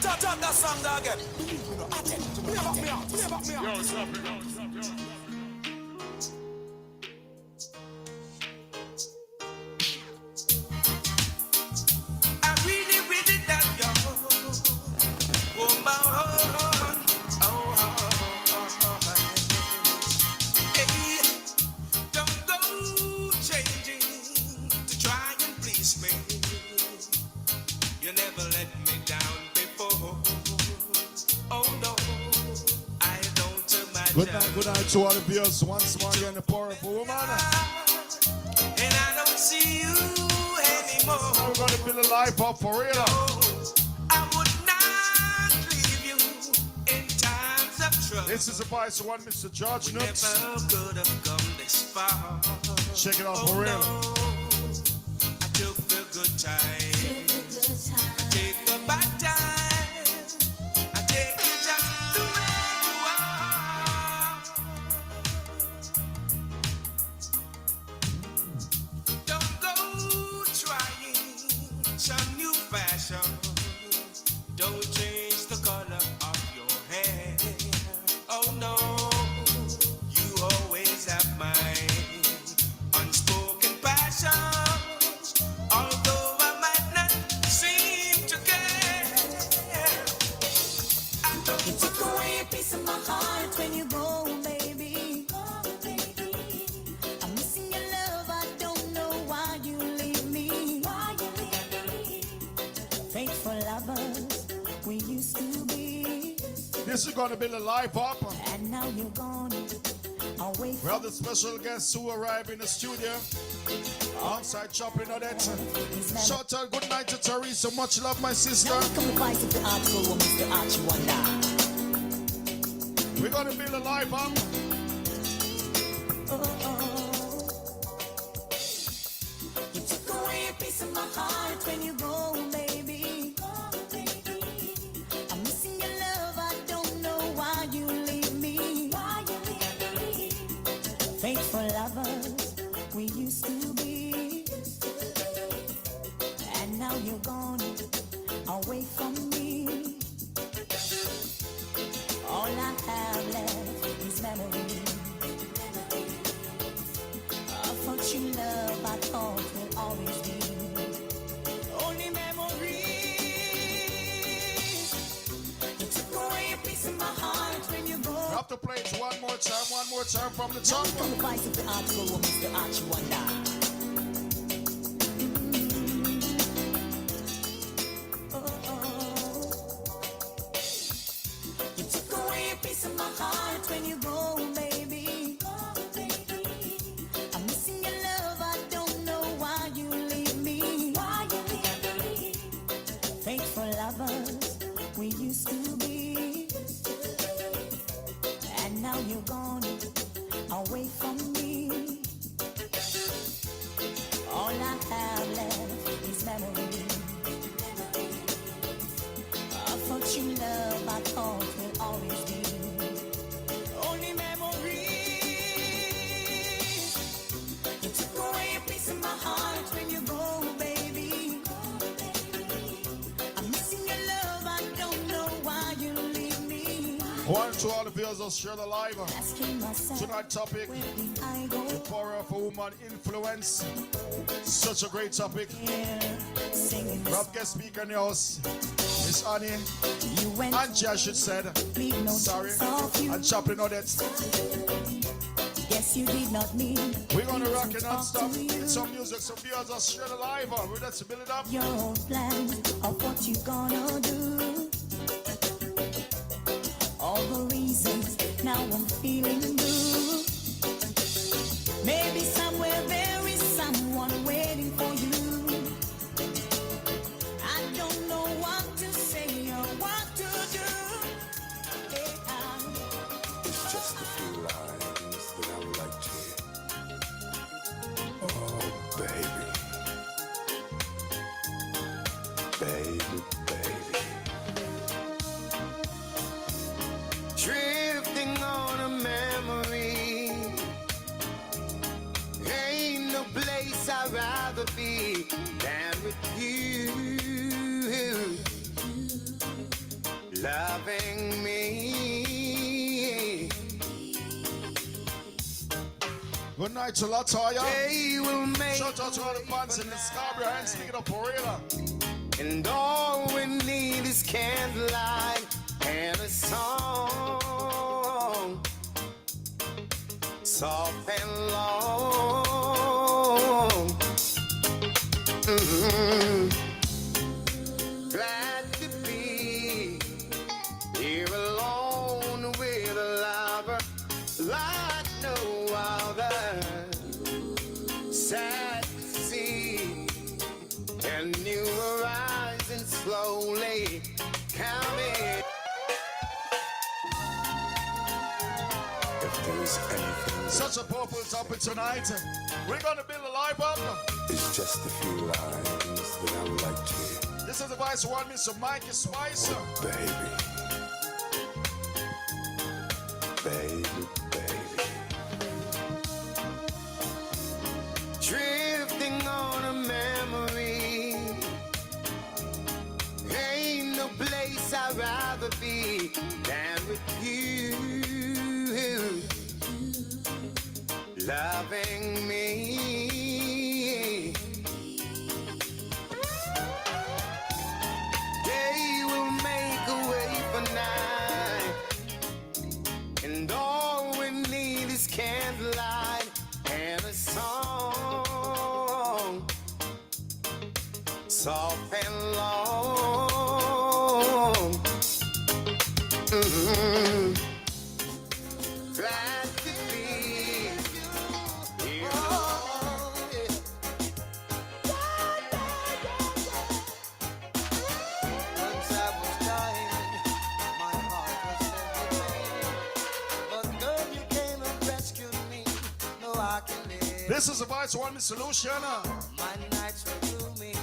Drop that song there again. Play back me out. Play back me out. Yo, stop it. I really, really love you. Woman. Hey, don't go changing to try and please me. You never let me down before. Oh no, I don't imagine. Good night to all the viewers. Once more again, the powerful woman. And I don't see you anymore. We're gonna build a life up for real. No, I would not leave you in times of trouble. This is the voice of one Mr. George We Nooks. never could have come this far. Check it out for Oh real. no, I took the good time. I take the bad time. I take it just the way you are. Don't go trying some new fashion. Don't change the color of your hair. Oh no, you always have my unspoken passion. Although I might not seem to care, You took away a piece of my heart when you go, baby. I'm missing your love. I don't know why you leave me. Faithful lovers we used to be, This is gonna build a life up. and now you're gone away We from have the special guests who arrive in the studio. Alongside Chaplain Odette. Shout out good night to Teresa. Much love, my sister. Now we come to fight with the article woman, the Archie Wonder. We're gonna build a life up. You took away a piece of my heart when you go, baby. I'm missing your love. I don't know why you leave me. Faithful lovers we used to be, and now you're gone away from me. All I have left is memories of what you love. I thought will always be only memories. You took away a piece of my heart when you go. We have to play it one more time from the top. From the voice of the article woman, the Archie Wonder. You took away a piece of my heart when you go, baby. I'm missing your love. I don't know why you leave me. Faithful lovers we used to be, and now you're gone away from me. All I have left is memories of what you love. I thought will always be only memories. You took away a piece of my heart when you go, baby. I'm missing your love. I don't know why you leave me. One to all the viewers of Share the Live. Asking myself, Tonight's topic, where did I go? the power of a woman influence. Such a great topic. Here, singing We have guest speaker in the house. Miss Annie. you went Angie, I should said. leave no Sorry. trace of you. And Chaplain Odette. Yes, you did not mean. We're gonna rock to it talk non-stop. to you. With some music, some viewers of Share the Live. We're ready to build it up. Your own plan of what you gonna do. All the reasons now I'm feeling blue. Maybe somewhere there is someone waiting for you. I don't know what to say or what to do. It's just a few lines that I would like to hear. Oh, baby. Baby, baby. Drifting on a memory. Ain't no place I'd rather be than with you. loving me. Good night to Latoya. They will make Shout out to all the fans in the Scarborough and stick it up for real. and all we need is candlelight and a song, soft and long. Glad to be here alone with a lover like no other. Sad to see and new horizon slowly coming. If there's anything Such a purple topic tonight. We're gonna build a live up. it's just a few lines that I would like to, This is the Vice One, Mr. Mikey Spicer. baby, baby, baby. Drifting on a memory. Ain't no place I'd rather be than with you. Loving me. Day will make a way for night, and all we need is candlelight and a song, soft and long. Glad to be here. Once I was dying, my heart was filled with pain. But girl, you came and rescued me. No, I can live. This is the Vice One solution. My nights were gloomy,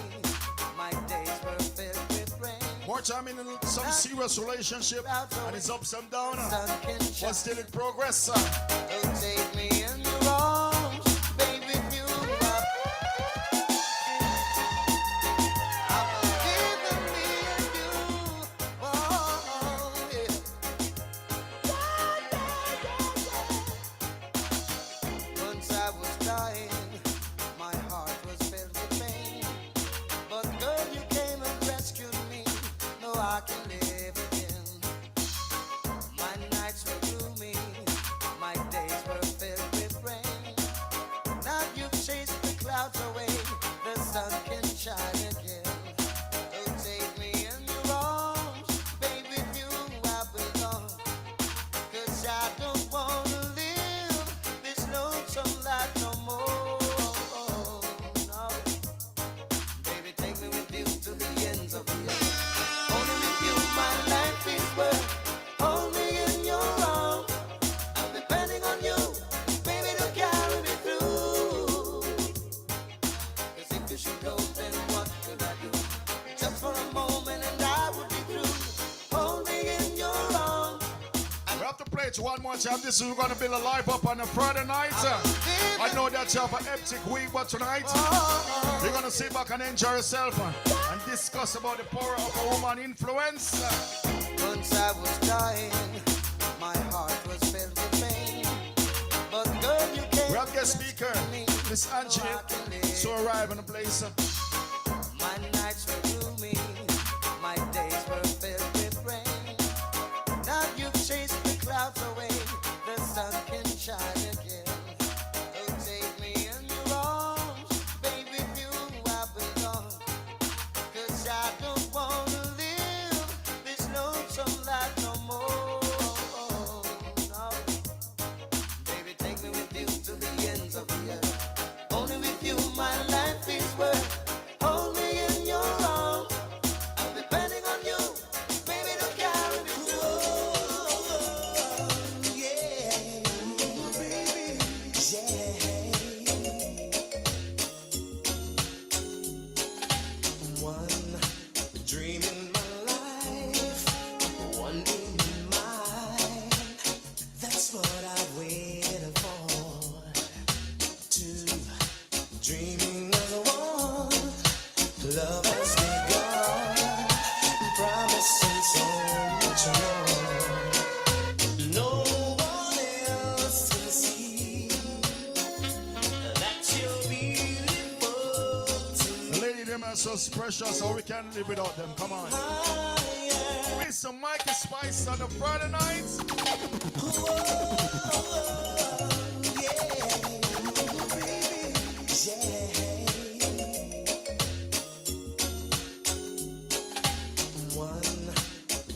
my days were filled with rain. More time in some serious relationship and it's ups and downs. Sun can But shine. still in progress. Oh, take me in your arms, baby, you are. I believe in me and you. Oh, yeah. Once I was dying, my heart was filled with pain. But girl, you came and rescued me. No, I can live again. My nights were gloomy, my days were filled with rain. Now you've chased the clouds away, the sun can shine again. Oh, take me in your arms, baby, you I belong. 'Cause I don't wanna live this lonesome life no more. No. Baby, take me with you to the ends of the earth. Only with you my life is worth. Hold me in your arms. I'm depending on you, baby, to carry me through. 'Cause if you should go, then what could I do? Just for a moment and I would be through. Hold me in your arms. We have to play it one more time. This is we're gonna build a live up on a Friday night. I know that you have an hectic week, but tonight you're gonna sit back and enjoy yourself and discuss about the power of a woman influence. Once I was dying, my heart was filled with pain. But girl, you came. We have guest speaker, Miss Angie, to arrive in the place. My nights were gloomy, my days were filled with rain. Now you've chased the clouds away, the sun can shine again. Oh, take me in your arms, baby, you I belong. 'Cause I don't wanna live this lonesome life no more. No. Baby, take me with you to the ends of the earth. Only with you my life is worth. Hold me in your arms. so precious, so we can't live without them. Come on. Mr. Mikey Spice on the Friday nights. One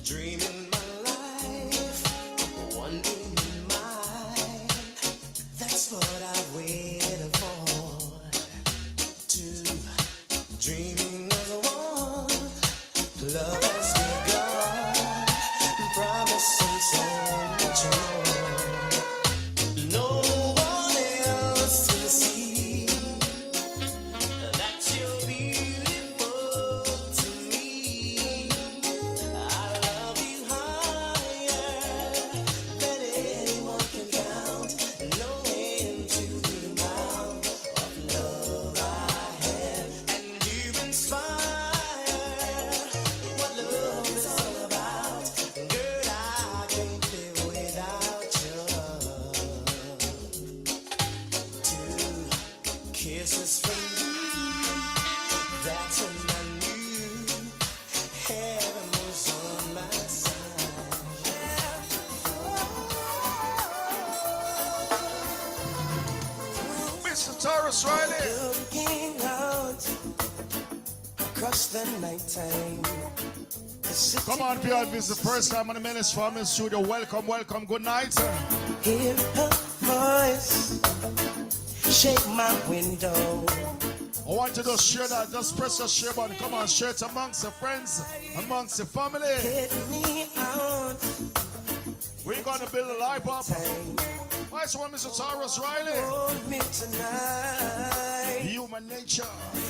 dream in my life, one dream in mine. That's what I waited for. Two, dreaming of one. Love has begun, promising so much more. No one else will see that you're beautiful to me. I love you higher than anyone can count. No end to the amount of love I have, and you inspire what love is all about. Girl, I can't live without your love. Two kisses from you, that's when I knew heaven was on my side. Mr. Taurus Riley. Looking out across the nighttime. The city Come on, people. If it's the first time on the ministry from the studio, welcome, welcome. Good night. hear her voice shake my window. I want you to share that. Just press the share button. Come on, share it amongst your friends, amongst your family. Get me out. We're going to build a life up. Nice one, Mr. Taurus Riley. Hold me tonight. Human nature.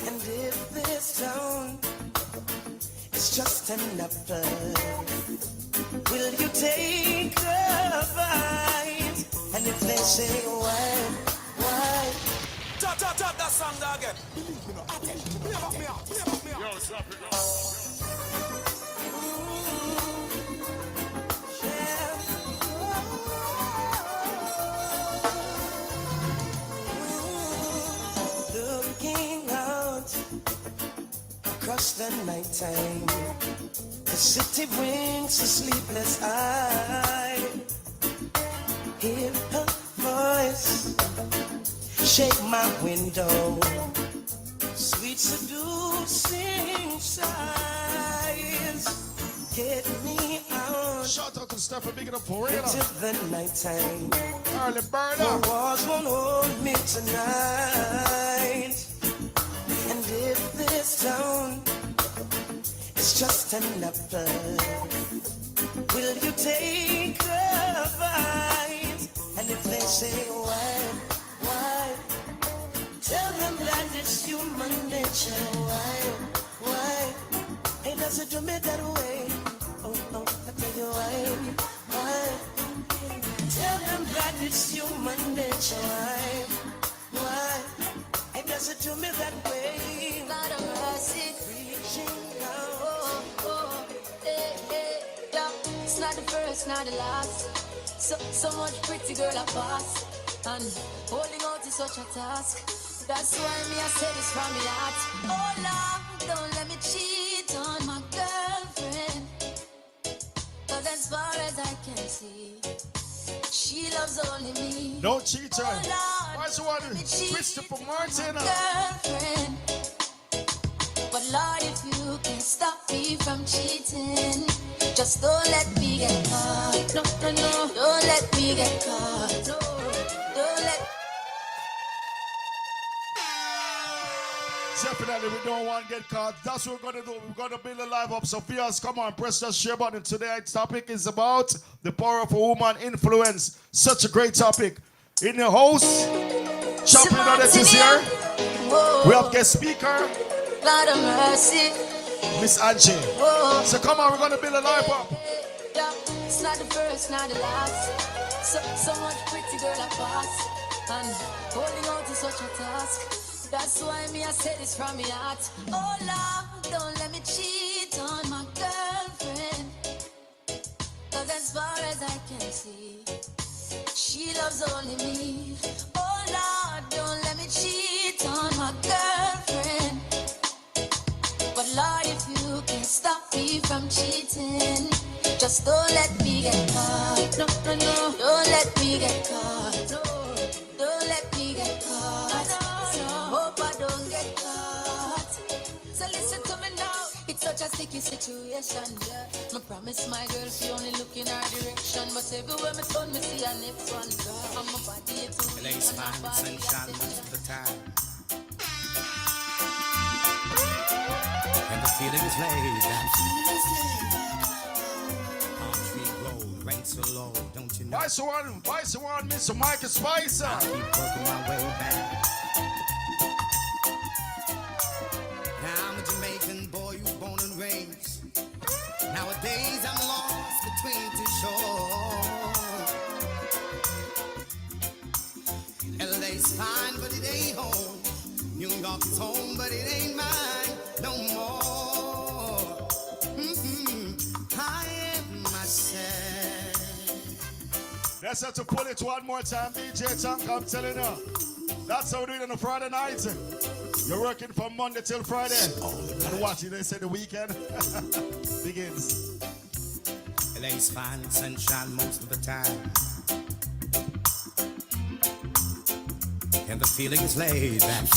And if this town is just an apple, will you take a bite? And if they say why? Tap that song again. Looking out across the nighttime, the city winks a sleepless eye. Hear her voice shake my window, sweet seducing sighs. Get me out. Shout out to Stephen, big it up for real. Till the nighttime. Early The burner. walls won't hold me tonight. And if this town is just an apple, will you take a bite? And if they say why? Tell them that it's human nature. Why? It doesn't do me that way. Oh, I tell you why? Tell them that it's human nature. Why? It doesn't do me that way. God of mercy. Reaching out. Yeah. It's not the first, not the last. So much pretty girl I pass, and holding on to such a task. That's why me I say this from my heart. Oh Lord, don't let me cheat on my girlfriend. 'Cause as far as I can see, she loves only me. No cheater. Oh Lord, What's one? let me cheat Christopher on Martin. my girlfriend. But Lord, if you can stop me from cheating, just don't let me get caught. No, don't let me get caught. No, don't let. Definitely, we don't want to get caught. That's what we're going to do. We're going to build a live up. So, viewers, come on, press that share button. Today's topic is about the power of a woman influence. Such a great topic. In the house, Chaplain Odette is here. Whoa. We have guest speaker, God of mercy. Miss Angie. Whoa. So, come on, we're going to build a live up. Yeah, it's not the first, not the last. So much pretty girl I pass, and holding on to such a task. That's why me I say this from my heart. Oh Lord, don't let me cheat on my girlfriend. 'Cause as far as I can see, she loves only me. Oh Lord, don't let me cheat on my girlfriend. from cheating. Just don't let me get caught. No, no, no. Don't let me get caught. No, don't let me get caught. So hope I don't get caught. So listen to me now. It's such a sticky situation, yeah. I promise my girl she only look in our direction, but everywhere me turn me see her next one, girl. And my body it's only Lace fine, sunshine most of the time. And the feeling is laid back. Palm tree road, rain so low, don't you know? Vice one, Mr. Michael Spicer. I keep working my way back. Now I'm a Jamaican boy who's born and raised. Nowadays I'm lost between two shores. LA's fine, but it ain't home. New York is home, but it ain't mine no more. I am myself. Let's have to pull it one more time, DJ Tank, I'm telling you. That's how we do it on a Friday night. You're working from Monday till Friday. And watching, they say the weekend begins. LA's fine and sunshine most of the time. And the feeling is laid back.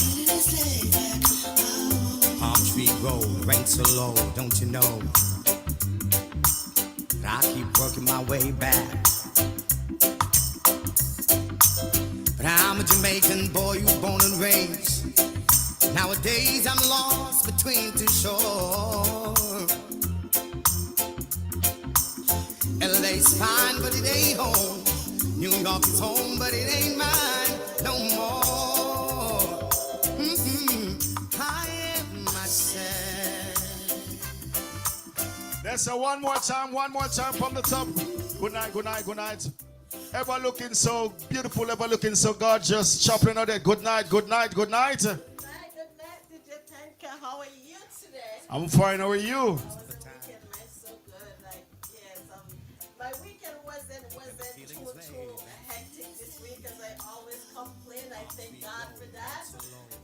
Palm tree road, rain so low, don't you know? I keep working my way back. But I'm a Jamaican boy who's born and raised. Nowadays I'm lost between two shores. LA's fine, but it ain't home. New York is home, but it ain't mine no more. I am myself. Let's say one more time from the top. Good night, good night, good night. Ever looking so beautiful, ever looking so gorgeous. Chaplain out there, good night, good night, good night. Good night, DJ Tanka. How are you today? I'm fine, how are you? How was the weekend, man? So good. Like, yes, my weekend wasn't too hectic this week as I always complain. I thank God for that.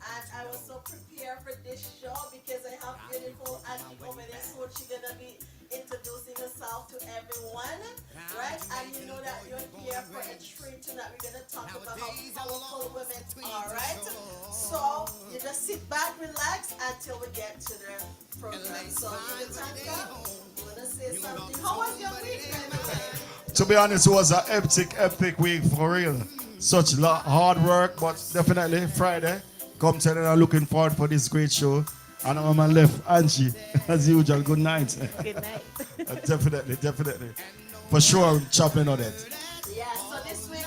And I was so prepared for this show because I have beautiful Auntie over there, so she's gonna be introducing herself to everyone, right? And you know that you're here for a treat tonight. We're gonna talk about how powerful women are, right? So you just sit back, relax until we get to the program. So Tanka, you wanna say something? How was your week, anyway? To be honest, it was an epic week for real. Such hard work, but definitely Friday. Come telling I'm looking forward for this great show. And I'm on my left, Angie, as usual. Good night. Good night. Definitely. For sure, Chaplain on that. Yeah, so this week,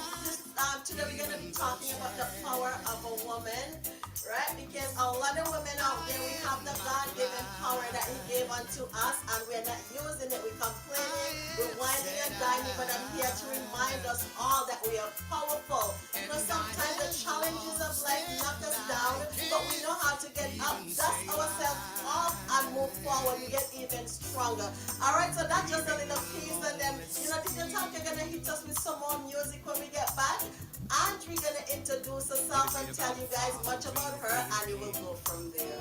today we're going to be talking about the power of a woman, right? Because a lot of women out there, we have the God-given power that He gave unto us, and we're not using it. We're complaining, we're whining and dining, but I'm here to remind us all that we are powerful. You know, sometimes the challenges of life knock us down, but we know how to get up, dust ourselves off, and move forward. We get even stronger. All right, so that's just a little piece, and then, you know, Teacher Tanka going to hit us with some more music when we get back. And we're going to introduce herself and tell you guys much about her, and we will go from there.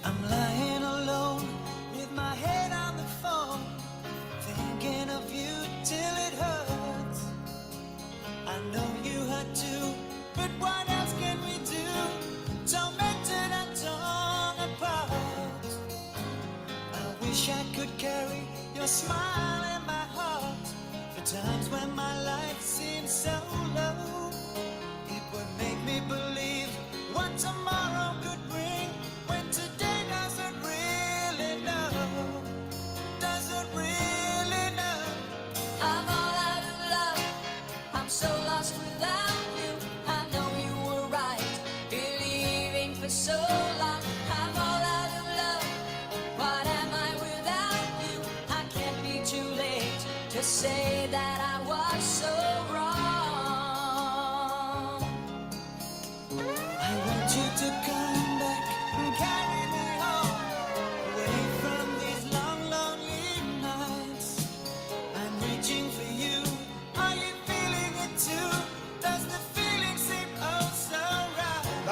I'm lying alone with my head on the phone, thinking of you till it hurts. I know you hurt too, but what else can we do? Tormented and torn apart. I wish I could carry your smile in my heart. For times when my life seems so low, it would make me believe what tomorrow could bring, when today doesn't really know. Doesn't really know. I'm all out of love. I'm so lost without you. I know you were right, believing for so long. I'm all out of love. What am I without you? I can't be too late to say that I was so wrong. I want you to come back and carry me home, away from these long, lonely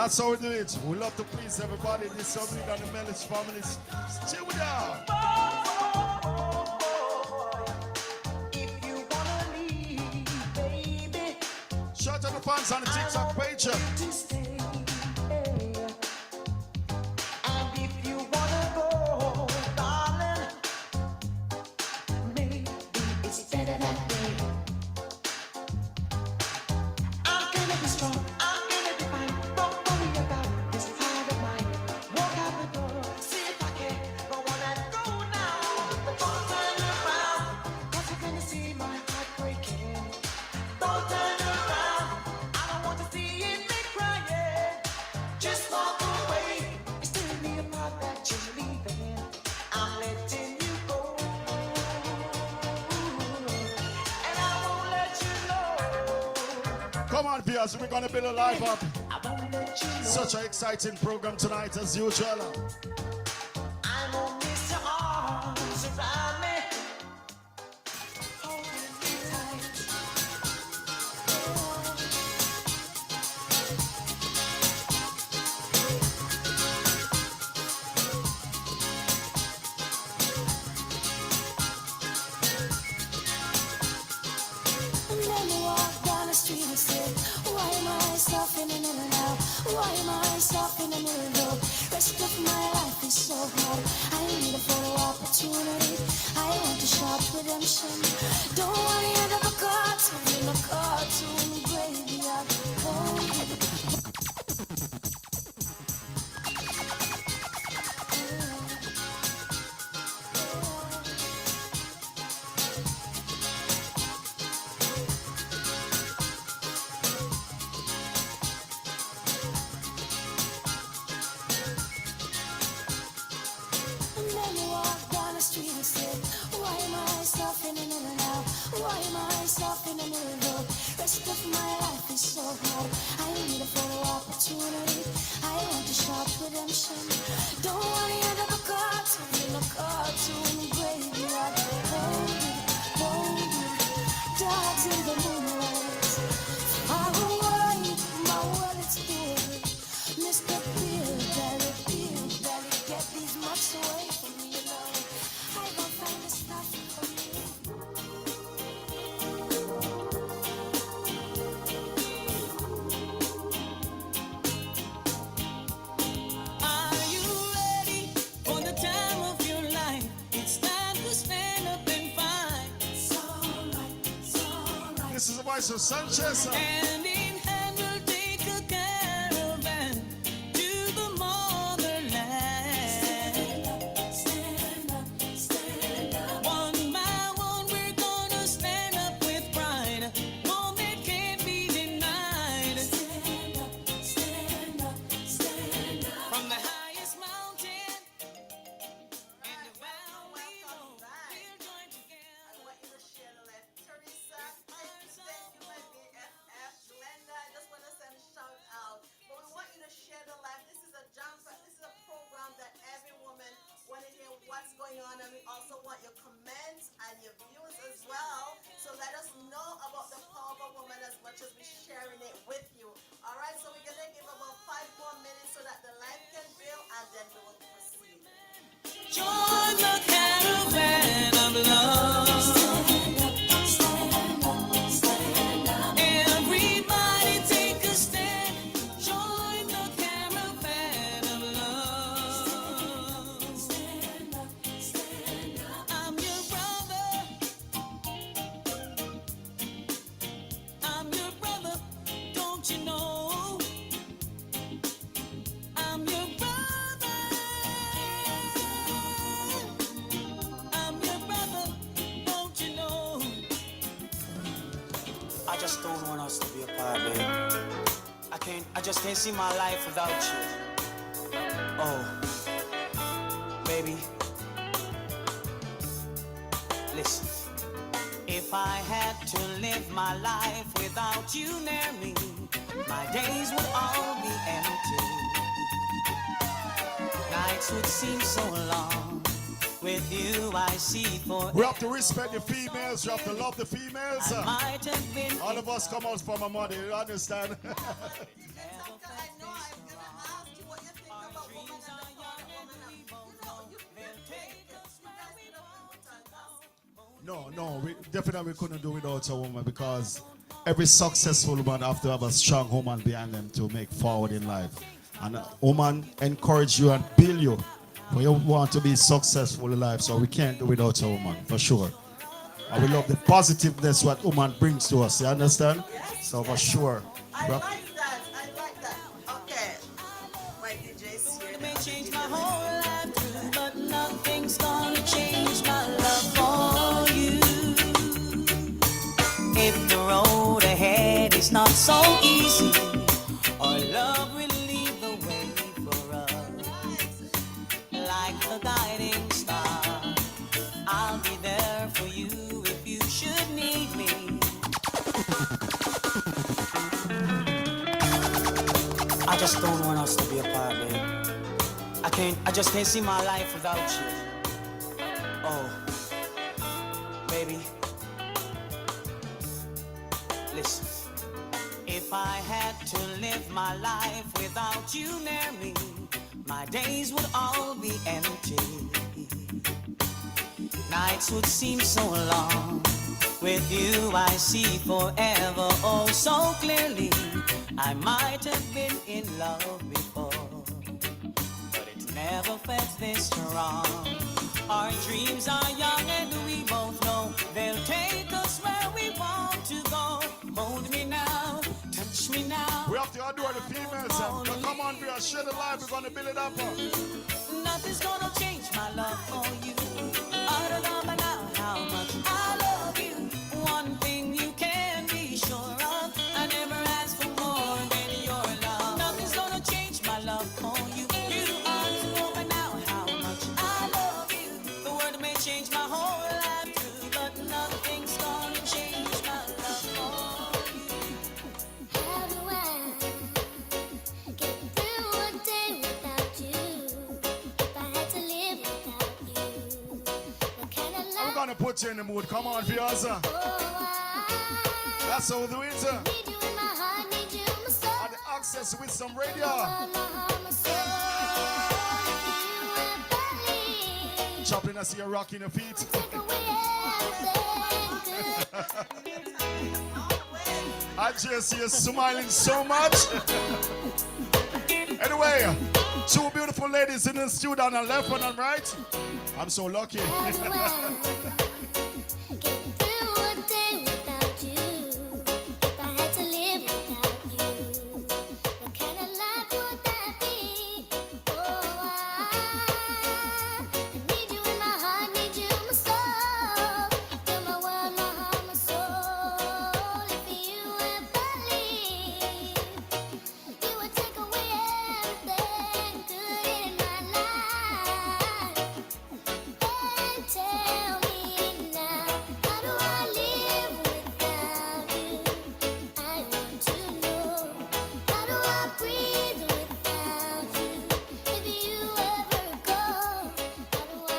That's how we do it. We love to please everybody. This something that the Mellis family is chill down. If you wanna leave, baby, Shout out to the fans on the TikTok page. to stay. And if you wanna go, darling, maybe it's better that way. I'm gonna be strong, I'm gonna be fine. Don't worry about this pride of mine. Walk out the door, see if I can. Don't wanna go now. Don't turn around, 'cause you're gonna see my heart breaking. Don't turn around, I don't want to see it make crying. Just walk away, it's tearing me apart that you're leaving. I'm letting you go, and I won't let you know. Come on, viewers, we're gonna build a life up. I won't let you know. Such an exciting program tonight as usual. I'm gonna miss your arms around me. Hold me tight. And then we walk down the street and say, why am I stuck in the middle now? Why am I stuck in the middle? Rest of my life is so hard. I need a photo opportunity. I want to shop redemption. Don't want to end up a cartoon in a cartoon graveyard. And then we walk down the street and say, why am I stuck in the middle now? Why am I stuck in the middle? Rest of my life is so hard. I need a photo opportunity. I want to shop redemption. Don't want to end up a cartoon in a cartoon graveyard. Hold it, dogs in the moonlight. Far away, my world is good. Mr. Bill, Daddy, get these mugs away from me, you know. I won't find the stuff for you. Are you ready for the time of your life? It's time to stand up and fight. It's alright. This is the voice of Sanchez. Hand in hand, we'll take a caravan to the motherland. Stand up. One by one, we're gonna stand up with pride. One that can't be denied. Stand up. From the highest mountain and the valley low, we'll join together. I want you to share the life. Teresa, thank you, my BFF. Glenda, I just want to send a shout out. But we want you to share the life. This is a this is a program that every woman want to hear what's going on, and we also want your comments and your views as well. So let us know about the power of a woman as much as we're sharing it with you. All right, so we're gonna give about 5 more minutes so that the life can build, and then we will proceed. Join the caravan of love. Everybody take a stand. Join the caravan of love. I'm your brother. I'm your brother. Don't you know? I'm your brother. I'm your brother. Don't you know? I just don't want us to be apart, babe. I just can't see my life without you. Oh, baby, listen. If I had to live my life without you near me, my days would all be empty. Nights would seem so long. With you I see forever. We have to respect the females. We have to love the females. I might have been All of us come out from a mother, you understand? I know I'm gonna No, we definitely couldn't do without a woman because every successful woman have to have a strong woman behind them to make forward in life. And a woman encourage you and build you. When you want to be successful in life, so we can't do without a woman, for sure. And we love the positiveness what woman brings to us, you understand? So for sure. I like that. Okay. My DJ's here. It may change my whole life too, but nothing's gonna change my love for you. If the road ahead is not so easy, our love will lead the way for us. Like a guiding star, I'll be there for you if you should need me. I just don't want us to be apart, babe. I just can't see my life without you. Oh, baby. Listen. If I had to live my life without you near me, my days would all be empty. Nights would seem so long. With you I see forever oh so clearly. I might have been in love before, but it never felt this strong. Our dreams are young and we both know they'll take us where we want to go. Hold me now, touch me now. We have to adore the females. Come on, we are share the life. We're going to build it up. Nothing's gonna change my love for you. I don't know by now how much I love you. One thing you can be sure of, I never asked for more than your love. Nothing's gonna change my love for you. You ought to know by now how much I love you. The word may change my whole life too, but nothing's gonna change my love for you. How do I get through a day without you? If I had to live without you, what kind of I'm love? going to put you in the mood. Come on, Fiaz. Oh, I That's how we do it. need you in my heart, need you in my soul. And the access with some radio. My heart, my soul. You and Chopping, I see you rocking your feet. take away everything good. I just see you smiling so much. Anyway, two beautiful ladies in the studio on the left and on the right. I'm so lucky. How do I get through a day without you? If I had to live without you, what kind of life would that be? Oh, I need you in my heart, need you in my soul. You're my world, my heart, my soul. If you ever leave, you would take away everything good in my life. And tell me now, how do I live without you? I want to know. How do I breathe without you? If you ever go, how do I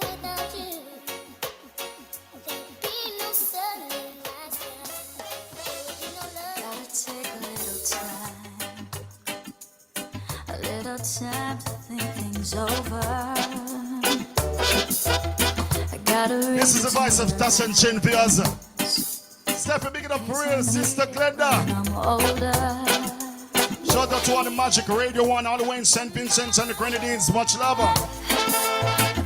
without you? There'd be no sunlight, gotta take a little time to think things over. I gotta This is the voice of Tasha and Chin Fiaz. Steffi, big it up for real. Sister Glenda. I'm older. Shout out to all the Magic Radio 1 all the way in St. Vincent and the Grenadines. Much love.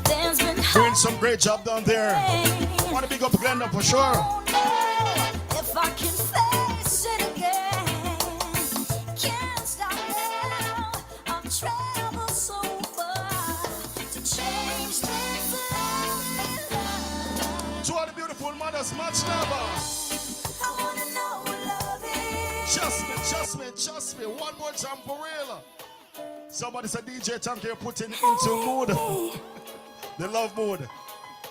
There's been Doing some great job down there. Want to big up Glenda for sure. if I can face it again, can't stop now. I've traveled so far to change things around. To all the beautiful mothers, much love. I wanna know what love is. Trust me. One more time for real. Somebody said, DJ, thank you for putting into mood. The love mood.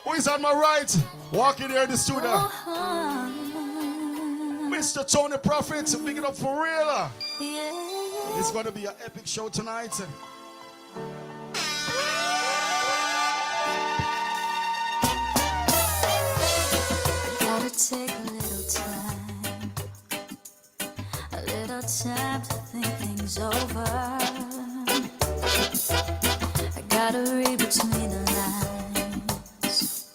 Who is on my right? Walking here in the studio. Mr. Tony Prophet, big it up for real. It's going to be an epic show tonight. Gotta take a little time, a little time to think things over. I gotta read between the lines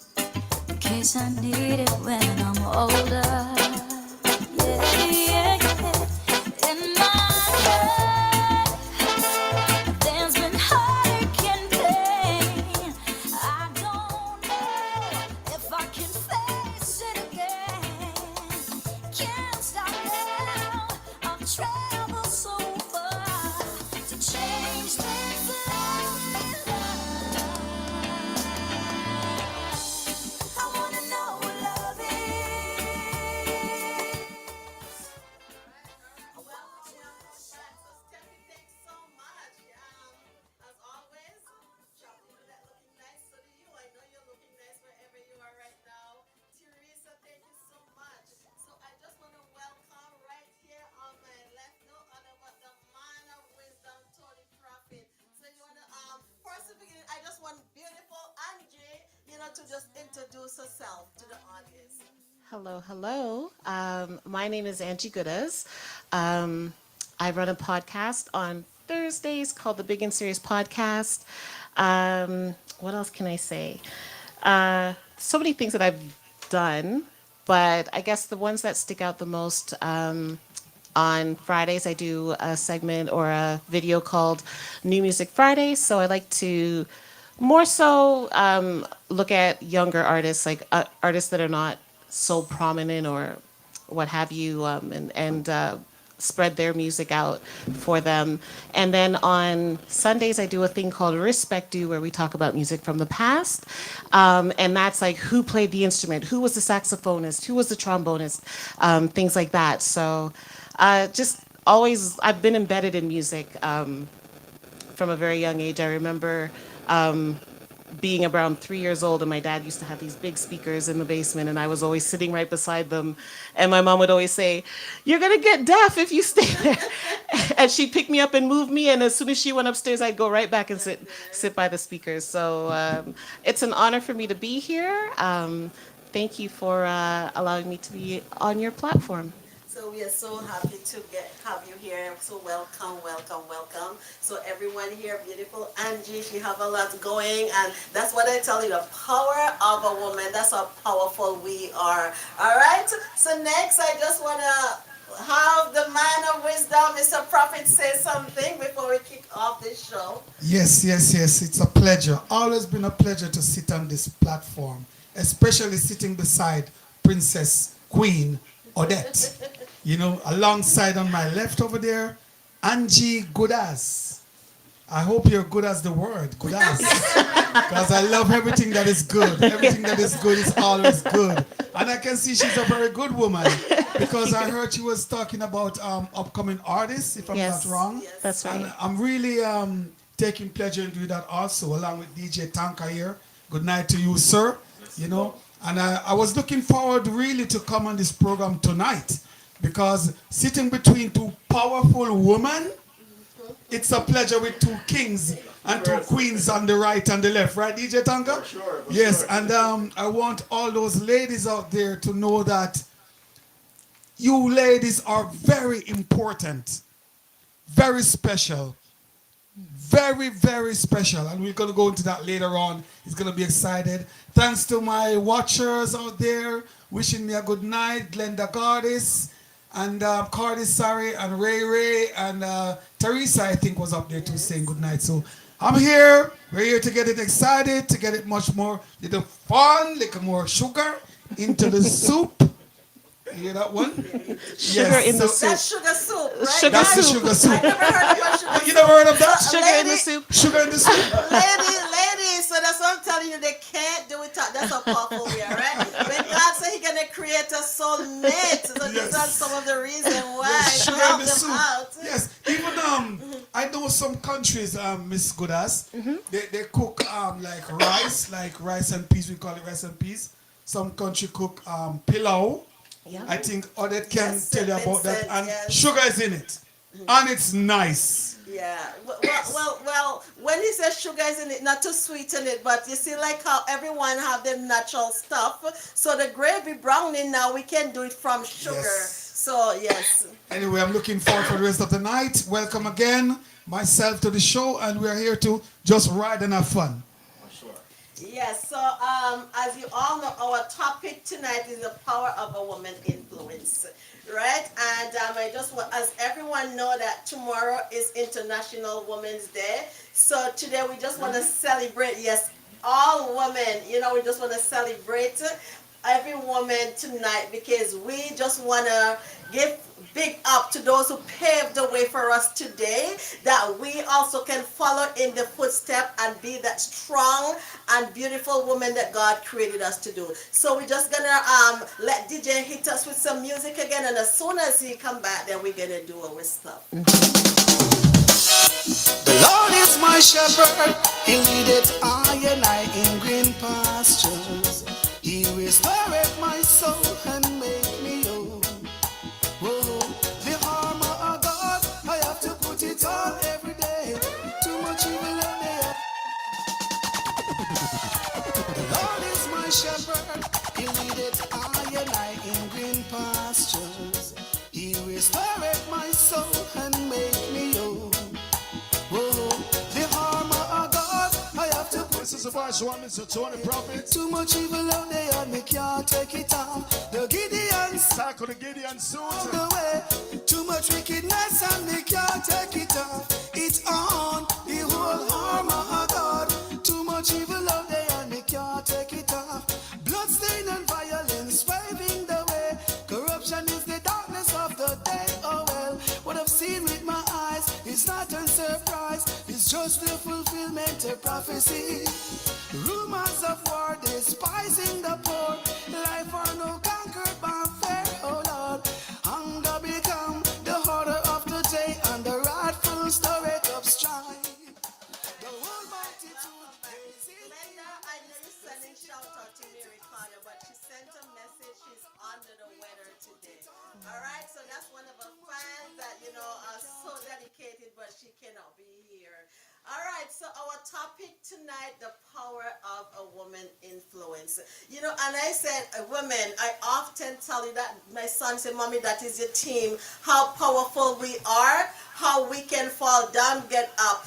in case I need it when I'm older. Yeah, yeah, yeah. In my life, there's been heartache and pain. I don't know if I can face it again. Can't stop now. I've traveled so far to change things life. I wanna know what love is. Thanks so much. As always, drop into that looking nice. So do you. I know you're looking nice wherever you are right now. Teresa, thank you so much. So I just want to welcome right here on my left, no other but the man of wisdom, Tony Prophet. So you want to, first of all, I just want beautiful Angie, to just introduce herself to the audience. Hello, hello. My name is Angie Goodas. I run a podcast on Thursdays called the Big and Serious Podcast. What else can I say? So many things that I've done, but I guess the ones that stick out the most, on Fridays, I do a segment or a video called New Music Fridays. So I like to more so look at younger artists, like artists that are not so prominent or what have you, and spread their music out for them. And then on Sundays, I do a thing called Respect You, where we talk about music from the past. And that's like who played the instrument, who was the saxophonist, who was the trombonist, things like that. So just always, I've been embedded in music from a very young age. I remember being around 3 years old, and my dad used to have these big speakers in the basement, and I was always sitting right beside them. And my mom would always say, "You're gonna get deaf if you stay there." And she'd pick me up and move me, and as soon as she went upstairs, I'd go right back and sit by the speakers. So it's an honor for me to be here. Thank you for allowing me to be on your platform. So we are so happy to have you here. So welcome, welcome, welcome. So everyone here, beautiful Angie, she have a lot going, and that's what I tell you, the power of a woman. That's how powerful we are. All right. So next, I just wanna have the man of wisdom, Mr. Prophet, say something before we kick off this show. Yes. It's a pleasure. Always been a pleasure to sit on this platform, especially sitting beside Princess Queen Odette. Alongside on my left over there, Angie Goodas. I hope you're good as the word, Goodas. Because I love everything that is good. Everything that is good is always good. And I can see she's a very good woman. Because I heard she was talking about upcoming artists, if I'm not wrong. Yes, that's right. And I'm really taking pleasure in doing that also, along with DJ Tanka here. Good night to you, sir. And I was looking forward really to come on this program tonight. Because sitting between two powerful women, it's a pleasure with two kings and two queens on the right and the left. Right, DJ Tanka? For sure. Yes, and I want all those ladies out there to know that you ladies are very important, very special, very, very special. And we're going to go into that later on. It's going to be excited. Thanks to my watchers out there, wishing me a good night, Glenda Cardis, and Cardis, sorry, and Ray, and Teresa, I think, was up there too, saying good night. So I'm here. We're here to get it excited, to get it much more, little fun, little more sugar into the soup. You hear that one? Sugar in the soup. That's sugar soup, right? That's the sugar soup. I never heard about sugar soup. You never heard of that? Sugar in the soup. Sugar in the soup. Ladies, so that's what I'm telling you, they can't do it. That's how powerful we are, right? When God said He's gonna create a soulmate, so these are some of the reasons why Sugar help in the them soup. out. Yes, even I know some countries, Miss Goodas, they cook like rice and peas. We call it rice and peas. Some country cook pilau. Yeah. I think Odette can tell you about that. And yes. sugar is in it. And it's nice. Yeah. Well, when he says sugar is in it, not to sweeten it, but you see like how everyone have their natural stuff. So the gravy browning now, we can do it from sugar. Yes. So yes. Anyway, I'm looking forward for the rest of the night. Welcome again, myself to the show, and we are here to just ride and have fun. Yes, so as you all know, our topic tonight is the power of a woman influence, right? And I just want, as everyone know that tomorrow is International Women's Day. So today we just want to celebrate, yes, all women, you know, we just want to celebrate every woman tonight because we just want to give big up to those who paved the way for us today, that we also can follow in the footstep and be that strong and beautiful woman that God created us to do. So we're just gonna let DJ hit us with some music again, and as soon as he come back, then we're gonna do our stuff. The Lord is my shepherd, he leadeth I and I in green pastures. He restoreth my soul and make me whole. Whoa, the armor of God, I have to put it on every day. Too much evil on me. The Lord is my shepherd, he leadeth I and I in green pastures. He restoreth my soul and make me whole. Whoa, the armor of God, I have to put. This is a voice one, Mr. Tony Prophet. Too much evil out there and me can't take it off. The Gideons Tackle the Gideon suit. on the way. Too much wickedness and me can't take it off. It's on the whole armor of God. Too much evil out there and me can't take it off. Bloodstain and violence paving the way. Corruption is the darkness of the day. Oh well, what I've seen with my eyes is not a surprise. It's just the fulfillment of prophecy. Rumors of war, despising the poor. Life are no conquered by fair, oh Lord. Hunger become the order of the day, and the rightful storage of strife. The whole multitude praising. Linda, I know you're sending shout out to Mary Carter, but she sent a message. She's under the weather today. All right, so that's one of our fans that, you know, are so dedicated, but she cannot be here. All right, so our topic tonight, the power of a woman influence. You know, and I said, women, I often tell you that, my son said, Mommy, that is your team, how powerful we are, how we can fall down, get up.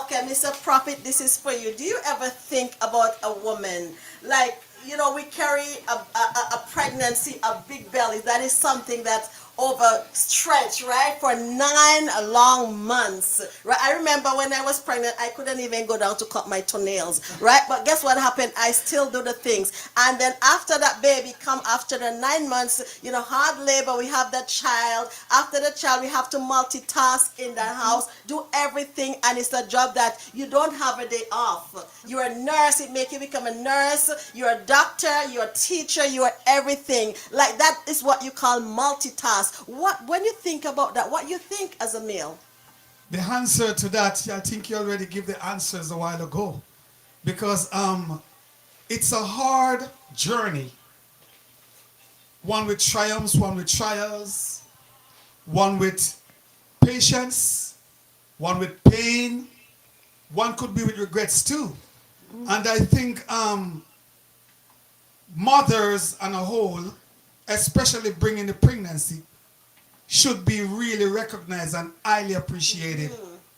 Okay, Mr. Prophet, this is for you. Do you ever think about a woman, like, you know, we carry a pregnancy, a big belly. That is something that's overstretched, right, for 9 long months, right? I remember when I was pregnant, I couldn't even go down to cut my toenails, right? But guess what happened? I still do the things. And then after that baby come, after the 9 months, you know, hard labor, we have that child. After the child, we have to multitask in the house, do everything, and it's a job that you don't have a day off. You're a nurse, it makes you become a nurse, you're a doctor, you're a teacher, you're everything. Like, that is what you call multitask. What, when you think about that, what you think as a male? The answer to that, I think you already gave the answers a while ago. Because it's a hard journey. One with triumphs, one with trials, one with patience, one with pain, one could be with regrets too. And I think mothers on a whole, especially bringing the pregnancy, should be really recognized and highly appreciated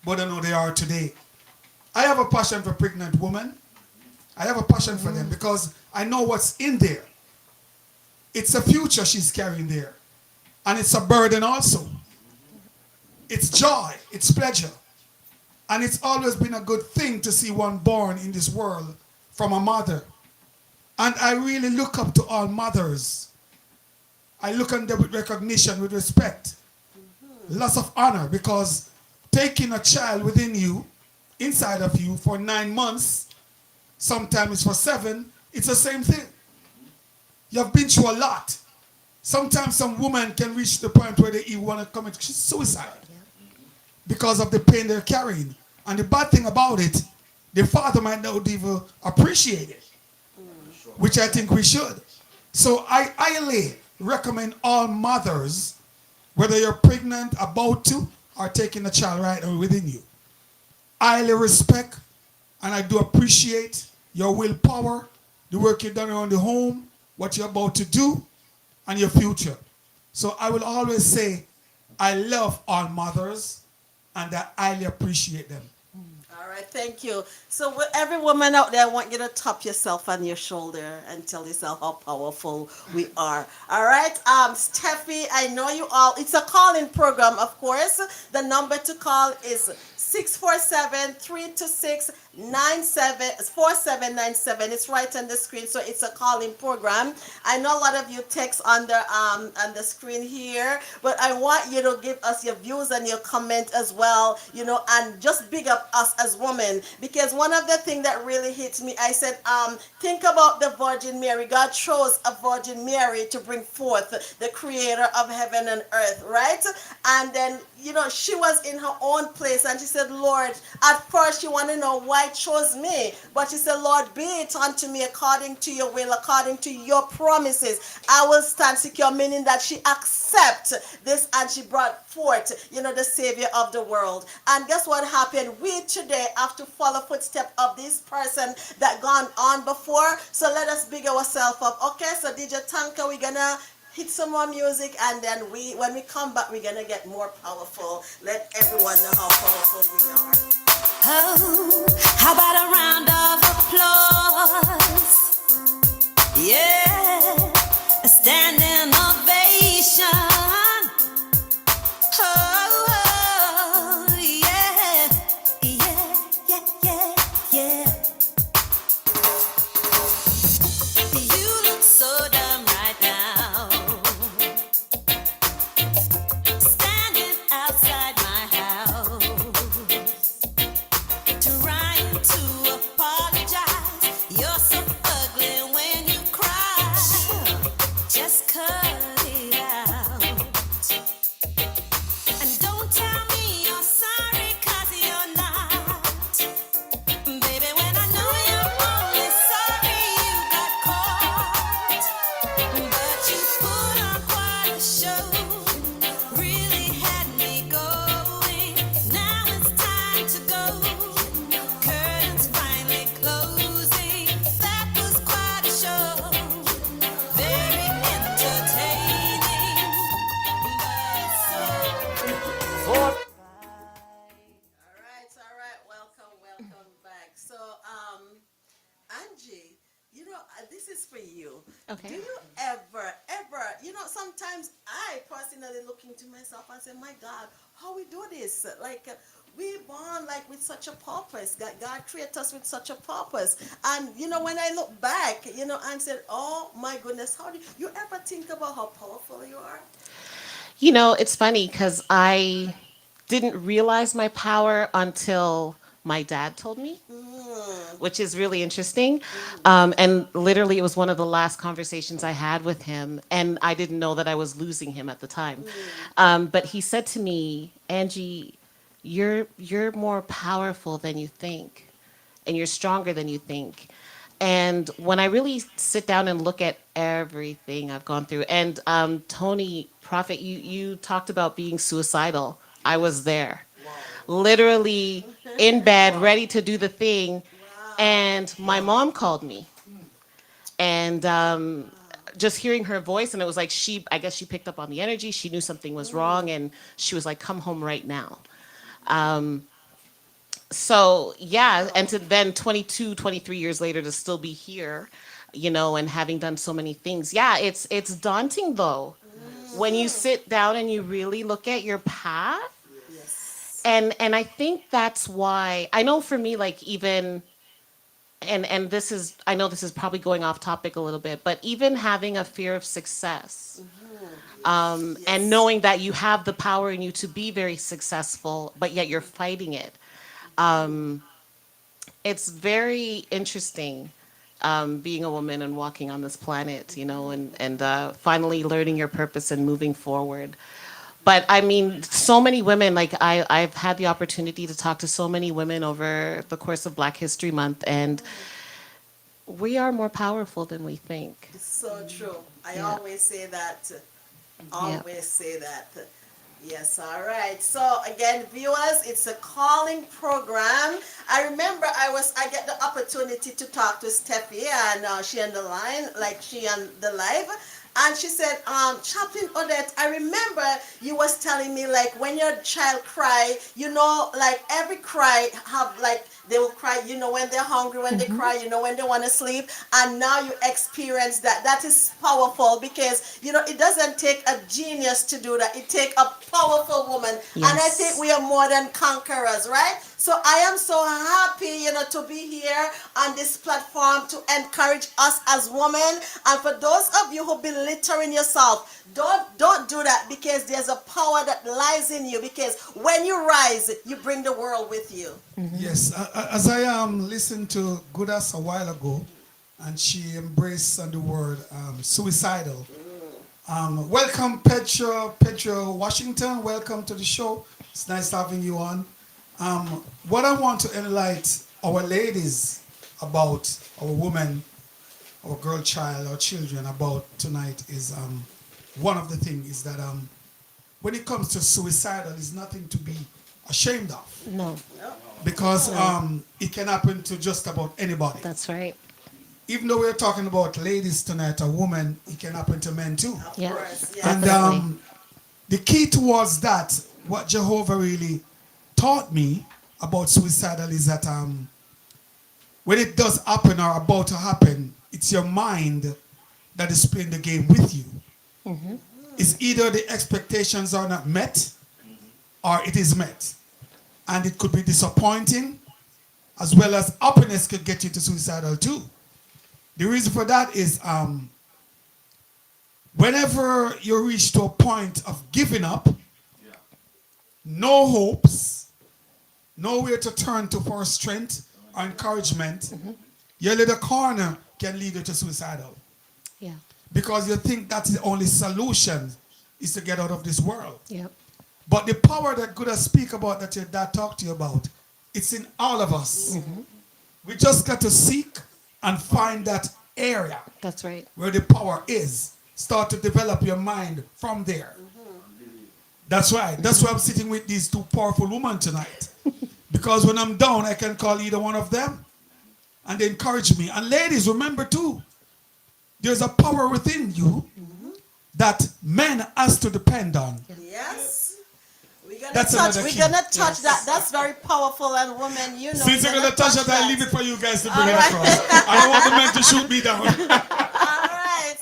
more than they are today. I have a passion for pregnant women. I have a passion for them because I know what's in there. It's a future she's carrying there. And it's a burden also. It's joy, it's pleasure. And it's always been a good thing to see one born in this world from a mother. And I really look up to all mothers. I look at them with recognition, with respect, lots of honor, because taking a child within you, inside of you, for 9 months, sometimes it's for 7, it's the same thing. You have been through a lot. Sometimes some women can reach the point where they even want to commit suicide because of the pain they're carrying. And the bad thing about it, the father might not even appreciate it, which I think we should. So I highly recommend all mothers, whether you're pregnant, about to, or taking a child right now within you. I highly respect and I do appreciate your willpower, the work you've done around the home, what you're about to do, and your future. So I will always say, I love all mothers and I highly appreciate them. All right, thank you. So every woman out there, I want you to tap yourself on your shoulder and tell yourself how powerful we are. All right, Steffi, I know you all. It's a call-in program, of course. The number to call is 647-326-4797. It's right on the screen, so it's a call-in program. I know a lot of you text on the screen here, but I want you to give us your views and your comment as well, you know, and just big up us as women, because one of the things that really hits me, I said, think about the Virgin Mary. God chose a Virgin Mary to bring forth the creator of heaven and earth, right? And then, you know, she was in her own place and she said, Lord, at first she wanted to know why chose me, but she said, Lord, be it unto me according to your will, according to your promises. I will stand secure, meaning that she accepted this and she brought forth, you know, the savior of the world. And guess what happened? We today have to follow footsteps of this person that gone on before. So let us big ourselves up. Okay, so DJ Tanka, we're gonna hit some more music, and then when we come back, we're gonna get more powerful. Let everyone know how powerful we are. Oh, how about a round of applause? Yeah, a standing ovation. Oh, yeah, yeah, yeah, yeah, yeah. You look so dumb right now, standing outside my house, trying to apologize. You're so ugly when you cry. Just cut it out. And don't tell me you're sorry, 'cause you're not. Baby, when I know you're only sorry you got caught. But you put on quite a show, really had me going. Now it's time to go. Curtains finally closing. That was quite a show. Very entertaining, but so. All right. Welcome back. So, Angie, you know, this is for you. Okay. Do you ever, you know, sometimes I personally look into myself and say, my God, how we do this? Like, we born like with such a purpose. God created us with such a purpose. And, you know, when I look back, you know, and said, oh my goodness, how do you ever think about how powerful you are? You know, it's funny because I didn't realize my power until my dad told me, which is really interesting. And literally, it was one of the last conversations I had with him, and I didn't know that I was losing him at the time. But he said to me, Angie, you're more powerful than you think, and you're stronger than you think. And when I really sit down and look at everything I've gone through, and Tony Prophet, you talked about being suicidal. I was there, literally in bed, ready to do the thing, and my mom called me, and just hearing her voice, and it was like I guess she picked up on the energy. She knew something was wrong, and she was like, "Come home right now." So yeah, and to then 22, 23 years later to still be here, you know, and having done so many things. Yeah, it's daunting though. When you sit down and you really look at your path. And I think that's why, I know for me, like, even, and this is, I know this is probably going off topic a little bit, but even having a fear of success, and knowing that you have the power in you to be very successful, but yet you're fighting it. It's very interesting, being a woman and walking on this planet, you know, and finally learning your purpose and moving forward. But I mean, so many women, like I've had the opportunity to talk to so many women over the course of Black History Month, and we are more powerful than we think. It's so true. I Yeah. always say that. Always say that. Yes, all right. So again, viewers, it's a calling program. I remember I get the opportunity to talk to Steffi, and she on the line, like she on the live. And she said, Chaplain Odette, I remember you was telling me like when your child cry, you know, like every cry have like they will cry, you know, when they're hungry, when they cry, you know, when they want to sleep. And now you experience that. That is powerful because, you know, it doesn't take a genius to do that. It takes a powerful woman. Yes. And I think we are more than conquerors, right? So I am so happy, you know, to be here on this platform to encourage us as women. And for those of you who belittling yourself, don't do that, because there's a power that lies in you. Because when you rise, you bring the world with you. Yes, as I listened to Goodas a while ago, and she embraced the word suicidal. Welcome, Petra Washington. Welcome to the show. It's nice having you on. What I want to enlighten our ladies about our women, our girl child, our children about tonight is one of the things is that when it comes to suicidal, it's nothing to be ashamed of. No. Because it can happen to just about anybody. That's right. Even though we're talking about ladies tonight, a woman, it can happen to men too. Yeah. And the key towards that, what Jehovah really taught me about suicidal is that when it does happen or about to happen, it's your mind that is playing the game with you. It's either the expectations are not met or it is met. And it could be disappointing, as well as happiness could get you to suicidal too. The reason for that is whenever you reach to a point of giving up, no hopes, nowhere to turn to for strength or encouragement, your little corner can lead you to suicidal. Yeah. Because you think that's the only solution is to get out of this world. Yep. But the power that God speak about, that your dad talked to you about, it's in all of us. We just got to seek and find that area. That's right. Where the power is. Start to develop your mind from there. That's right. That's why I'm sitting with these two powerful women tonight. Because when I'm down, I can call either one of them and they encourage me. And ladies, remember too, there's a power within you that men has to depend on. Yes. We're That's gonna another touch, key. we're gonna touch that. That's very powerful, and women, you know. Since you're going to touch it, I leave it for you guys to bring it right. across. I don't want the men to shoot me down. All right.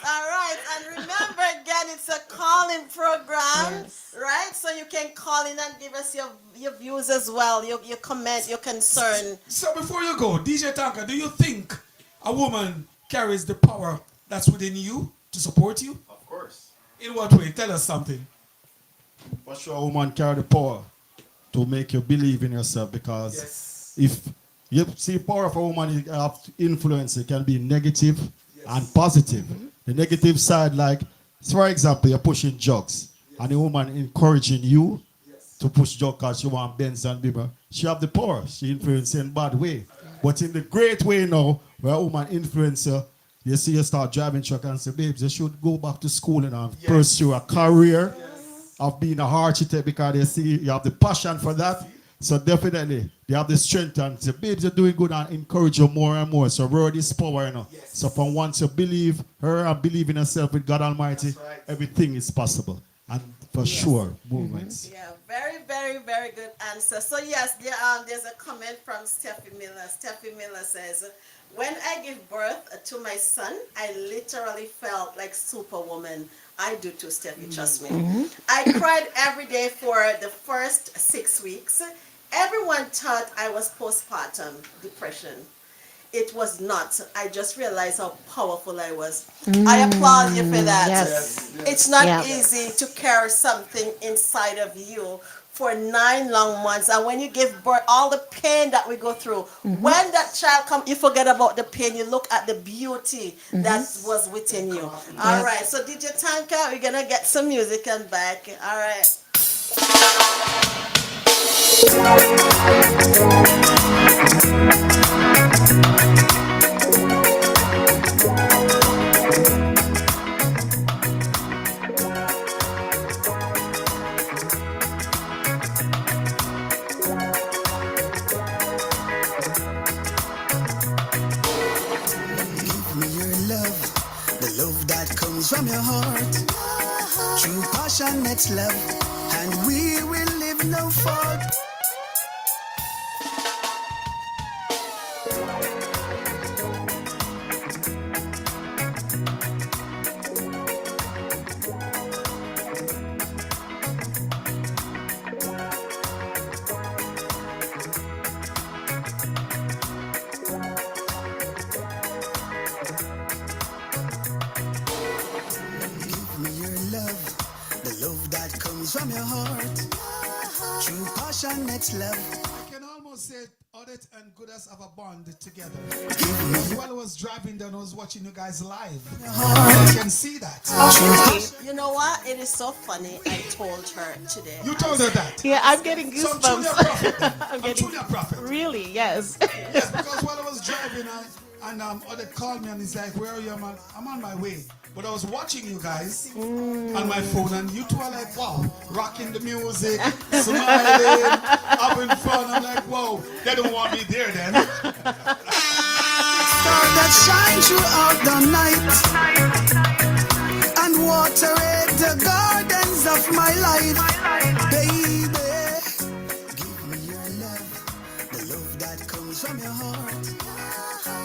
And remember again, it's a calling program, right? So you can call in and give us your views as well, your comment, your concern. So before you go, DJ Tanka, do you think a woman carries the power that's within you to support you? Of course. In what way? Tell us something. For sure, a woman carry the power to make you believe in yourself, because if you see power of a woman, you have influence. It can be negative and positive. The negative side, like, for example, you're pushing drugs and a woman encouraging you to push drugs because you want Benz and Bieber. She have the power. She influence in a bad way. But in the great way now, where a woman influence her, you see you start driving truck and say, babes, you should go back to school and pursue a career of being a architect, because they see you have the passion for that. So definitely, they have the strength and say, babes, you're doing good, and encourage you more and more. So word is power, you know. So from once you believe her and believe in yourself with God Almighty, everything is possible. And for sure, movements. Yeah, very, very, very good answer. So yes, there's a comment from Steffi Miller. Steffi Miller says, when I give birth to my son, I literally felt like Superwoman. I do too, Steffi, trust me. I cried every day for the first 6 weeks. Everyone thought I was postpartum depression. It was not. I just realized how powerful I was. I applaud you for that. Yes. It's not easy to carry something inside of you for 9 long months, and when you give birth, all the pain that we go through, when that child comes, you forget about the pain, you look at the beauty that was within you. All right, so DJ Tanka, we're gonna get some music and back. All right. Give me your love, the love that comes from your heart. compassionate's love, and we will live no fault. From your heart, true passionate love. I can almost say Odette and Gooders have a bond together. While I was driving down, I was watching you guys live. I can see that. Okay. You know what? It is so funny. I told her today. You told her that? Yeah, I'm getting So I'm truly a goosebumps. prophet then. I'm I'm truly a prophet. Really, yes. Yes, because while I was driving, and Odette called me and he's like, "Where are you?" I'm on my way. But I was watching you guys on my phone, and you two are like, wow, rocking the music, smiling, having fun. I'm like, whoa, they don't want me there then. Star that shine throughout the night and waterate the gardens of my life. Baby, give me your love, the love that comes from your heart,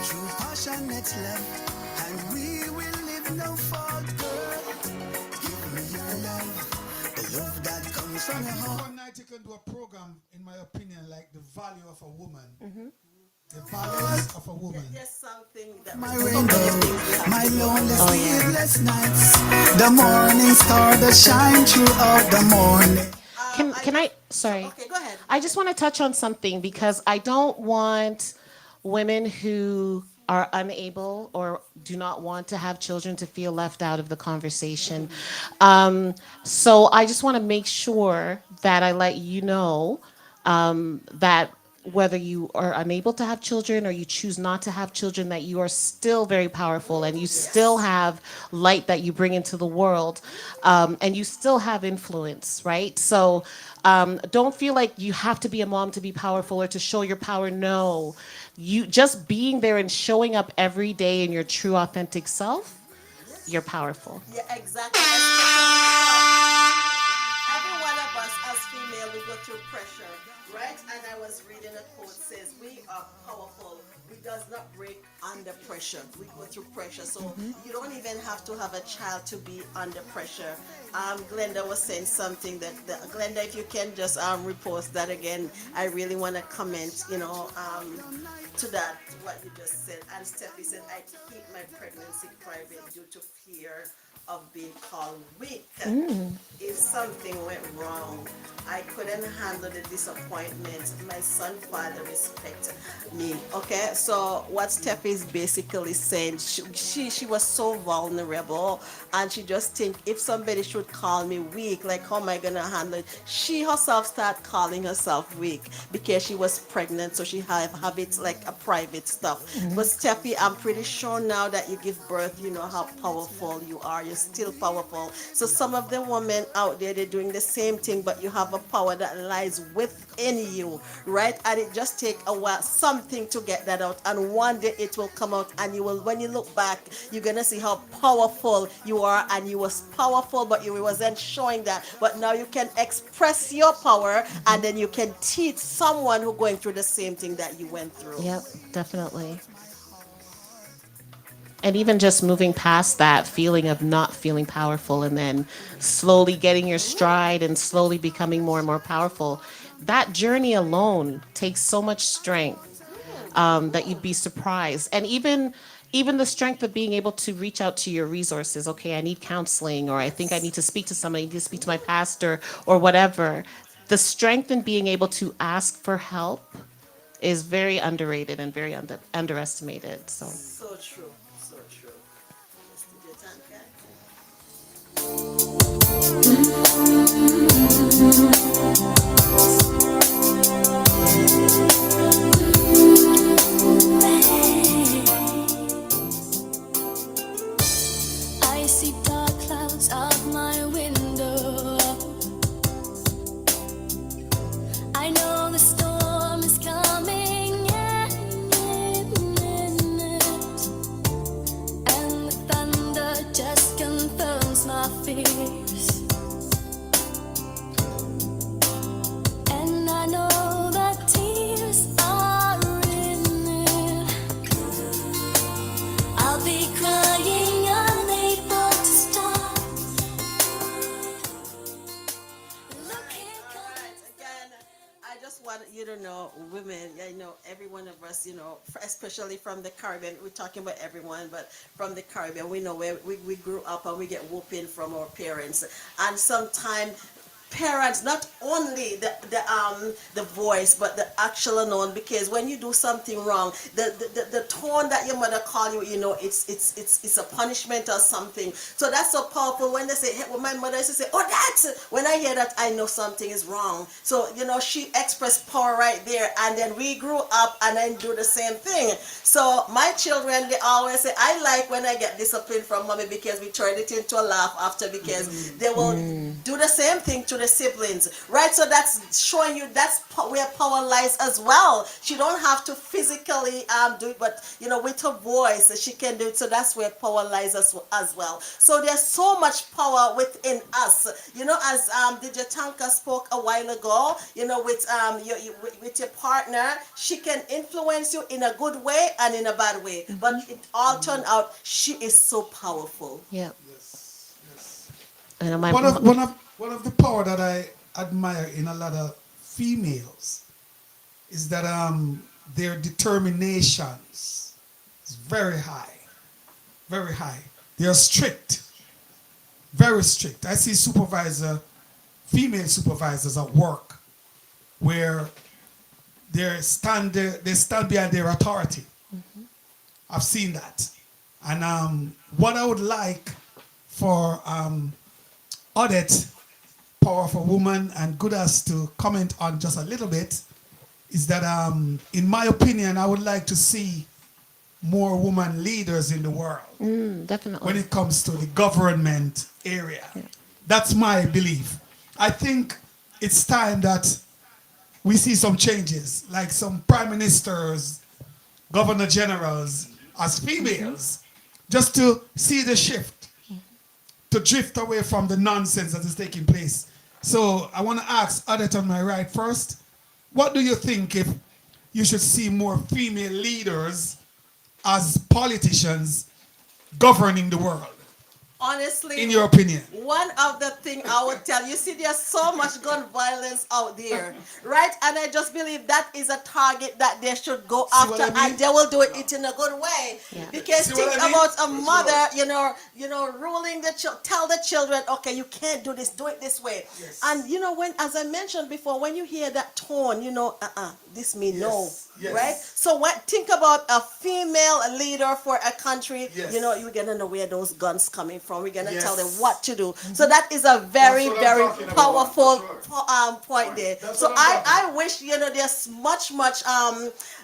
true passionate love, and we will no fault, girl. Give me your love, the love that comes from your heart. One night you can do a program, in my opinion, like the value of a woman. The value of a woman. There's something that My rainbow, my lonely sleepless nights, the morning star that shine throughout the morning. Can I? Sorry. Okay, go ahead. I just want to touch on something because I don't want women who are unable or do not want to have children to feel left out of the conversation. So I just want to make sure that I let you know that whether you are unable to have children or you choose not to have children, that you are still very powerful and you still have light that you bring into the world, and you still have influence, right? So don't feel like you have to be a mom to be powerful or to show your power. No. You just being there and showing up every day in your true authentic self, you're powerful. Yeah, exactly. Every one of us as female, we go through pressure, right? And I was reading a quote says, we are powerful. We does not break under pressure. We go through pressure. So you don't even have to have a child to be under pressure. Glenda was saying something that, Glenda, if you can just repost that again, I really want to comment, to that, what you just said. And Steffi said, I keep my pregnancy private due to fear of being called weak. If something went wrong, I couldn't handle the disappointment. My son's father respected me. Okay, so what Steffi is basically saying, she was so vulnerable, and she just think if somebody should call me weak, like how am I gonna handle it? She herself started calling herself weak because she was pregnant, so she have habits like a private stuff. But Steffi, I'm pretty sure now that you give birth, you know how powerful you are. You're still powerful. So some of the women out there, they're doing the same thing, but you have a power that lies within you, right? And it just take a while, something to get that out, and one day it will come out, and you will, when you look back, you're gonna see how powerful you are, and you was powerful, but you wasn't showing that. But now you can express your power, and then you can teach someone who going through the same thing that you went through. Yep, definitely. And even just moving past that feeling of not feeling powerful and then slowly getting your stride and slowly becoming more and more powerful, that journey alone takes so much strength that you'd be surprised. And even the strength of being able to reach out to your resources. Okay, I need counseling, or I think I need to speak to somebody, I need to speak to my pastor or whatever. The strength in being able to ask for help is very underrated and very underestimated. So true. So true. Let's do your time, I see dark clouds out my window. I know the storm is coming, and the thunder just confirms my fears. everyone, women, every one of us, especially from the Caribbean, we're talking about everyone, but from the Caribbean, we know where we grew up and we get whooping from our parents. And sometimes parents, not only the voice but the actual known, because when you do something wrong, the tone that your mother call you, it's a punishment or something. So that's so powerful when they say, hey, when my mother used to say, oh, that's when I hear that, I know something is wrong. So she expressed power right there, and then we grew up and then do the same thing. So my children, they always say, I like when I get discipline from mommy, because we turn it into a laugh after, because they will do the same thing to the siblings, right? So that's showing you that's where power lies as well. She don't have to physically do it, but with her voice she can do it. So that's where power lies as well. So there's so much power within us. As DJ Tanka spoke a while ago, with your partner, she can influence you in a good way and in a bad way. But it all turned out she is so powerful. Yeah. Yes, yes. And One of the power that I admire in a lot of females is that their determinations is very high, very high. They are strict, very strict. I see female supervisors at work, where they stand behind their authority. I've seen that, and what I would like for Odette, powerful woman, and good as to comment on just a little bit, is that in my opinion, I would like to see more women leaders in the world. Definitely. When it comes to the government area. Yeah. That's my belief. I think it's time that we see some changes, like some prime ministers, governor generals as females, just to see the shift, to drift away from the nonsense that is taking place. So I want to ask Odette on my right first, what do you think if you should see more female leaders as politicians governing the world? Honestly, in your opinion, one of the things I would tell you, see, there's so much gun violence out there, right? And I just believe that is a target that they should go after, and they will do it in a good way. Yeah. Because think about a mother, ruling the tell the children, okay, you can't do this, do it this way. Yes. And when, as I mentioned before, when you hear that tone, this means no. Yes. Right? So think about a female leader for a country. Yes. You're going to know where those guns coming from. We're going to tell them what to do. Mm-hmm. So that is a very, very powerful point there. So I wish, there's much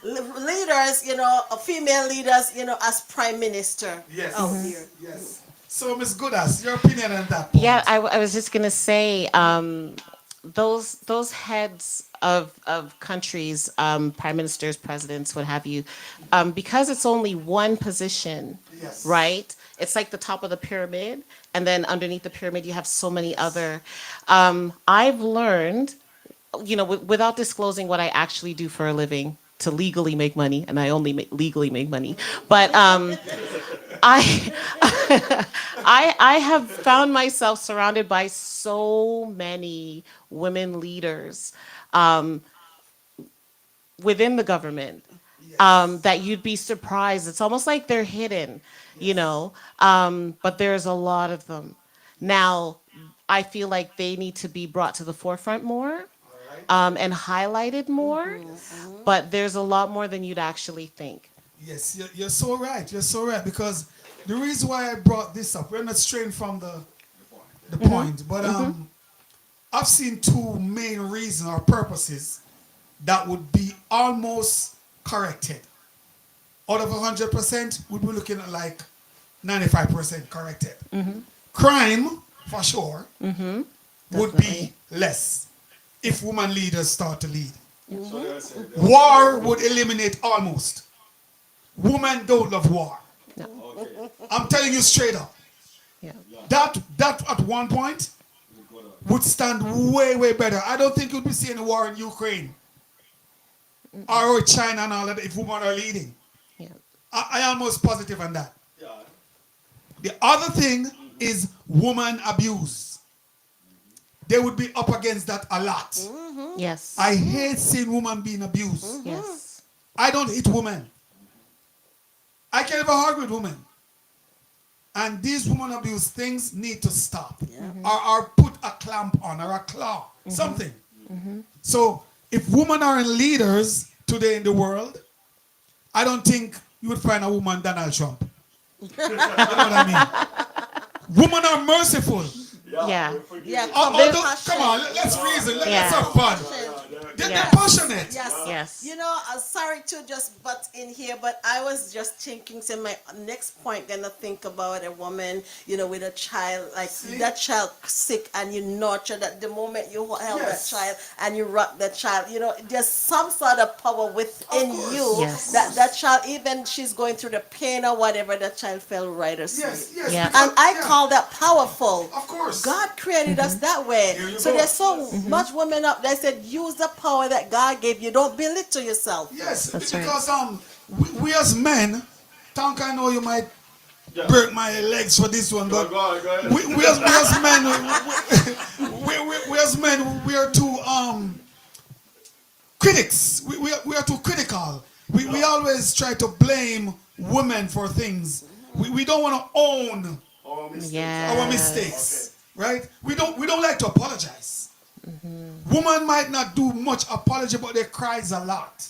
leaders, female leaders, as prime minister out here. Yes. So Ms. Goodas, your opinion on that point? Yeah, I was just going to say, those heads of countries, prime ministers, presidents, what have you, because it's only one position, right? It's like the top of the pyramid, and then underneath the pyramid you have so many other. I've learned, without disclosing what I actually do for a living to legally make money, and I only legally make money, but I I have found myself surrounded by so many women leaders within the government that you'd be surprised. It's almost like they're hidden, but there's a lot of them. Now, I feel like they need to be brought to the forefront more and highlighted more, but there's a lot more than you'd actually think. Yes, you're so right. You're so right, because the reason why I brought this up, we're not straying from the point, but I've seen two main reasons or purposes that would be almost corrected. Out of 100%, we'd be looking at like 95% corrected. Crime, for sure, would be less if women leaders start to lead. War would eliminate almost. Women don't love war. No. Okay. I'm telling you straight up. Yeah. That at one point would stand way, way better. I don't think you'll be seeing a war in Ukraine or China and all that if women are leading. Yeah. I am almost positive on that. Yeah. The other thing is woman abuse. they would be up against that a lot. Yes. I hate seeing women being abused. Yes. I don't hit women. I can't even argue with women. And these women abuse things need to stop. Or put a clamp on or a claw. Something. So if women are in leaders today in the world, I don't think you would find a woman Donald Trump. You know what I mean? Women are merciful. Yeah. Yeah, Come on, let's reason. Let's have fun. They're passionate. Yes. Yes. You know, sorry to just butt in here, but I was just thinking, so my next point, gonna think about a woman, you know, with a child, like that child sick, and you nurture that the moment you held that child and you rock that child, you know, there's some sort of power within you that child, even she's going through the pain or whatever, that child fell right asleep. Yeah. And I call that powerful. Of course. God created us that way. So there's so much women up there said, use the power that God gave you. Don't belittle yourself. Yes, That's because we as men, Tank, I know you might break my legs for this one, but we as men, we as men, we are too critics. We are too critical. We always try to blame women for things. We don't want to own our mistakes. Right? We don't like to apologize. Women might not do much apology, but they cries a lot.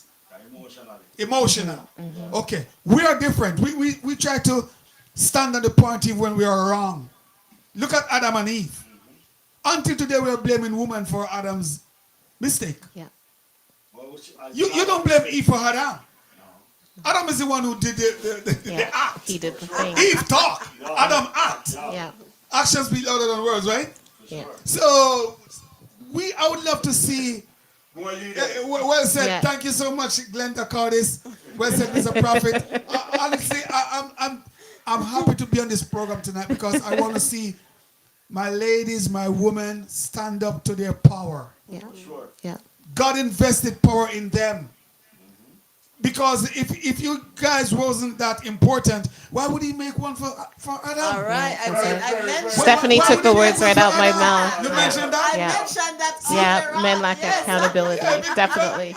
Emotional. Okay. We are different. We try to stand on the point even when we are wrong. Look at Adam and Eve. Until today we are blaming women for Adam's mistake. Yeah. You don't blame Eve for Adam. Adam is the one who did the act. He did the thing. Eve talk. Adam act. Yeah. Actions speak louder than words, right? Yeah. So I would love to see. Well said. Yeah. Thank you so much, Glenn Takardis. Well said, Mr. Prophet. Honestly, I'm happy to be on this program tonight because I want to see my ladies, my women stand up to their power. Yeah. Yeah. God invested power in them. Because if you guys wasn't that important, why would he make one for Adam? All right. I mentioned Stephanie took the words right out my mouth. You mentioned that? I mentioned that. Yeah, men lack accountability. Definitely.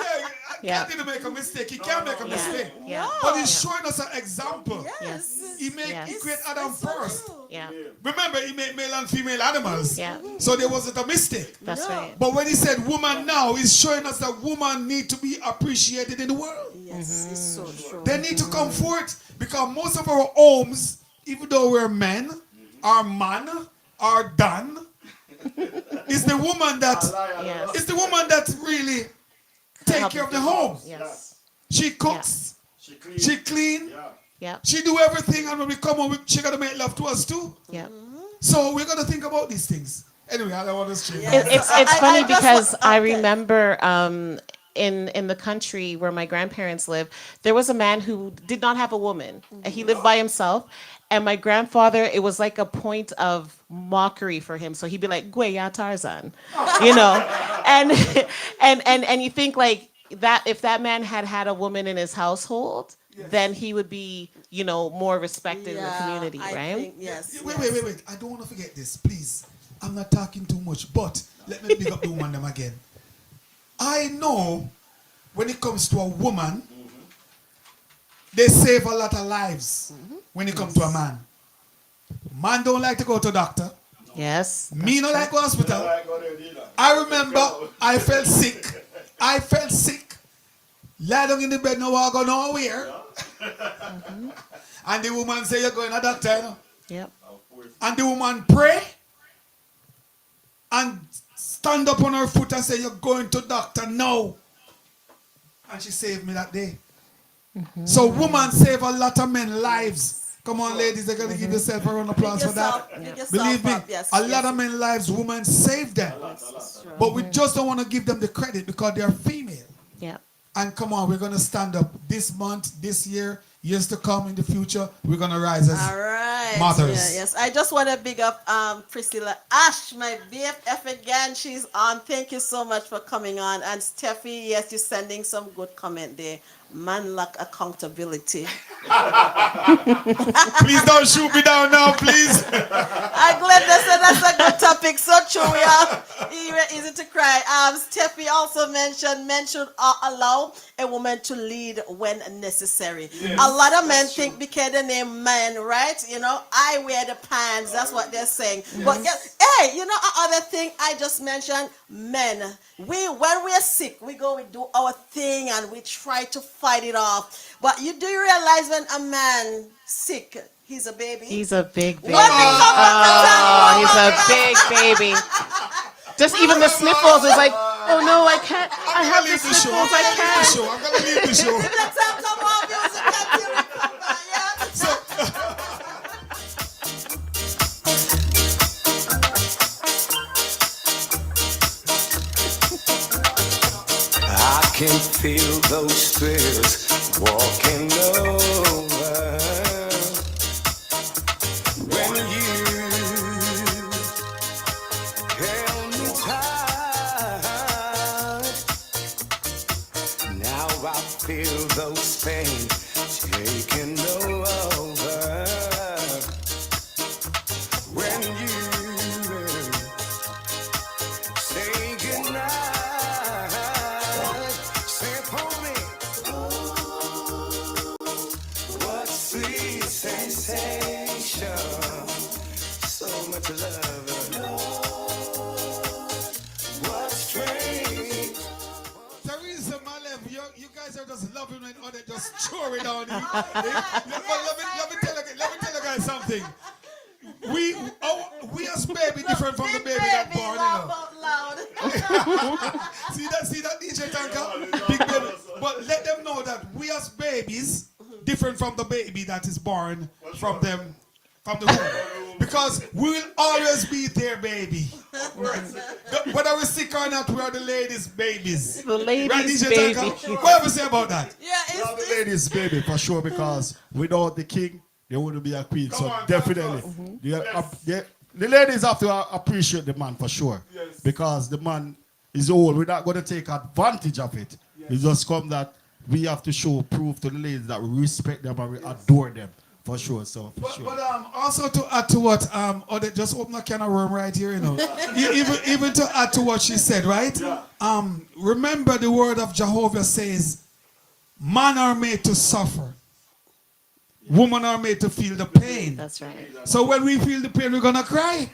God didn't make a mistake. He can't make a mistake. Yeah. But he's showing us an example. Yes. He created Adam first. Yeah. Remember, he made male and female animals. Yeah. So there wasn't a mistake. That's right. But when he said woman now, he's showing us that woman need to be appreciated in the world. Yes, it's so true. They need to come forth because most of our homes, even though we're men, our man, are done. It's the woman that it's the woman that really take care of the home. Yes. She cooks. She clean. Yeah. She do everything, and when we come home, she gotta make love to us too. Yeah. So we're gonna think about these things. Anyway, I don't want to stream. It's funny because I remember in the country where my grandparents lived, there was a man who did not have a woman. He lived by himself. And my grandfather, it was like a point of mockery for him. So he'd be like, "Gwe ya Tarzan," you know, and you think like that if that man had a woman in his household, then he would be, you know, more respected in the community, right? Yes. Wait. I don't want to forget this, please. I'm not talking too much, but let me pick up the woman them again. I know when it comes to a woman, they save a lot of lives when it comes to a man. Man don't like to go to doctor. Yes. Me don't like go hospital. I remember I felt sick. Lie down in the bed, no walk go nowhere. And the woman say you're going to doctor, you know? Yep. And the woman pray and stand up on her foot and say, "You're going to doctor now." And she saved me that day. So women save a lot of men lives. Come on, ladies, they're going to give yourself a round of applause for that. Believe me, a lot of men lives, women save them. But we just don't want to give them the credit because they're female. Yeah. And come on, we're going to stand up this month, this year, years to come in the future. We're going to rise as mothers. Yeah, yes. I just want to big up Priscilla Ash, my BFF again. She's on. Thank you so much for coming on. And Steffi, yes, you're sending some good comment there. man lack accountability. Please don't shoot me down now, please. I'm glad they said that's a good topic. So true, we are easy to cry. Steffi also mentioned men should allow a woman to lead when necessary. Yes, a lot of men think because they name man, right? You know, I wear the pants. That's what they're saying. But hey, you know, other thing I just mentioned, men. When we're sick, we do our thing and we try to fight it off. But you do realize when a man sick, he's a baby. He's a big baby. Oh, he's a big baby. Just even the sniffles is like, oh no, I can't. I have the sniffles. I can't. I'm gonna leave the show. Let's have some more music until we come back, yeah? I can feel those spirits walking over when you held me tight. Now I feel those pains taking over when you say goodnight. Say for me, what sweet sensation, so much love. What strange. Teresa, my love, you guys are just loving when others just throw it on you. Let me tell you guys something. We as baby different from the baby that born, you know. See that DJ Tanka? Big baby. But let them know that we as babies different from the baby that is born from the womb. Because we will always be their baby. Whether we're sick or not, we are the ladies' babies. The ladies' right, DJ baby. Tanka? What have you say about that? Yeah, We are the ladies' baby for sure, because without the king, there wouldn't be a queen. So definitely, the ladies have to appreciate the man for sure, because the man is old. We're not going to take advantage of it. It just come that we have to show proof to the ladies that we respect them and we adore them for sure. So But also to add to what Ode just open a can of worm right here, you know. even to add to what she said, right? Remember the word of Jehovah says, man are made to suffer. Women are made to feel the pain. That's right. So when we feel the pain, we're gonna cry.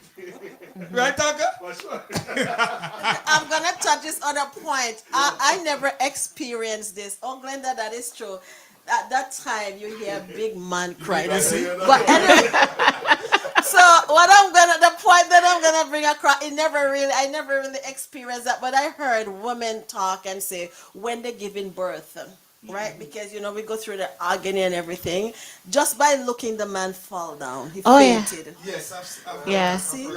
Right, Taka? I'm gonna touch this other point. I never experienced this. Oh, Glenda, that is true. At that time, you hear a big man cry. But anyway, so the point that I'm gonna bring across, I never really experienced that. But I heard women talk and say when they're giving birth. Right, because you know we go through the agony and everything. Just by looking, the man fall down. He fainted. Yeah. Yes, Yeah. See?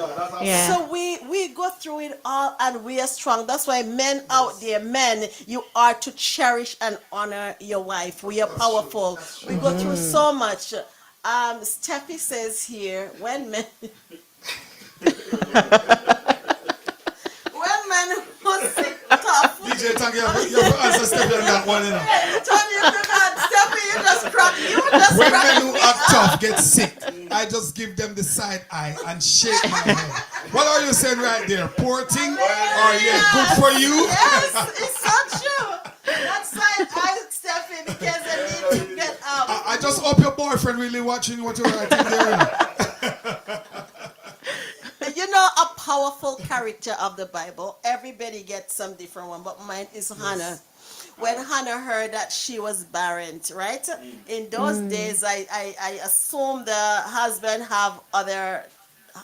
Yeah. So we go through it all and we are strong. That's why men out there, men, you are to cherish and honor your wife. We are powerful. We go through so much. Steffi says here, when men who sick tough. DJ Tank, you have to answer Steffi on that one, you know. Steffi, you just crack. When men who act tough get sick, I just give them the side eye and shake my head. What are you saying right there? Poor thing? Or good for you? Yes, it's so true. That side eye, Steffi, because they need to get out. I just hope your boyfriend really watching what you're writing there. You know, a powerful character of the Bible. Everybody gets some different one, but mine is Hannah. When Hannah heard that she was barren, right? In those days, I assume the husband have other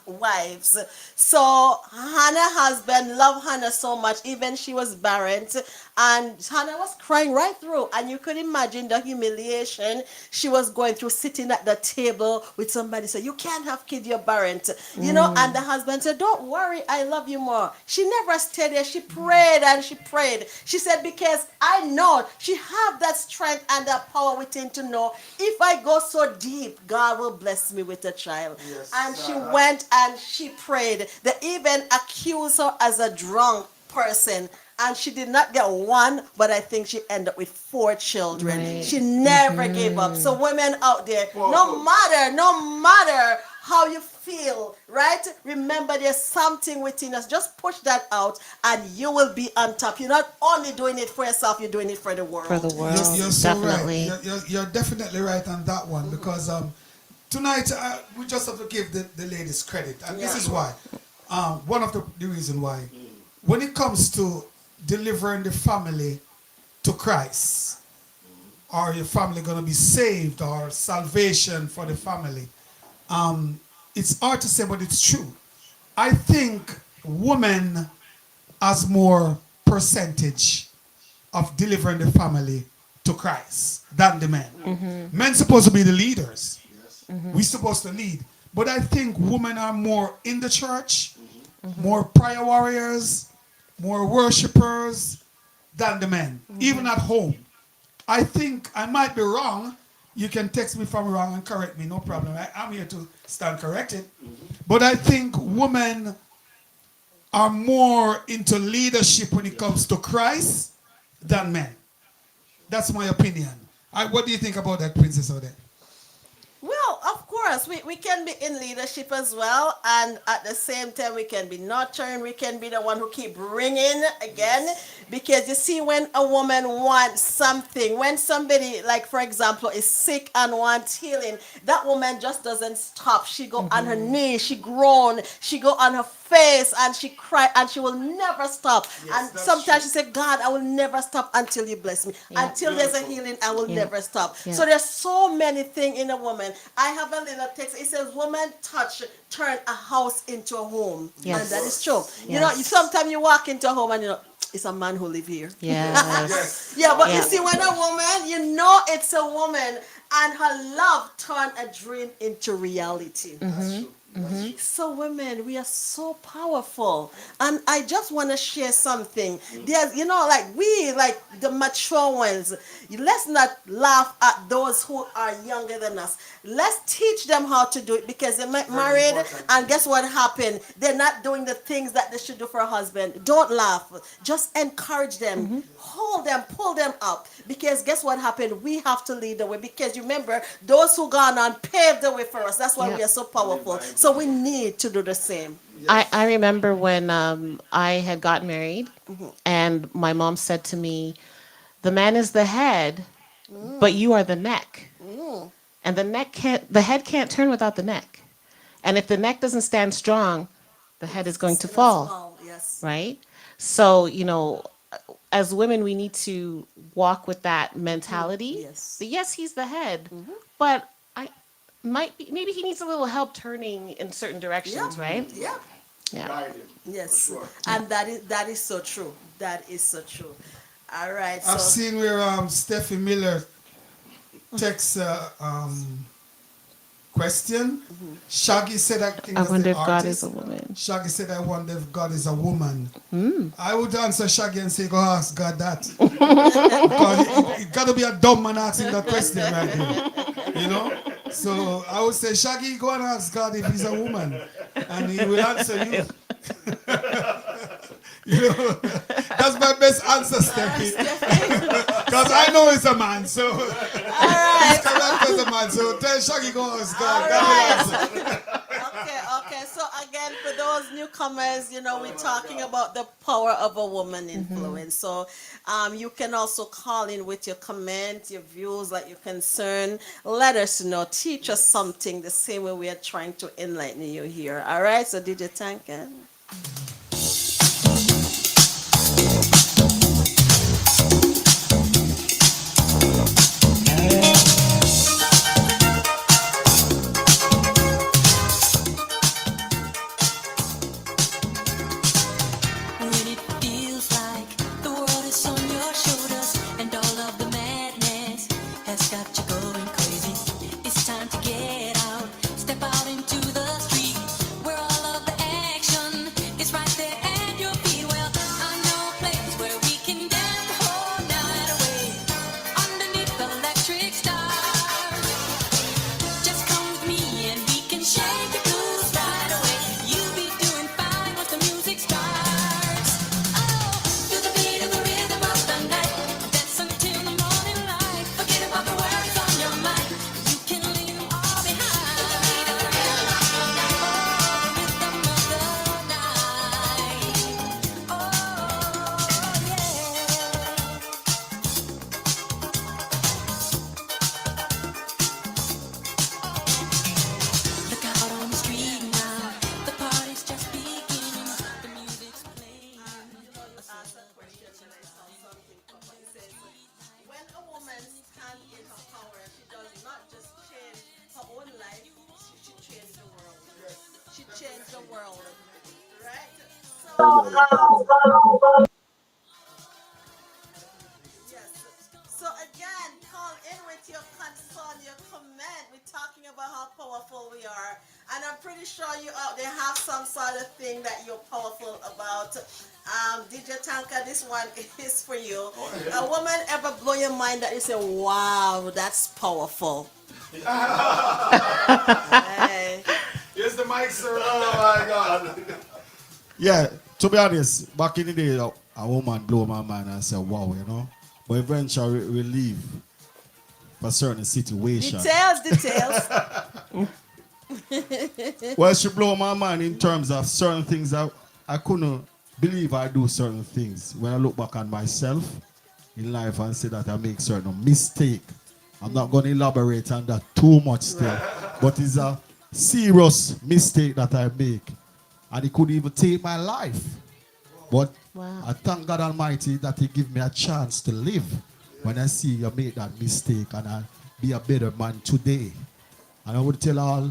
wives. So Hannah's husband loved Hannah so much, even she was barren, and Hannah was crying right through. And you could imagine the humiliation she was going through, sitting at the table with somebody say, "You can't have kids, you're barren." You know, and the husband said, "Don't worry, I love you more." She never stayed there. She prayed and she prayed. She said, "Because I know she have that strength and that power within to know if I go so deep, God will bless me with a child." And she went and she prayed. They even accused her as a drunk person. and she did not get one, but I think she ended up with 4 children. Right. She never gave up. So women out there, no matter how you feel, right? Remember, there's something within us. Just push that out, and you will be on top. You're not only doing it for yourself, you're doing it for the world. For the world, You're so definitely. right. You're definitely right on that one because tonight we just have to give the ladies credit, and this is why. One of the reason why, when it comes to delivering the family to Christ, or your family going to be saved, or salvation for the family, it's hard to say, but it's true. I think women has more percentage of delivering the family to Christ than the men. Men supposed to be the leaders. We're supposed to lead. But I think women are more in the church, more prayer warriors, more worshipers than the men, even at home. I think I might be wrong. You can text me if I'm wrong and correct me, no problem. I'm here to stand corrected. But I think women are more into leadership when it comes to Christ than men. That's my opinion. What do you think about that, Princess Odette? Well, of course, we can be in leadership as well, and at the same time, we can be nurturing. We can be the one who keep bringing again, because you see, when a woman wants something, when somebody, like for example, is sick and wants healing, that woman just doesn't stop. She go on her knees, she groan, she go on her face, and she cry, and she will never stop. And sometimes she said, God, I will never stop until you bless me. Until there's a healing, I will never stop. So there's so many things in a woman. I have a little text. It says, woman touch turn a house into a home. And that is true. You know, sometimes you walk into a home and you know, it's a man who live here. Yes. Yeah, but you see, when a woman, you know it's a woman, and her love turn a dream into reality. So women, we are so powerful, and I just want to share something. There's, you know, like we, like the mature ones, let's not laugh at those who are younger than us. Let's teach them how to do it, because they might married, and guess what happened? They're not doing the things that they should do for a husband. Don't laugh. Just encourage them, hold them, pull them up, because guess what happened? We have to lead the way, because remember, those who gone on paved the way for us. That's why we are so powerful. So we need to do the same. I remember when I had gotten married, and my mom said to me, the man is the head, but you are the neck. And the head can't turn without the neck. And if the neck doesn't stand strong, the head is going to fall. Right? So, you know, as women, we need to walk with that mentality. Yes, he's the head, but maybe he needs a little help turning in certain directions, right? Yes. And that is so true. That is so true. All right. I've seen where Steffi Miller texts question. Shaggy said, I wonder if God is a woman. Shaggy said, I wonder if God is a woman. I would answer Shaggy and say, go ask God that. Because it got to be a dumb man asking that question right there. You know? So I would say, Shaggy, go and ask God if he's a woman. And he will answer you. You know, that's my best answer, Steffi. Because I know he's a man, so he's correct as a man. So tell Shaggy, go ask God. God will answer. Okay. So again, for those newcomers, you know, we're talking about the power of a woman influence. So you can also call in with your comments, your views, like your concern. Let us know. Teach us something the same way we are trying to enlighten you here. All right. So DJ Tankan. It's right there at your feet. Well, I know a place world. Right? So, yes. So again, call in with your concern, your comment. We're talking about how powerful we are. And I'm pretty sure you out there have some sort of thing that you're powerful about. DJ Tanka, this one is for you. Oh, yeah. A woman ever blow your mind that you say, wow, that's powerful? Hey. Here's the mic, sir. Oh my God. Yeah, to be honest, back in the day, a woman blow my mind and say, wow, you know. But eventually we leave for certain situations. Details. Well, she blow my mind in terms of certain things that I couldn't believe I do certain things. When I look back on myself in life and say that I make certain mistake. I'm not going to elaborate on that too much still. But it's a serious mistake that I make. And it could even take my life. But I thank God Almighty that He give me a chance to live when I see you make that mistake and I'll be a better man today. And I would tell all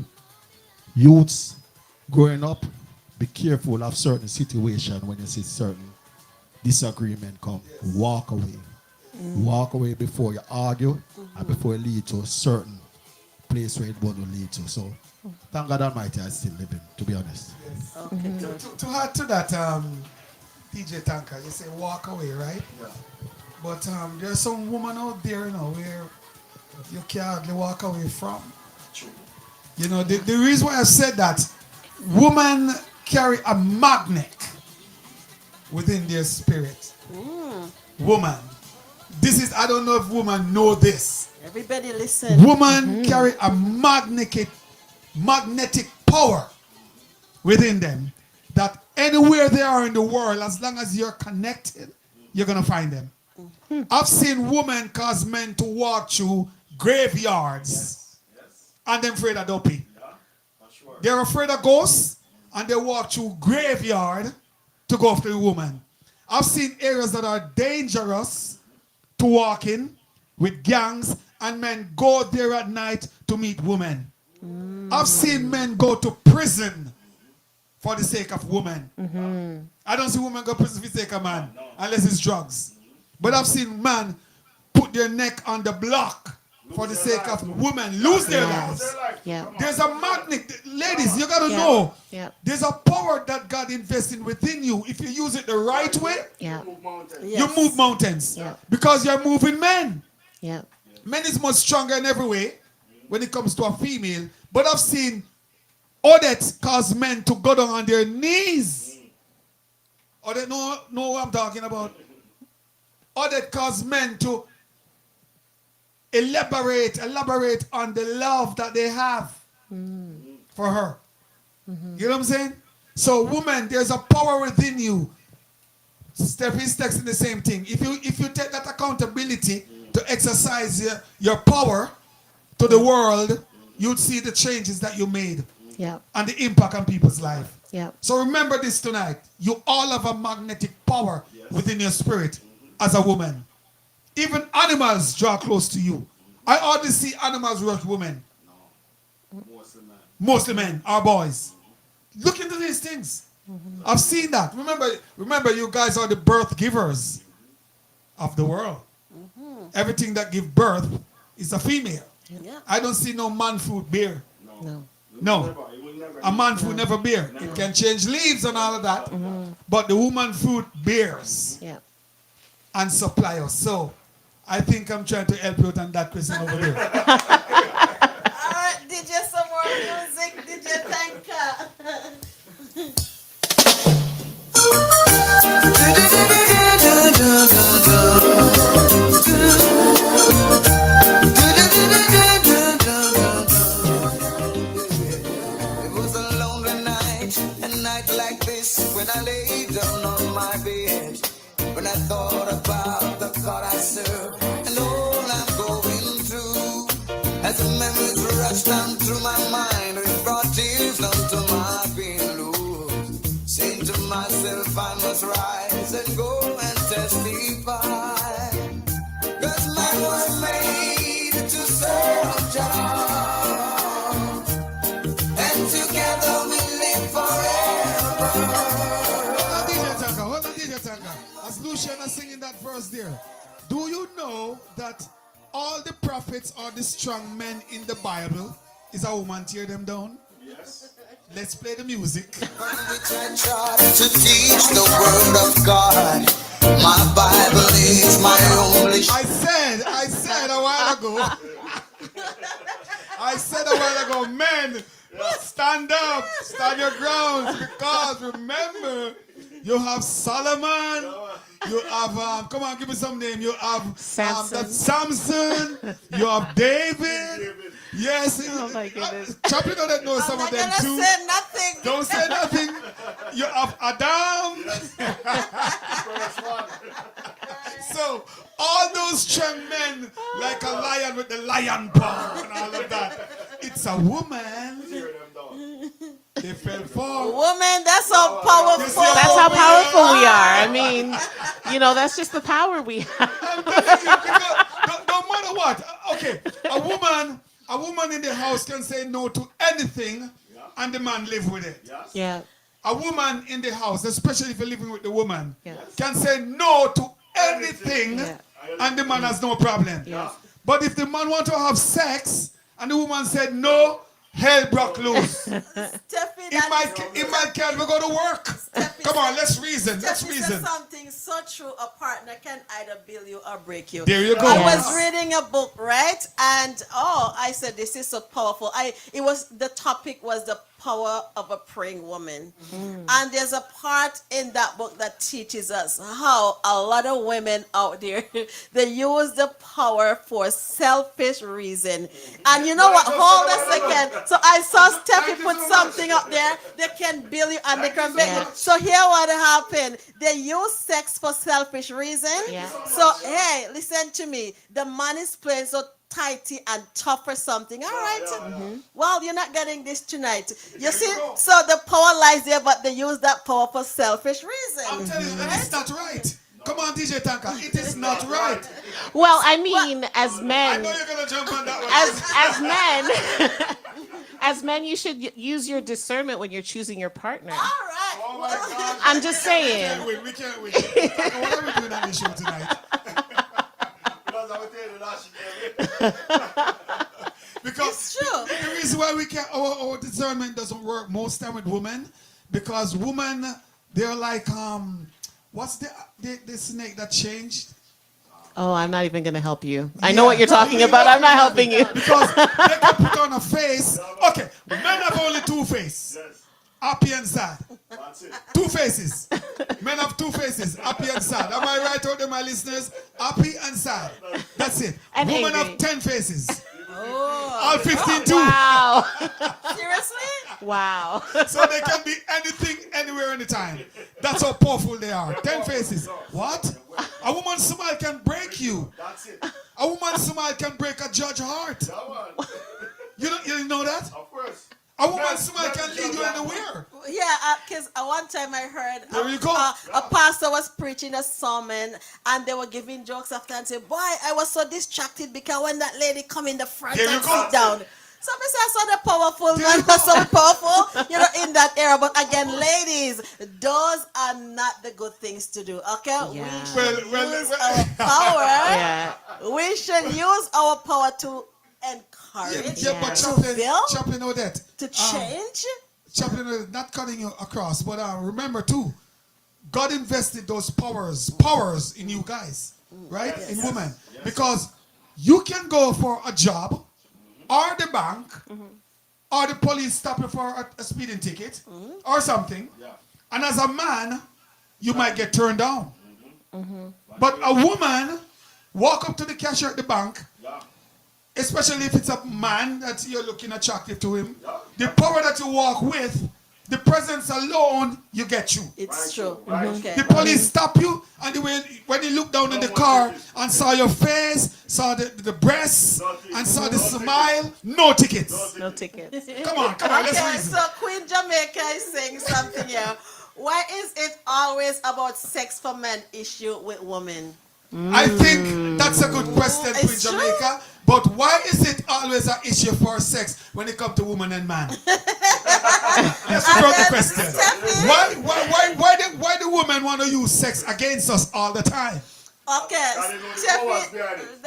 youths growing up, be careful of certain situations when you see certain disagreement come. Yes. Walk away. Walk away before you argue and before you lead to a certain place where it won't lead to. So thank God Almighty I'm still living, to be honest. Yes. Okay. To add to that, DJ Tanka, you say walk away, right? Yeah. But there's some woman out there, you know, where you can't hardly walk away from. True. You know, the reason why I said that, women carry a magnet within their spirit. Woman. This is, I don't know if women know this. Everybody listen. Women carry a magnetic power within them that anywhere they are in the world, as long as you're connected, you're going to find them. I've seen women cause men to walk through graveyards and they're afraid of dopey. They're afraid of ghosts and they walk through graveyard to go after the woman. I've seen areas that are dangerous to walk in with gangs and men go there at night to meet women. I've seen men go to prison for the sake of women. I don't see women go to prison for the sake of man unless it's drugs. But I've seen men put their neck on the block for the sake of women lose their lives. Yeah. There's a magnet. Ladies, you got to know. There's a power that God invested within you. If you use it the right way, you move mountains. Because you're moving men. Men is much stronger in every way when it comes to a female. But I've seen Odette cause men to go down on their knees. Odette know what I'm talking about. Odette cause men to elaborate on the love that they have for her. You know what I'm saying? So woman, there's a power within you. Stephanie's texting the same thing. If you take that accountability to exercise your power to the world, you'd see the changes that you made and the impact on people's life. So remember this tonight. You all have a magnetic power within your spirit as a woman. Even animals draw close to you. I always see animals rush women. Mostly men are boys. Look into these things. I've seen that. Remember, you guys are the birth givers of the world. Everything that gives birth is a female. I don't see no man fruit bear. No. A man fruit never bear. It can change leaves and all of that. But the woman fruit bears and supply us. So I think I'm trying to help you out on that question over there. Alright, DJ, some more music. DJ Tanka. It was a lonely night, a night like this, when I lay down on my bed. When I thought about the God I serve and all I'm going through, as the memories rushed down through my mind, it brought tears down to my pillows. verse there. Do you know that all the prophets or the strong men in the Bible is a woman tear them down? Yes. Let's play the music. Which I try to teach the word of God. My Bible is my only. I said a while ago, men, stand up, stand your grounds, because remember, you have Solomon, you have, come on, give me some name, you have Samson, you have David. Yes. Oh my goodness. Chaplain don't know some of them too. Say nothing. Don't say nothing. You have Adam. So all those strong men, like a lion with the lion paw and all of that, it's a woman. They fell for. Woman, that's how powerful. That's how powerful we are. I mean, you know, that's just the power we have. I'm telling you, because no matter what. Okay, a woman in the house can say no to anything, and the man live with it. Yeah. A woman in the house, especially if you're living with the woman, can say no to anything, and the man has no problem. Yeah. But if the man want to have sex, and the woman said no, hell broke loose. Steffi, in my car, we go to work. Come on, let's reason. Let's Steffi reason. said something so true. A partner can either build you or break you. There you go. I was reading a book, right? And I said this is so powerful. The topic was the power of a praying woman. And there's a part in that book that teaches us how a lot of women out there, they use the power for selfish reason. And you know what? Hold a second. So I saw Steffi put something up there. They can build you and they can make you. So here what happened. They use sex for selfish reason. Yeah. So hey, listen to me. The man is playing so tighty and tough or something. All right. Well, you're not getting this tonight. You see? So the power lies there, but they use that power for selfish reasons. I'm telling you, that is not right. Come on, DJ Tanka. It is not right. Well, I mean, as men, I know you're going to jump on that one. as men, as men, you should use your discernment when you're choosing your partner. All right. Oh my God. I'm just saying. We can't win. Tanka, what are we doing on this show tonight? Because It's true. the reason why our discernment doesn't work most time with women, because women, they're like what's the snake that changed? Oh, I'm not even going to help you. I know what you're talking about. I'm not helping you. Because they can put on a face. Okay, men have only two faces. Happy and sad. Two faces. Men have two faces. Happy and sad. Am I right out there, my listeners? Happy and sad. That's it. And Women angry. have 10 faces. Oh. All 15 too. Wow. Seriously? Wow. So they can be anything, anywhere, anytime. That's how powerful they are. 10 faces. What? A woman's smile can break you. A woman's smile can break a judge's heart. You didn't know that? Of course. A woman's smile can lead you anywhere. Yeah, because one time I heard There you go. a pastor was preaching a sermon and they were giving jokes after and said, boy, I was so distracted because when that lady come in the front There you and go. sit down. So I said, I saw the powerful There man, you go. so powerful, in that era. But again, ladies, those are not the good things to do, okay? Yeah. We should use our power. Yeah. We should use our power to encourage, But to build, Chaplain Odette. to change. Chaplain Odette, not cutting you across, but remember too, God invested those powers in you guys, right? Yes. In women. Because you can go for a job, or the bank, or the police stop you for a speeding ticket, or something. And as a man, you might get turned down. But a woman walk up to the cashier at the bank, especially if it's a man that you're looking attractive to him, the power that you walk with, the presence alone, you get you. It's true. Okay. The police stop you, and when you look down in the car and saw your face, saw the breasts, and saw the smile, no tickets. No tickets. Come on, let's Okay, reason. so Queen Jamaica is saying something here. Why is it always about sex for men issue with women? I think that's a good question, Queen It's true. Jamaica. But why is it always an issue for sex when it comes to woman and man? Let's figure out the question. Why the women want to use sex against us all the time? Okay.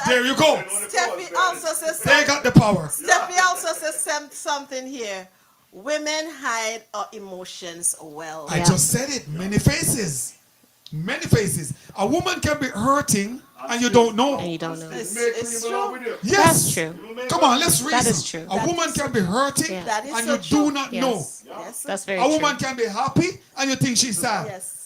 There you go. Steffi also says They got the power. Steffi also says something here. Women hide our emotions well. I just said it. Many faces. Many faces. A woman can be hurting and you don't know. And you don't know. It's true. Yes. That's true. Come on, let's reason. That is true. A woman can be hurting Yeah. That is and so you true. do not know. Yes. That's very A true. woman can be happy and you think she's sad. Yes.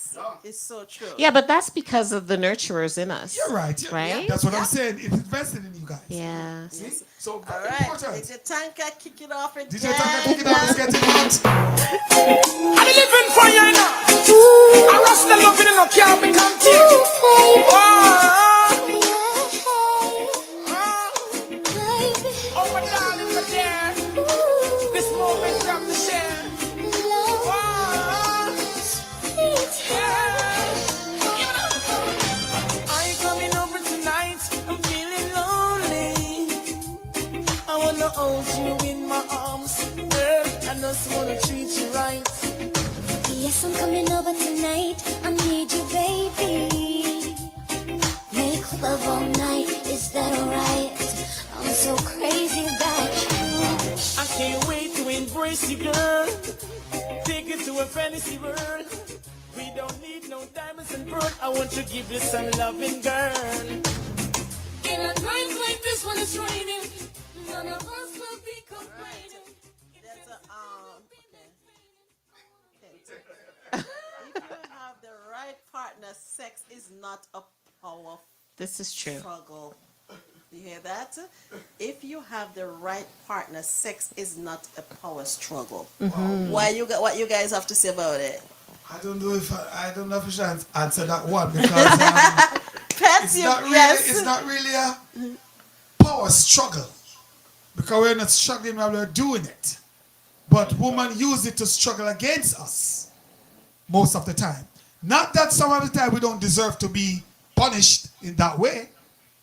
It's so true. Yeah, but that's because of the nurturers in us. You're right. Right? That's what I'm saying. It's invested in you guys. Yeah. See? So All very right. important. DJ Tanka, kick it off again. DJ Tanka, kick it off. Let's get it out. I'm living for you now. I rust the love in no can't become oh my darling, my dear. This moment got to share. Are you coming over tonight? I'm feeling lonely. I wanna hold you in my arms, girl. I just wanna treat you right. Yes, I'm coming over tonight. I need you, baby. Make love all night. Is that alright? I'm so crazy about you. I can't wait to embrace you, girl. Take you to a fantasy world. We don't need no diamonds and pearls. I want to give you some loving, girl. In a night like this when it's raining, none of us will be complaining. That's a, okay. If you have the right partner, sex is not a power This is true. struggle. You hear that? If you have the right partner, sex is not a power struggle. What you guys have to say about it? I don't know if I should answer that one because Pets, it's not really a power struggle because we're not struggling while we're doing it. But women use it to struggle against us most of the time. Not that some of the time we don't deserve to be punished in that way,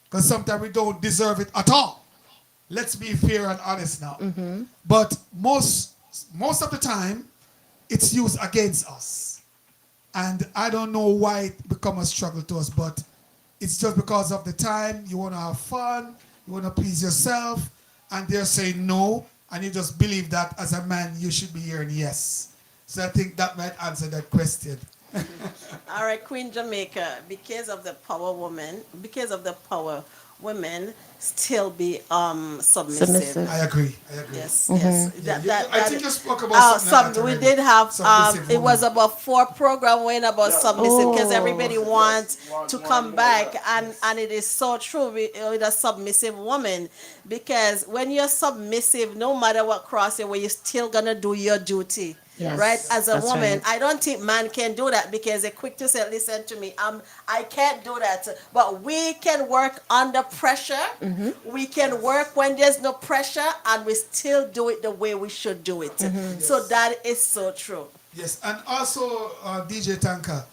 because sometimes we don't deserve it at all. Let's be fair and honest now. But most of the time, it's used against us. And I don't know why it becomes a struggle to us, but it's just because of the time, you want to have fun, you want to please yourself, and they're saying no, and you just believe that as a man, you should be hearing yes. So I think that might answer that question. All right, Queen Jamaica, because of the power women still be submissive. I agree. Yes, I think you spoke about something. We did have Submissive it was woman. about 4 programs when about submissive because everybody wants to come back and it is so true with a submissive woman, because when you're submissive, no matter what cross you, you're still gonna do your duty. Yes, right, as a that's woman, right. I don't think man can do that because they're quick to say, "Listen to me, I can't do that." But we can work under pressure. We can work when there's no pressure, and we still do it the way we should do it. So that is so true. Yes, and also DJ Tanka,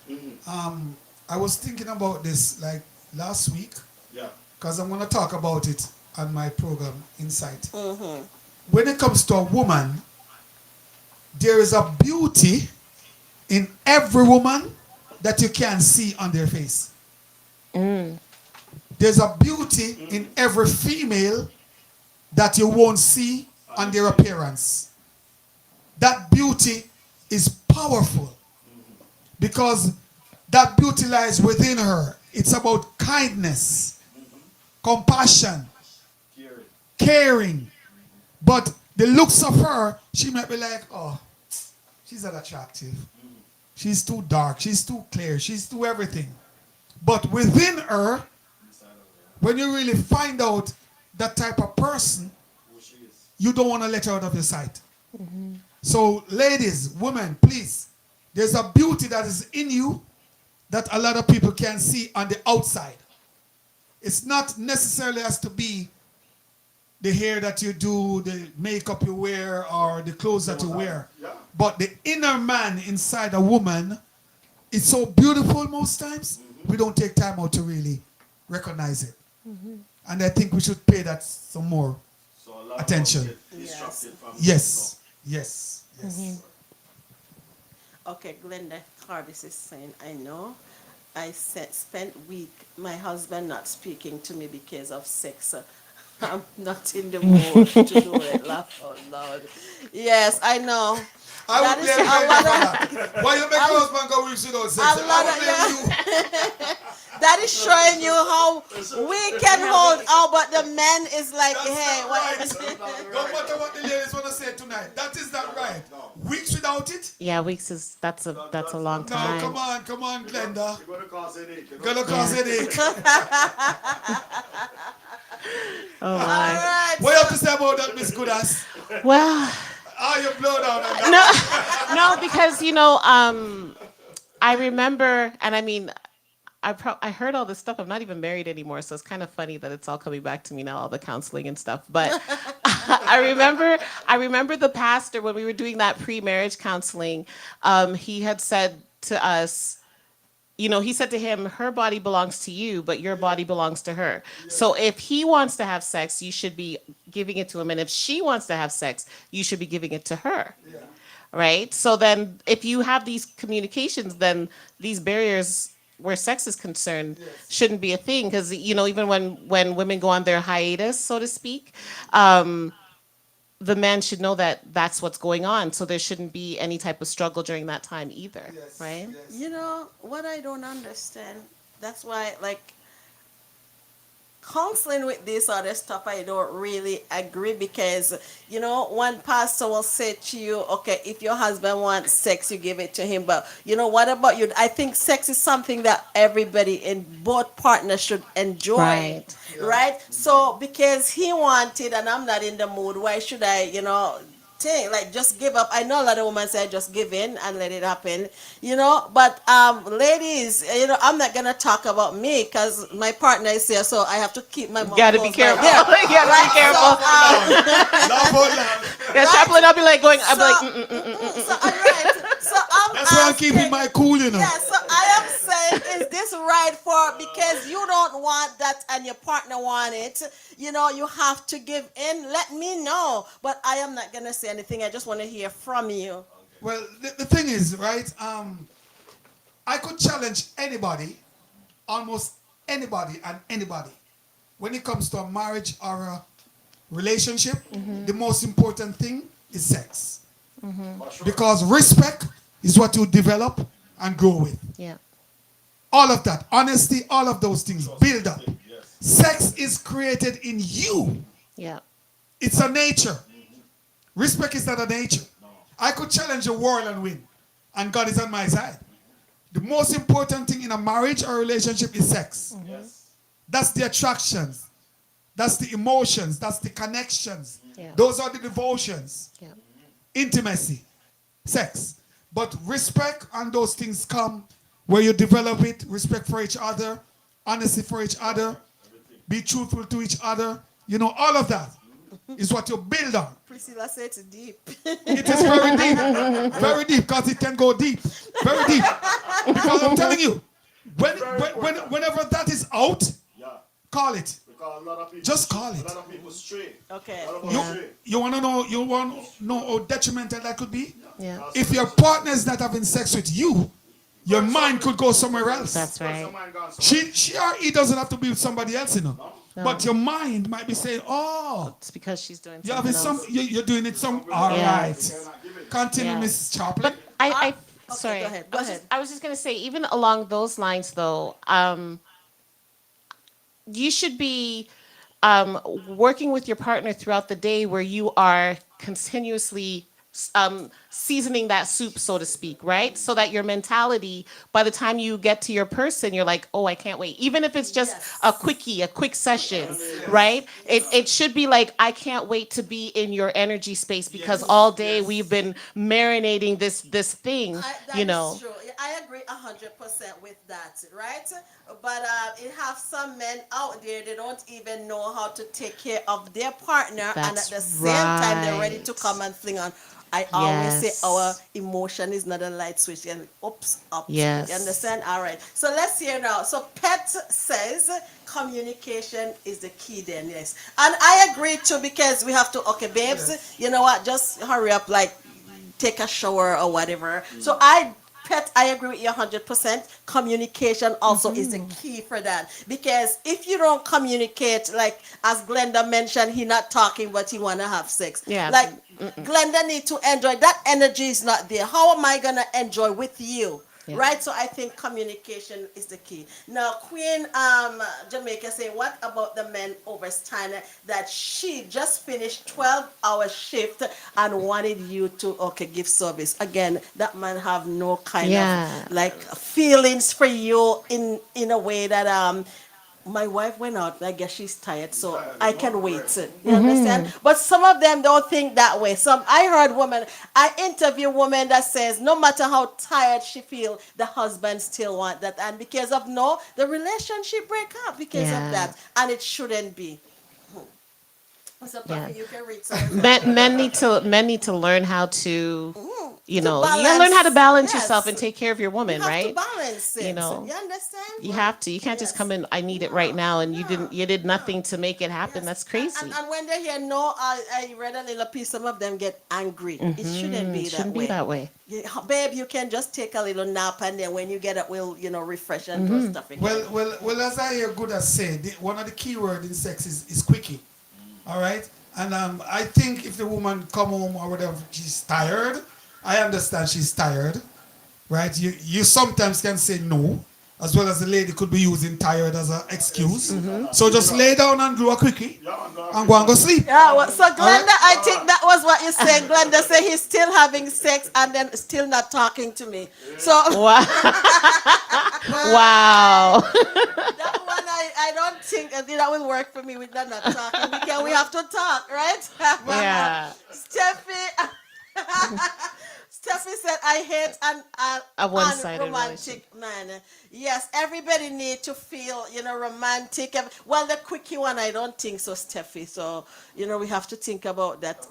I was thinking about this like last week, because I'm going to talk about it on my program, Insight. When it comes to a woman, there is a beauty in every woman that you can see on their face. There's a beauty in every female that you won't see on their appearance. That beauty is powerful because that beauty lies within her. It's about kindness, compassion, caring. But the looks of her, she might be like, oh, she's not attractive. She's too dark. She's too clear. She's too everything. But within her, when you really find out that type of person, you don't want to let her out of your sight. So ladies, women, please, there's a beauty that is in you that a lot of people can see on the outside. It's not necessarily has to be the hair that you do, the makeup you wear, or the clothes that you wear. But the inner man inside a woman is so beautiful most times, we don't take time out to really recognize it. And I think we should pay that some more attention. Yes. Okay, Glenda Cardis is saying, I know. spent week my husband not speaking to me because of sex. I'm not in the mood to do it. Laugh out loud. Yes, I know. I That would is blame a Glenda lot for of that. Why you make your husband go with without sex? a I lot would of blame you. yeah. That is showing you how we can hold out, but the man is like, That's hey, not what? right. No matter what the ladies want to say tonight, that is not right. Weeks without it? Yeah, weeks is that's a long No, time. come on, Glenda. You're going to cause headache. Gonna cause Yeah. headache. Oh All my. right. What you have to say about that, Miss Goodas? Well, Ah, you blow down on that. no, because I remember, and I mean, I heard all this stuff. I'm not even married anymore, so it's kind of funny that it's all coming back to me now, all the counseling and stuff. But I remember the pastor when we were doing that pre-marriage counseling. He had said to us, he said to him, her body belongs to you, but your body belongs to her. So if he wants to have sex, you should be giving it to him. And if she wants to have sex, you should be giving it to her. Right? So then if you have these communications, then these barriers where sex is concerned shouldn't be a thing. Because, even when women go on their hiatus, so to speak, the man should know that that's what's going on. So there shouldn't be any type of struggle during that time either. Right? You know what I don't understand? That's why, like, counseling with this other stuff, I don't really agree because, one pastor will say to you, okay, if your husband wants sex, you give it to him. But, what about you? I think sex is something that everybody in both partners should enjoy. Right. Right? So, because he wanted and I'm not in the mood, why should I, thing like just give up? I know a lot of women say just give in and let it happen, but ladies, I'm not gonna talk about me because my partner is here, so I have to keep my mouth Gotta be closed careful. right there. You gotta be careful. Love on love. Yeah, Chaplain, I'll be like going, I'm So, like, so all right, so I'm That's why I'm asking, keeping my cool, yeah, so I am saying, is this right for, because you don't want that and your partner want it, you have to give in, let me know. But I am not going to say anything. I just want to hear from you. Well, the thing is, right, I could challenge anybody, almost anybody and anybody, when it comes to a marriage or a relationship, the most important thing is sex. Because respect is what you develop and grow with. yeah, All of that, honesty, all of those things build up. Sex is created in you. yeah, It's a nature. Respect is not a nature. I could challenge the world and win. And God is on my side. The most important thing in a marriage or relationship is sex. That's the attractions. That's the emotions. That's the connections. Yeah. Those are the devotions. yeah, Intimacy. Sex. But respect and those things come where you develop it. Respect for each other. Honesty for each other. Be truthful to each other. All of that is what you build on. Priscilla said it's deep. It is very deep. Very deep, because it can go deep. Very deep. Because I'm telling you, whenever that is out, call it. Because a lot of people, Just call it. A lot of people stray. Okay. You want to know how detrimental that could be? yeah. If your partner is not having sex with you, your mind could go somewhere else. That's right. She or he doesn't have to be with somebody else, But your mind might be saying, "Oh, It's because she's doing you're something having else. you're doing it some. All right, Yes. continue, Yeah. Miss Chaplin." But I sorry. go ahead, I was go ahead. I was just gonna say, even along those lines, though, you should be working with your partner throughout the day, where you are continuously seasoning that soup, so to speak, right? So that your mentality, by the time you get to your person, you're like, oh, I can't wait. Even if it's just a quickie, a quick session, right? It should be like, I can't wait to be in your energy space, because all day we've been marinating this thing, That is true. I agree 100% with that, right? But it have some men out there, they don't even know how to take care of their partner, and at That's the same time they're ready to right. come and fling on. I always Yes. say our emotion is not a light switch, and oops, up. Yes. You understand? All right. So let's hear now. So Pet says communication is the key then, yes. And I agree too, because we have to, okay, babes, you know what? Just hurry up, like take a shower or whatever. So I Pet, I agree with you 100%. Communication also is the key for that. Because if you don't communicate, like as Glenda mentioned, he not talking, but he want to have sex. Yeah. Like, Glenda need to enjoy. That energy is not there. How am I going to enjoy with you? Yeah. Right, so I think communication is the key. Now, Queen Jamaica say, what about the men overstand that she just finished 12-hour shift and wanted you to give service? Again, that man have no kind of like feelings for you in a way that my wife went out. I guess she's tired, so I can wait. You understand? But some of them don't think that way. I heard I interview women that says no matter how tired she feel, the husband still want that, and because of the relationship break up because of that, and it shouldn't be. So you can read some. Men need to learn how to, you gotta learn how to balance yourself and take care of your woman, right? You have to balance it. You know, you understand? you have to. You can't just come in. I need it right now, and you did nothing to make it happen. That's crazy. And when they hear no, I read a little piece. Some of them get angry. It shouldn't be that way. Babe, you can just take a little nap, and then when you get up, we'll refresh and do stuff again. Well, as I hear good as said, one of the key words in sex is quickie. All right, and I think if the woman come home or whatever, she's tired. I understand she's tired, right? You sometimes can say no, as well as the lady could be using tired as an excuse. So just lay down and do a quickie and go and go sleep. Yeah, well, so Glenda, I think that was what you said. Glenda said he's still having sex and then still not talking to me. So wow. Wow. That one I don't think that will work for me with that not talking, because we have to talk, right? Yeah. Steffi said, I hate a one-sided unromantic man. Yes, everybody need to feel, romantic. Well, the quickie one, I don't think so, Steffi. So, we have to think about that.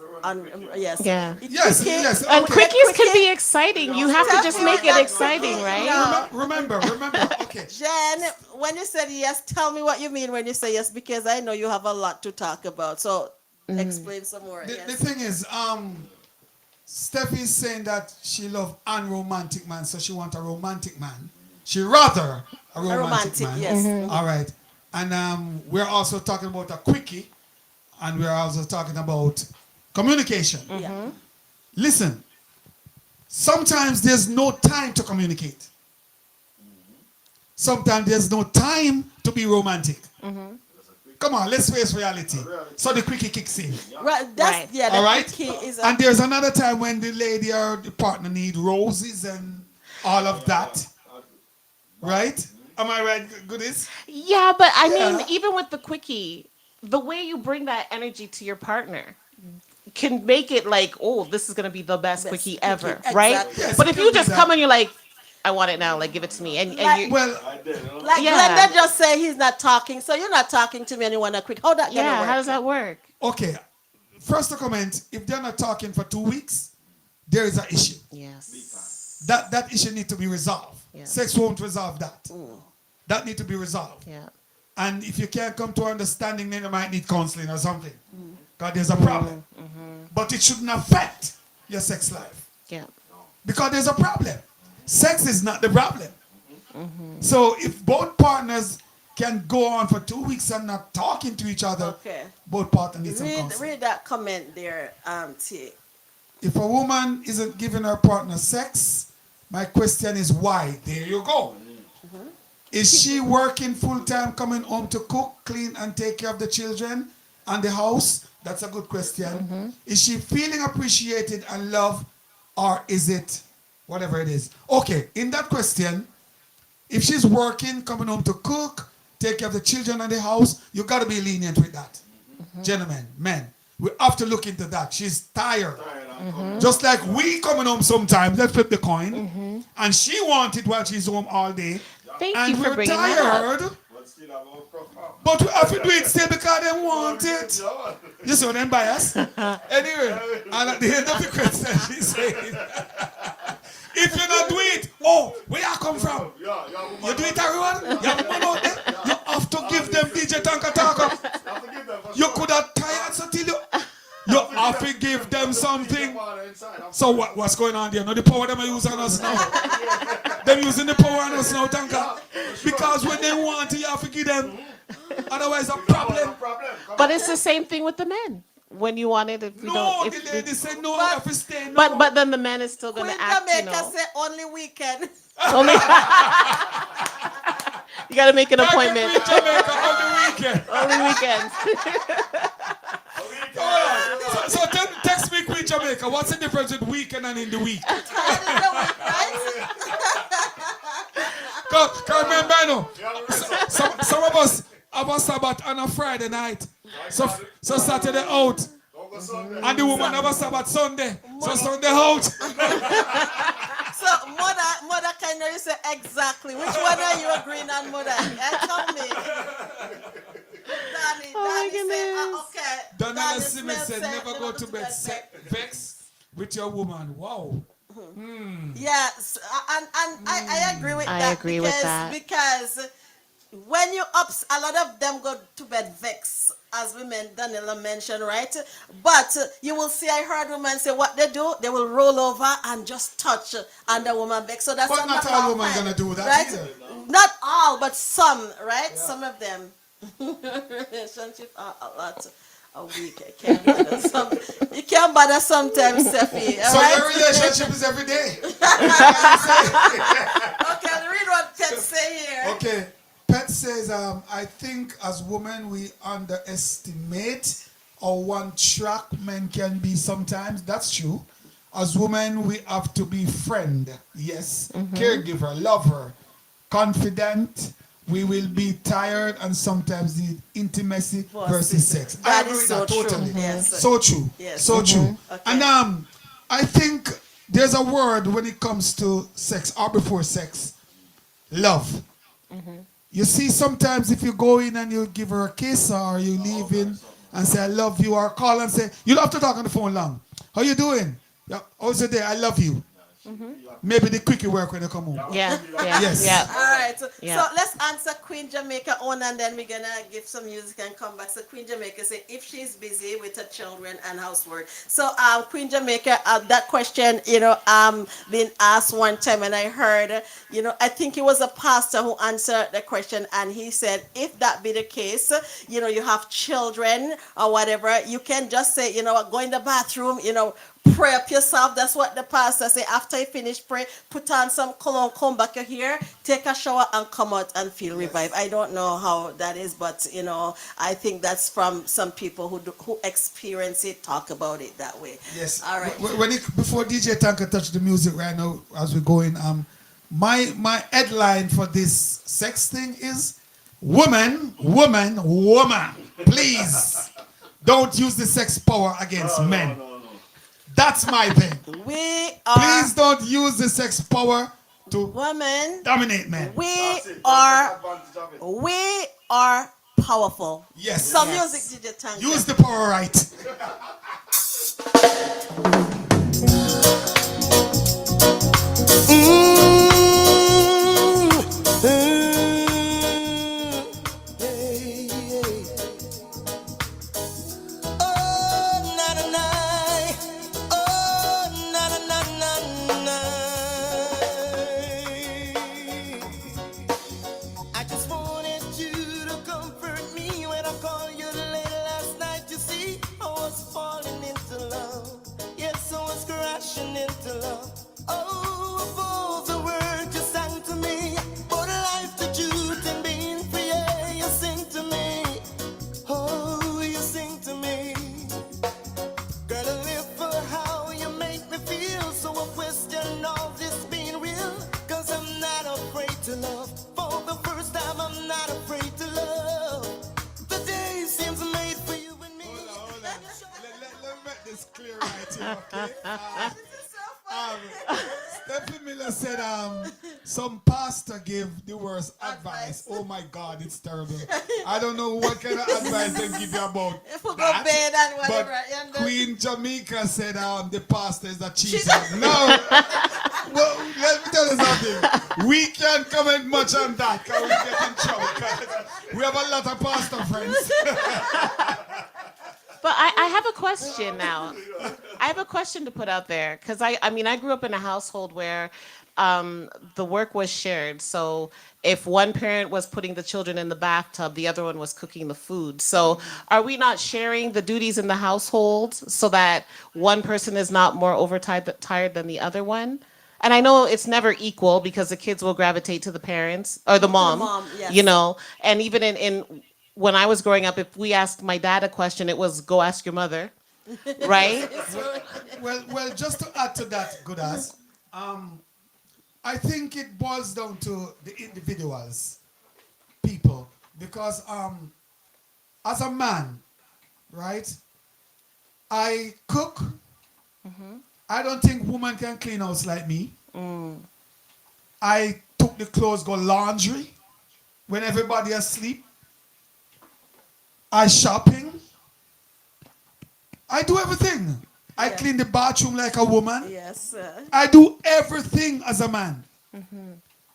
Yes. Yeah. Yes. Okay. And quickies can be exciting. You have to just make it exciting, right? No. Remember. Okay. Jen, when you said yes, tell me what you mean when you say yes, because I know you have a lot to talk about. So, explain some more. The thing is, Steffi is saying that she loves unromantic man, so she wants a romantic man. She rather a romantic man. Yes. All right. And we're also talking about a quickie, and we're also talking about communication. Listen, sometimes there's no time to communicate. Sometimes there's no time to be romantic. Come on, let's face reality. So the quickie kicks in. Right. All right. Is and there's another time when the lady or the partner need roses and all of that. Right? Am I right, Goodies? Yeah, but I mean, even with the quickie, the way you bring that energy to your partner can make it like, oh, this is going to be the best quickie ever, right? Exactly. Yes, But if you just come and you're like, I want it now, like give it to me. And you Glenda just say he's not talking, so you're not talking to me and you want a quick. How that gonna work? how does that work? Okay. First to comment, if they're not talking for 2 weeks, there is an issue. Yes. That issue need to be resolved. Yeah. Sex won't resolve that. That need to be resolved. Yeah. And if you can't come to understanding, then you might need counseling or something. Because there's a problem. But it shouldn't affect your sex life. Yeah. Because there's a problem. Sex is not the problem. So if both partners can go on for 2 weeks and not talking to each other, both partners need some counseling. Read that comment there, T. If a woman isn't giving her partner sex, my question is why? There you go. Is she working full-time, coming home to cook, clean, and take care of the children and the house? That's a good question. Is she feeling appreciated and loved, or is it whatever it is? Okay, in that question, if she's working, coming home to cook, take care of the children and the house, you got to be lenient with that. Gentlemen, men, we have to look into that. She's tired. Just like we coming home sometimes, let's flip the coin. And she wanted while she's home all day. Thank and you for we're bringing tired. that up. But we have to do it still because they want it. You see what I'm biased? Anyway, and at the end of the question, she said, if you not do it, where you come from? You do it, everyone? You have one out there? You have to give them DJ Tanka Taka. You could have tired until you have to give them something. So what's going on there? No, the power them are using on us now. They're using the power on us now, thank God. Because when they want it, you have to give them. Otherwise, a problem. But it's the same thing with the men. When you want it, if you don't, No, if, the lady said no, I have to stay. No. but then the man is still gonna Queen act, you Jamaica know. say only weekend. Only you gotta make an appointment. Queen Jamaica on the weekend. Only weekends. So text me Queen Jamaica. What's the difference with weekend and in the week? Cause remember, I know, some of us have a Sabbath on a Friday night. So Saturday out. And the woman have a Sabbath Sunday. So Sunday out. So mother can you say exactly which one are you agreeing on, mother? Tell me. Danny say, okay. Donna Simmons said never go to bed vex with your woman. Wow. Yes, and I agree with that. I agree with that. Because when you ups, a lot of them go to bed vex, as women Daniela mentioned, right? But you will see, I heard women say what they do, they will roll over and just touch and the woman vex. So that's But not all women gonna do that right? either. Not all, but some, right? Yeah. Some of them. Relationship are a lot. A week. I can't bother some. You can't bother sometimes, Steffi. So right? your relationship is every day. Okay, read what Pet say here. Okay. Pet says, I think as women we underestimate how one track men can be sometimes. That's true. As women we have to be friend. Yes. Caregiver, lover, confident. We will be tired and sometimes need intimacy versus sex. I agree with that totally. Yes. So true. Yes. So true. Okay. And I think there's a word when it comes to sex or before sex. Love. You see, sometimes if you go in and you give her a kiss or you leave in and say I love you or call and say, you don't have to talk on the phone long. How you doing? Yeah, how's your day? I love you. Maybe the quickie work when you come home. Yeah. Yes. Yeah. All right. So Yeah. let's answer Queen Jamaica on, and then we're gonna give some music and come back. So Queen Jamaica say if she's busy with her children and housework. So Queen Jamaica, that question, been asked one time, and I heard, I think it was a pastor who answered the question, and he said if that be the case, you have children or whatever, you can just say, go in the bathroom, pray up yourself. That's what the pastor say. After you finish pray, put on some cologne, come back here, take a shower, and come out and feel revived. I don't know how that is, but I think that's from some people who experience it, talk about it that way. Yes. All right. Before DJ Tanka touch the music right now as we go in, my headline for this sex thing is woman. Please don't use the sex power against men. That's my thing. Please don't use the sex power to dominate men. We are powerful. Yes. Some music, DJ Tanka. Use the power right. Stephen Miller said some pastor gave the worst advice. Oh my God, it's terrible. I don't know what kind of advice they give you about that. Bed and whatever. But Queen Jamaica said the pastor is a cheater. No. Well, let me tell you something. We can't comment much on that because we get in trouble. We have a lot of pastor friends. But I have a question now. I have a question to put out there because I mean, I grew up in a household where the work was shared. So if one parent was putting the children in the bathtub, the other one was cooking the food. So are we not sharing the duties in the household so that one person is not more tired than the other one? And I know it's never equal because the kids will gravitate to the parents or the mom, yes. you know. And even in when I was growing up, if we asked my dad a question, it was go ask your mother, right? Well, just to add to that, good as, I think it boils down to the individuals, people, because as a man, right, I cook. I don't think woman can clean house like me. I took the clothes, go laundry when everybody asleep. I shopping. I do everything. I clean the bathroom like a woman. Yes. I do everything as a man.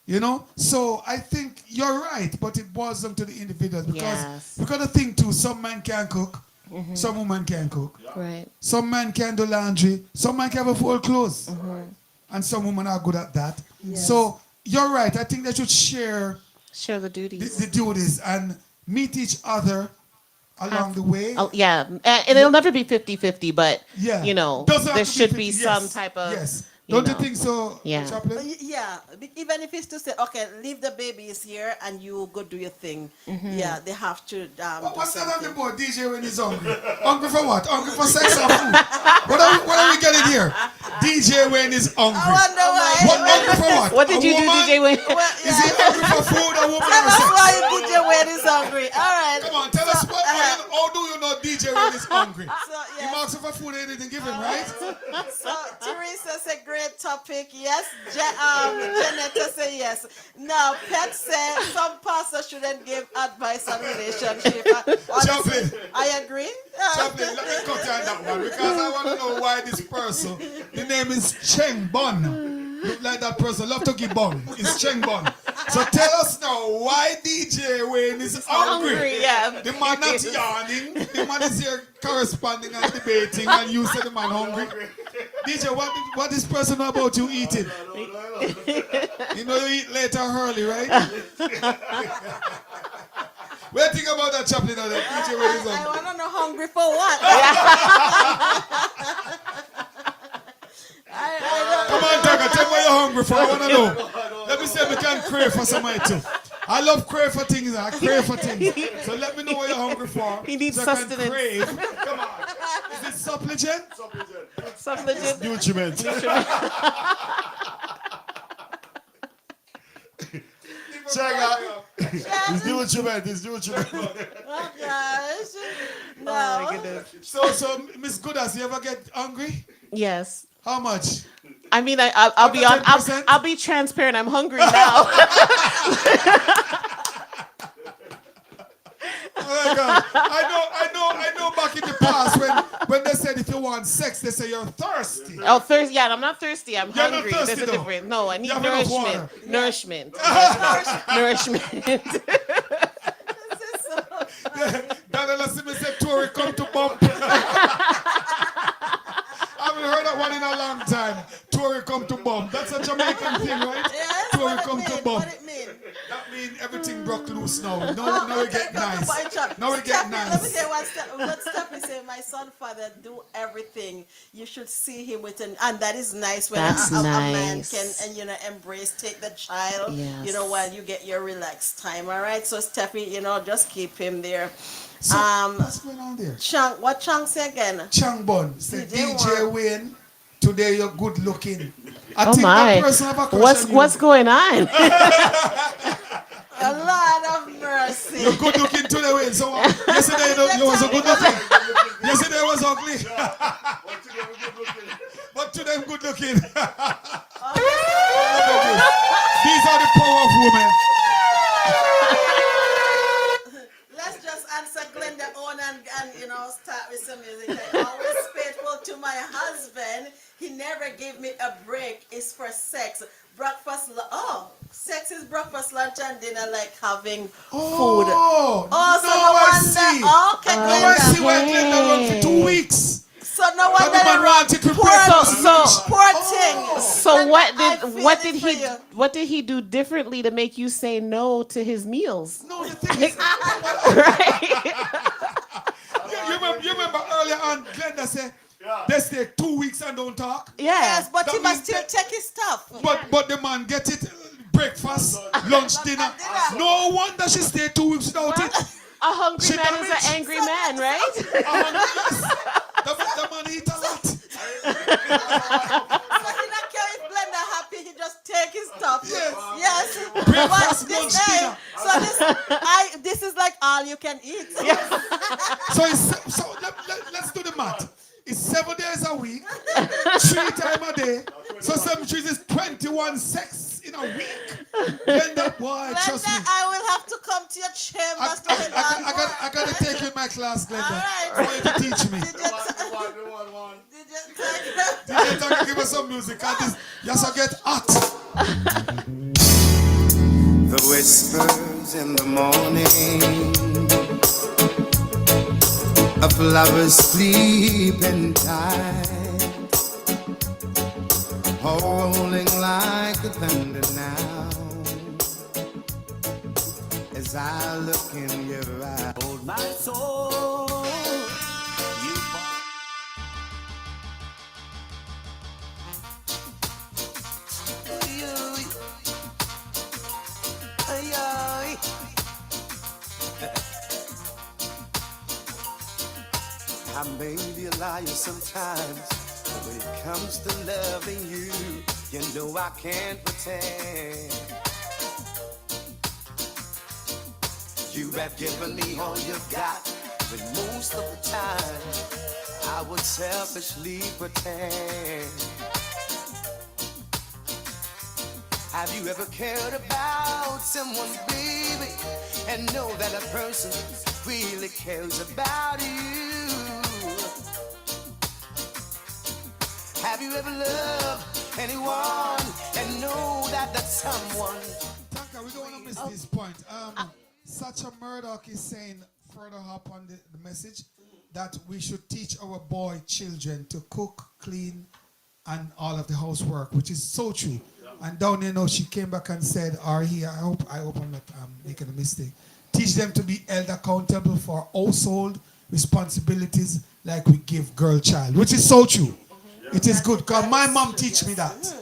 You know? So I think you're right, but it boils down to the individuals. Because we got to think too, some men can cook, some women can cook. Right. Some men can do laundry, some men can have full clothes. And some women are good at that. So you're right. I think they should share the duties. The duties and meet each other along the way. Oh, yeah. And it'll never be 50-50, but, you know, Doesn't have there to be should 50, be yes. some type of... Yes. You Don't you know. think so, Yeah. Chaplain? Yeah, even if it's to say, okay, leave the babies here and you go do your thing. Yeah, they have to. What's that on the board, DJ, when he's hungry? Hungry for what? Hungry for sex or food? What are we getting here? DJ when he's hungry. I wonder why. Hungry for what? What did you do, DJ Wayne? Is he hungry for food or woman Tell or us sex? why DJ Wayne is hungry. All right. Come on, tell us how do you know DJ when he's hungry? So, He yes. asks for food and he didn't give him, right? So Teresa said great topic. Yes. Janetta say yes. Now Pet said some pastors shouldn't give advice on relationship. Chaplain. I agree. Chaplain, let me cut you on that one because I want to know why this person, the name is Cheng Bon. Look like that person, love to give bun. It's Cheng Bon. So tell us now why DJ Wayne is hungry. Yeah. The man not yawning. The man is here corresponding and debating and you say the man hungry. DJ, what this person know about you eating? You know you eat later early, right? What do you think about that, Chaplain? DJ Wayne is I hungry. want to know hungry for what? Come on, Taka, tell me what you're hungry for. I want to know. Let me see if we can crave for somebody too. I love crave for things. I crave for things. So let me know what you're hungry for. He needs so I can sustenance. crave. Come on. Is it supplement? Supplement. Nutriment. Check out. It's nutriment. It's nutriment. Oh gosh. No. Oh, my goodness. So Miss Goodas, you ever get hungry? Yes. How much? I mean, I'll be on. 10%? I'll be transparent. I'm hungry now. Oh my God. I know back in the past when they said if you want sex, they say you're thirsty. Oh, thirsty. Yeah, I'm not thirsty. I'm You're not hungry. thirsty, There's a though. difference. No, I need You have enough water. nourishment. Nourishment. Daniela Simmons said Tory come to bump. I haven't heard that one in a long time. Tory come to bump. That's a Jamaican thing, right? Yes, Tory what come it to mean? bump. What it mean? That means everything broke loose now. Now we get nice. Now we get Let me nice. say what Stephanie said. My son, father, do everything. You should see him with and that is nice when That's a man nice. can and embrace, take the child. Yes. While you get your relaxed time. All right. So Stephanie, just keep him there. So, what's going on there? Chang, what Chang say again? Chang Bon said, DJ DJ Wayne, today you're good looking. I Oh think my! that person have a crush on you. What's going on? A lot of mercy. You're good looking today, Wayne. So yesterday you was a good looking. Yesterday was ugly. But today I'm good looking. These are the power of women. Let's just answer Glenda on and start with some music. I'm always faithful to my husband. He never gave me a break. It's for sex. Breakfast, sex is breakfast, lunch, and dinner, like having food. Oh, Oh, so now no I wonder. see. Okay, Now I see Glenda. why Glenda run for 2 weeks. So no no But wonder the man they wanted to poor, breakfast, lunch. poor thing. So And I feel it for you. what did he do differently to make you say no to his meals? No, the thing is, Right? you remember earlier on, Glenda said, they stay 2 weeks and don't talk. Yes, but That he must means still take his stuff. But the man get it breakfast, lunch, dinner. No wonder she stay 2 weeks without it. A hungry She man is damaged. an angry man, right? The man eat a lot. So he not care if Blender happy, he just take his stuff. Yes. Yes. Breakfast, But lunch, this day, dinner. so this is like all you can eat. So let's do the math. It's 7 days a week, 3 times a day. So 7 trees is 21 sex in a week. Then that boy, trust me. Glenda, I will have to come to your chambers to take on I gotta take you in my class, Glenda. All right. I want you to teach me. DJ Tanka, give us some music. Yes, I get hot. The whispers in the morning, a flower's sleeping tight, all rolling like a thunder now. As I look in your eyes, hold my soul. You I may be a liar sometimes, but when it comes to loving you, you know I can't pretend. You have given me all you've got, but most of the time I would selfishly pretend. Have you ever cared about someone, baby, and know that a person really cares about you? Have you ever loved anyone and know that that someone? Tanka, we don't want to miss this point. Sacha Murdoch is saying further up on the message that we should teach our boy children to cook, clean, and all of the housework, which is so true. And down there, now she came back and said, I hope I'm not making a mistake. Teach them to be held accountable for household responsibilities like we give girl child, which is so true. It is good, because my mom teach me that.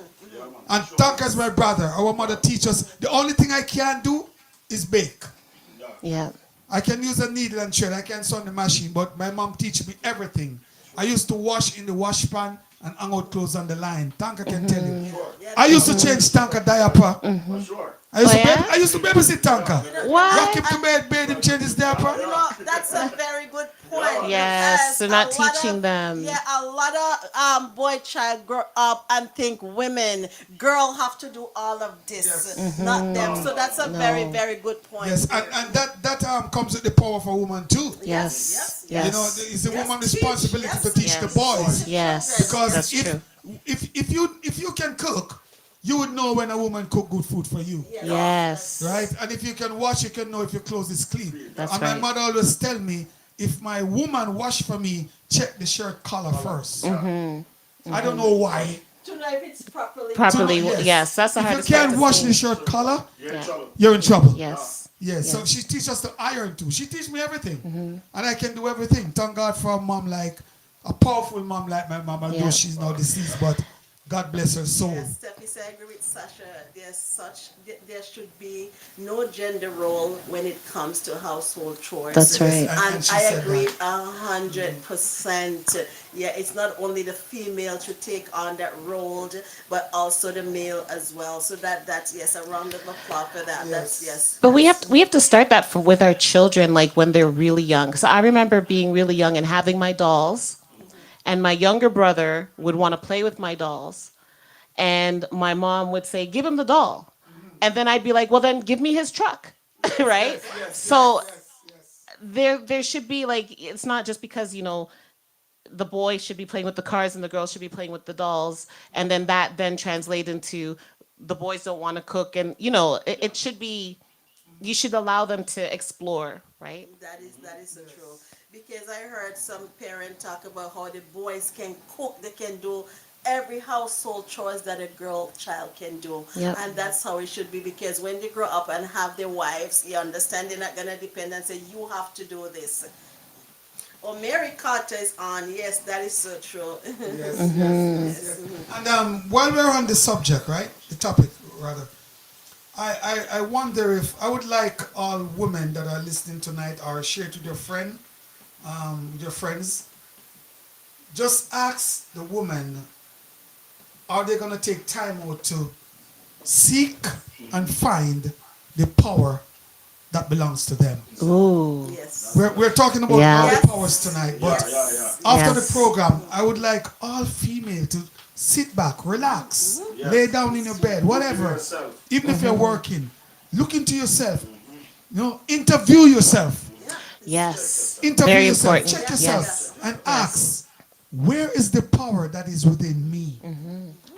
And Tanka's my brother. Our mother teach us. The only thing I can't do is bake. Yeah. I can use a needle and thread. I can sew on the machine, but my mom teach me everything. I used to wash in the wash pan and hang out clothes on the line. Tanka can tell you. I used to change Tanka diaper. I used to babysit Tanka. What? Rock him to bed, bathe him, change his diaper. You know, that's a very good point. Yes, because they're not a lot teaching of- them. Yeah, a lot of boy child grow up and think women, girl have to do all of this, not them. So that's a very, very good point. Yes, and that comes with the power of a woman too. Yes. You know, it's a woman's responsibility to teach the boys. Yes. Because That's true. if you can cook, you would know when a woman cook good food for you. Yes. Right? And if you can wash, you can know if your clothes is clean. That's and right. my mother always tell me, if my woman wash for me, check the shirt collar first. I don't know why. To know if it's properly. Properly. Yes. Yes. That's the If you hardest part can't to wash say. the shirt collar, Yeah. you're in trouble. Yes. Yes, so she teaches us to iron too. She teach me everything. And I can do everything. Thank God for a mom like, a powerful mom like my mom, although Yeah. she's now deceased, but God bless her soul. Yes, Steffi said, I agree with Sasha. There should be no gender role when it comes to household chores. That's right. And she I said agree that. 100%. Yeah, it's not only the female to take on that role, but also the male as well. So that's yes, a round of applause for that. That's yes. But we have to start that with our children, like when they're really young. So I remember being really young and having my dolls, and my younger brother would want to play with my dolls, and my mom would say, "Give him the doll," and then I'd be like, "Well, then give me his truck," right? So there should be like, it's not just because the boy should be playing with the cars and the girl should be playing with the dolls, and then that then translate into the boys don't want to cook, and it should be, you should allow them to explore right? That is so true. Because I heard some parent talk about how the boys can cook, they can do every household chores that a girl child can do. Yep. And that's how it should be, because when they grow up and have their wives, you understand they're not gonna depend and say, you have to do this. Oh, Mary Carter is on. Yes, that is so true. Yes. And while we're on the subject, right? The topic, rather. I wonder if I would like all women that are listening tonight or share it with your friend, with your friends. Just ask the woman, are they gonna take time out to seek and find the power that belongs to them? Ooh. Yes. We're talking about Yeah. all Yes. the powers tonight, but after Yes. the program, I would like all female to sit back, relax, lay down in your bed, whatever. Even if you're working, look into yourself. You know, interview yourself. Yes. Interview Very yourself. important. Check yourself Yes. and ask, where is the power that is within me?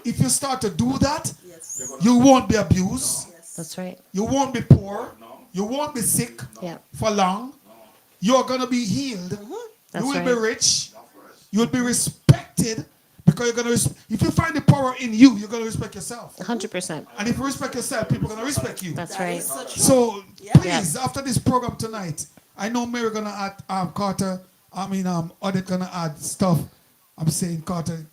If you start to do that, Yes. you won't be abused. That's right. You won't be poor. You won't be sick Yeah. for long. You're going to be healed. That's You will be right. rich. You'll be respected, because you're going to, if you find the power in you, you're going to respect yourself. 100%. And if you respect yourself, people are going to respect you. That's That right. is so true. So Yeah. please, after this program tonight, I know Mary going to add, Carter, Odette going to add stuff. I'm saying Carter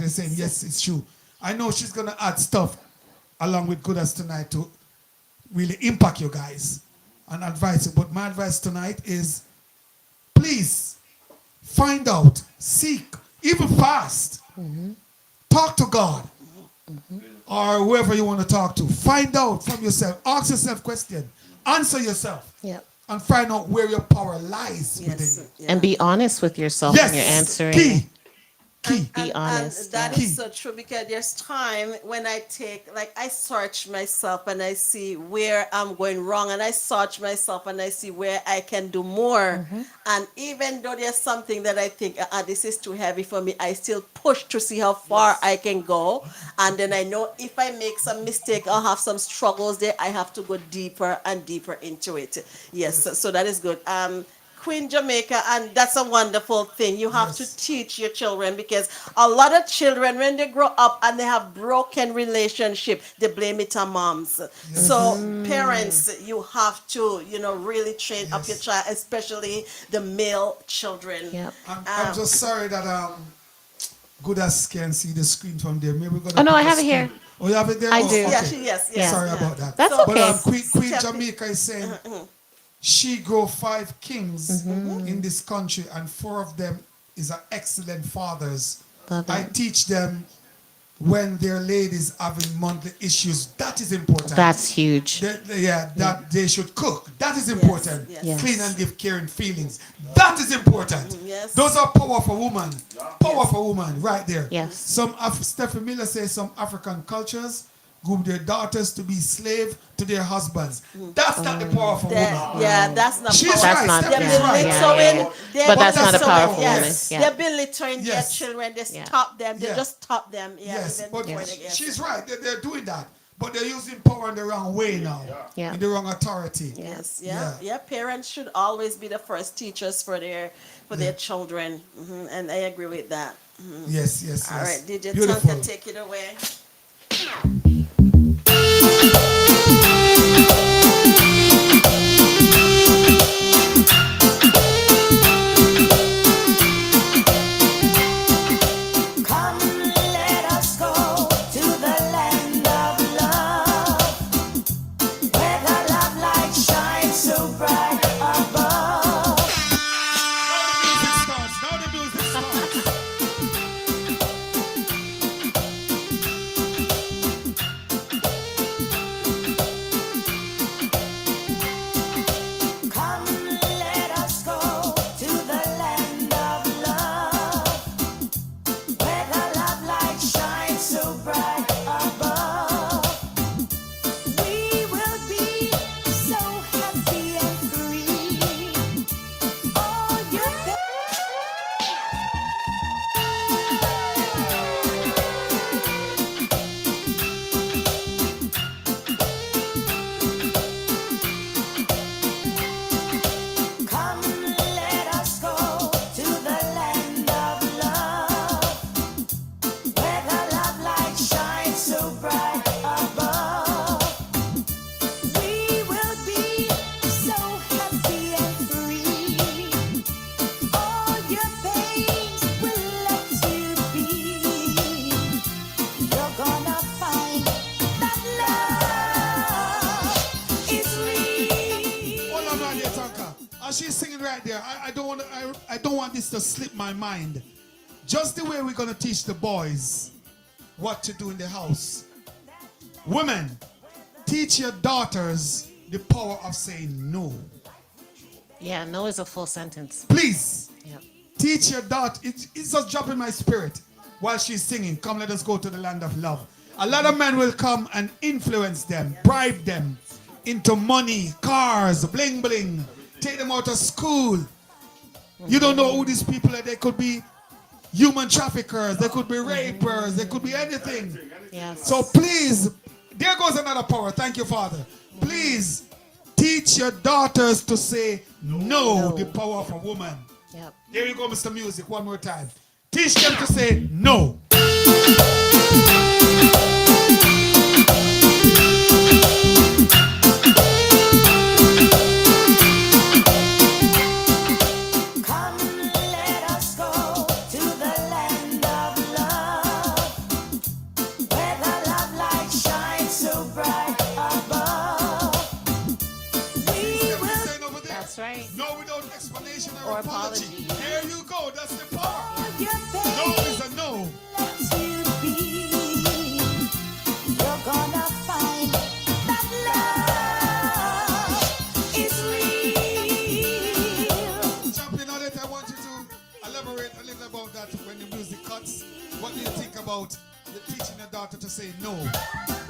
is saying, yes, it's true. I know she's going to add stuff along with Goodness tonight to really impact you guys and advise you. But my advice tonight is, please find out, seek, even fast. Talk to God or whoever you want to talk to. Find out from yourself. Ask yourself questions. Answer yourself. Yep. And find out where your power lies Yes. within you. Yeah. And be honest with yourself Yes. when you're answering. Key. Be honest. And that yeah. is so true, because there's time when I search myself and I see where I'm going wrong, and I search myself and I see where I can do more. And even though there's something that I think, this is too heavy for me, I still push to see how far I can go. And then I know if I make some mistake, I'll have some struggles there. I have to go deeper and deeper into it. Yes, so that is good. Queen Jamaica, and that's a wonderful thing. You have to teach your children, because a lot of children, when they grow up and they have broken relationship, they blame it on moms. So parents, you have to, really train up your child, especially the male children. Yep. I'm just sorry that Goodness can't see the screen from there. Maybe we're gonna Oh, no, put I the have it screen. here. Oh, you have it there? I Oh, do. okay. Yes. Sorry about that. That's But okay. Queen Jamaica is saying she grow 5 kings in this country, and 4 of them is an excellent fathers. Love I it. teach them when their ladies having monthly issues. That is important. That's huge. That they should cook. That is important. yes. Clean and give caring feelings. That is important. Yes. Those are powerful women. Powerful women right there. Yes. Stephen Miller says some African cultures groom their daughters to be slave to their husbands. That's not the powerful woman. That's not She's powerful. right. That's not- Stephanie's yeah, right. yeah. But that's not a powerful woman. Yes. Yeah. They're belittling their Yes. children. They Yeah. stop them. They Yeah. just stop them. Yeah, Yes, even but before they get she's right. They're doing that. But they're using power in the wrong way now. Yeah. In the wrong authority. Yes, Yeah. yeah. Parents should always be the first teachers for their children, and I agree with that. Yes. All right, DJ Beautiful. Tonka, take it away. Come, let us go to the land of love, where the love light shines so bright above. Now the music starts. Now the music starts. I don't want this to slip my mind. Just the way we're gonna teach the boys what to do in the house. Women, teach your daughters the power of saying no. Yeah, no is a full sentence. Please, Yep. teach your daughter. It's just dropping my spirit while she's singing. Come, let us go to the land of love. A lot of men will come and influence them, bribe them into money, cars, bling bling, take them out of school. You don't know who these people are. They could be human traffickers, they could be rapers, they could be anything. Yes. So please, there goes another power. Thank you, Father. Please teach your daughters to say no, the power of a woman. Yep. There you go, Mr. Music, one more time. Teach them to say no. Come, let us go to the land of love, where the love light shines so bright above. We will. Saying over there, That's right. no without explanation Or or apology. apology. There you go, that's the power. Your No faith is a no. lets you be. You're gonna find that love is real. Champion Audit, I want you to elaborate a little about that when the music cuts. What do you think about the teaching your daughter to say no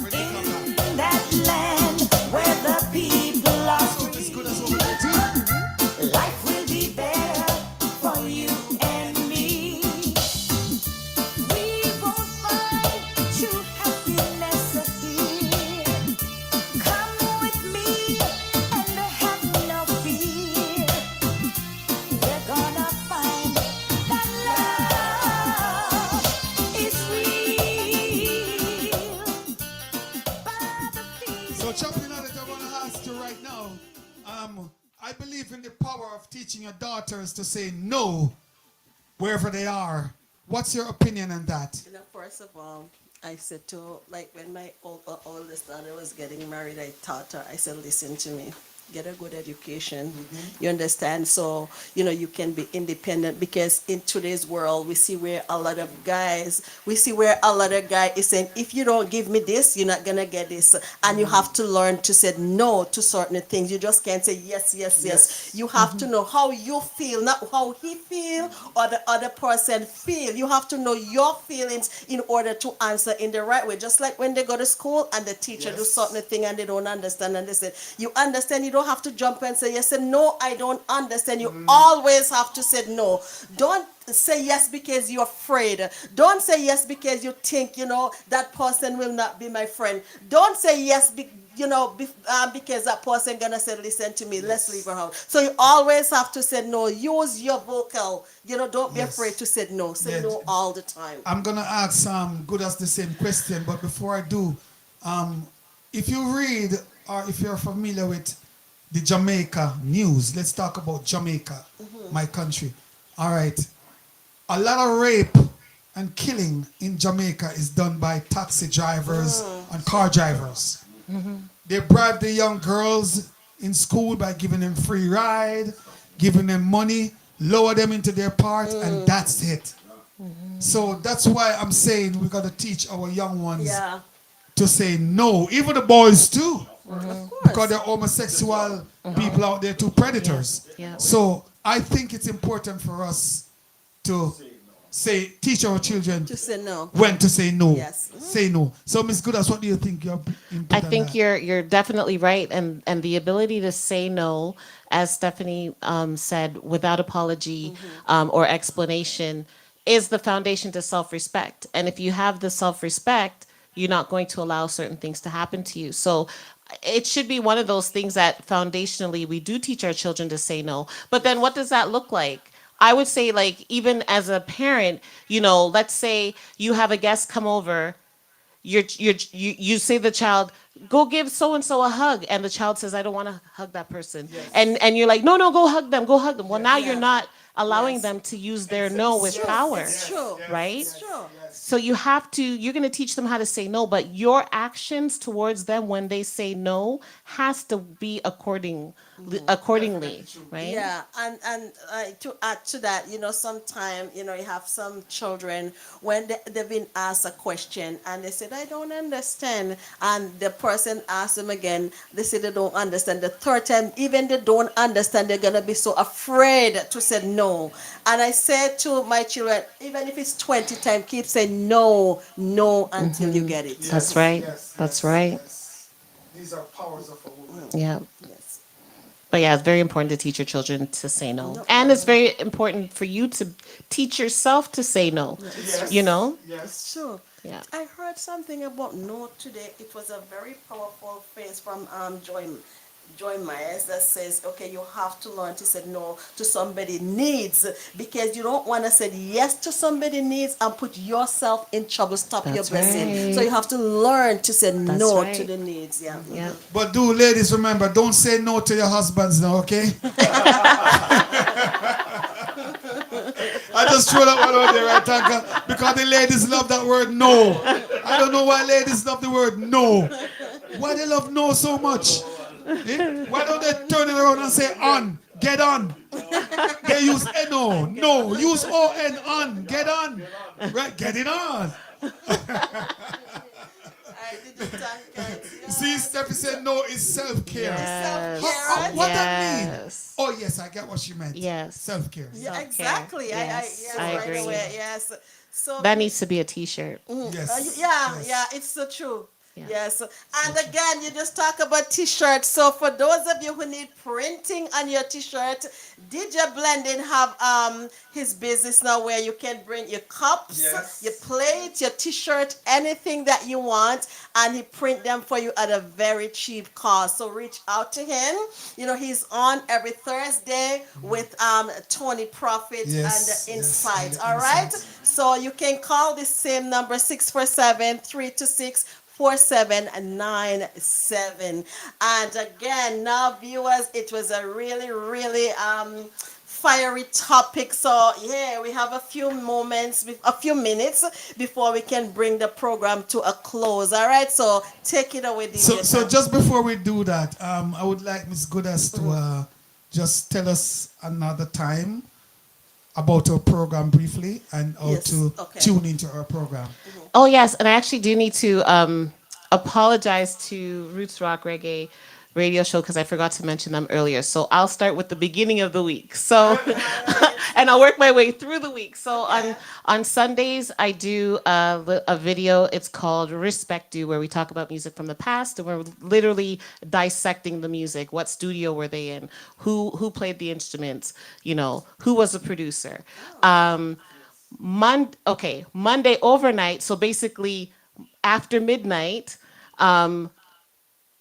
when they come back? In that land where the people are It's free, good as over there too. life will be better for you and me. We won't find true happiness here. Come with me and have no fear. We're gonna find that love is real. By the feet. So Champion Audit, I want to ask you right now. I believe in the power of teaching your daughters to say no wherever they are. What's your opinion on that? You know, first of all, I said to, like, when my oldest daughter was getting married, I taught her, I said, listen to me, get a good education. You understand? So, you know, you can be independent, because in today's world, we see where a lot of guys is saying, if you don't give me this, you're not going to get this. And you have to learn to say no to certain things. You just can't say yes, yes, yes. You have to know how you feel, not how he feel or the other person feel. You have to know your feelings in order to answer in the right way. Just like when they go to school and the teacher do certain thing and they don't understand, and they say, you understand, you don't have to jump and say yes and no, I don't understand. You always have to say no. Don't say yes because you're afraid. Don't say yes because you think, you know, that person will not be my friend. Don't say yes because that person gonna say, listen to me, let's leave her out. So you always have to say no. Use your vocal. You know, don't be afraid to say no. Say no all the time. I'm gonna ask Good as the same question, but before I do, if you read or if you're familiar with the Jamaica news, let's talk about Jamaica, my country. All right, a lot of rape and killing in Jamaica is done by taxi drivers and car drivers. They bribe the young girls in school by giving them free ride, giving them money, lower them into their part, and that's it. So that's why I'm saying we got to teach our young ones to say no, even the boys too, because they're homosexual people out there too, predators. Yeah. So I think it's important for us to teach our children To say no. when to say no. Yes. Say no. So Miss Goodas, what do you think? I think you're definitely right, and the ability to say no, as Stephanie said, without apology or explanation, is the foundation to self-respect. And if you have the self-respect, you're not going to allow certain things to happen to you. So it should be one of those things that foundationally we do teach our children to say no. But then what does that look like? I would say, like, even as a parent, you know, let's say you have a guest come over, you say to the child, go give so and so a hug, and the child says, I don't want to hug that person. And you're like, no, go hug them. Well, now you're not allowing them to use their no with power. It's true. Right? It's true. So you're going to teach them how to say no, but your actions towards them when they say no has to be according accordingly, right? Yeah, and to add to that, sometimes, you have some children when they've been asked a question and they said, I don't understand. And the person asks them again, they say they don't understand. The third time, even they don't understand, they're going to be so afraid to say no. And I said to my children, even if it's 20 times, keep saying no, no until you get it. That's right. That's right. Yes. These are powers of a woman. Yeah. Yes. But yeah, it's very important to teach your children to say no. And it's very important for you to teach yourself to say no. Yes. You know? Yes. It's true. Yeah. I heard something about no today. It was a very powerful phrase from Joy Myers that says, okay, you have to learn to say no to somebody needs, because you don't want to say yes to somebody needs and put yourself in trouble, stop your That's blessing. right. So you have to learn to say no right. to the needs. Yeah. Yeah. But do ladies remember, don't say no to your husbands now, okay? I just throw that one out there, right, Tanka? Because the ladies love that word no. I don't know why ladies love the word no. Why they love no so much? Eh? Why don't they turn it around and say on, get on? They use no, no, use on, on, get on. Right, get it on. See, Steffi said no is self-care. Yes. What that mean? Yes. Oh yes, I get what she meant. Yes. Self-care. Yeah, Self-care. exactly. Yes, I right agree. away. Yes. So That needs to be a t-shirt. Yes. yeah, Yes. yeah, it's so true. Yeah. Yes. And again, you just talk about t-shirts. So for those of you who need printing on your t-shirt, DJ Blending have his business now where you can bring your cups, Yes. your plates, your t-shirt, anything that you want, and he print them for you at a very cheap cost. So reach out to him. He's on every Thursday with Tony Profit Yes, and yes, Insight. and the All right. Insight. So you can call the same number 647-326-4797. And again, now viewers, it was a really, really fiery topic. So yeah, we have a few minutes before we can bring the program to a close. All right, so take it away, DJ. So just before we do that, I would like Miss Goodas to just tell us another time about our program briefly and how Yes, to okay. tune into our program. Oh yes, and I actually do need to apologize to Roots Rock Reggae radio show because I forgot to mention them earlier. So I'll start with the beginning of the week. So and I'll work my way through the week. So on Sundays I do a video. It's called Respect You, where we talk about music from the past and we're literally dissecting the music. What studio were they in? Who played the instruments? Who was the producer? Monday overnight. So basically after midnight,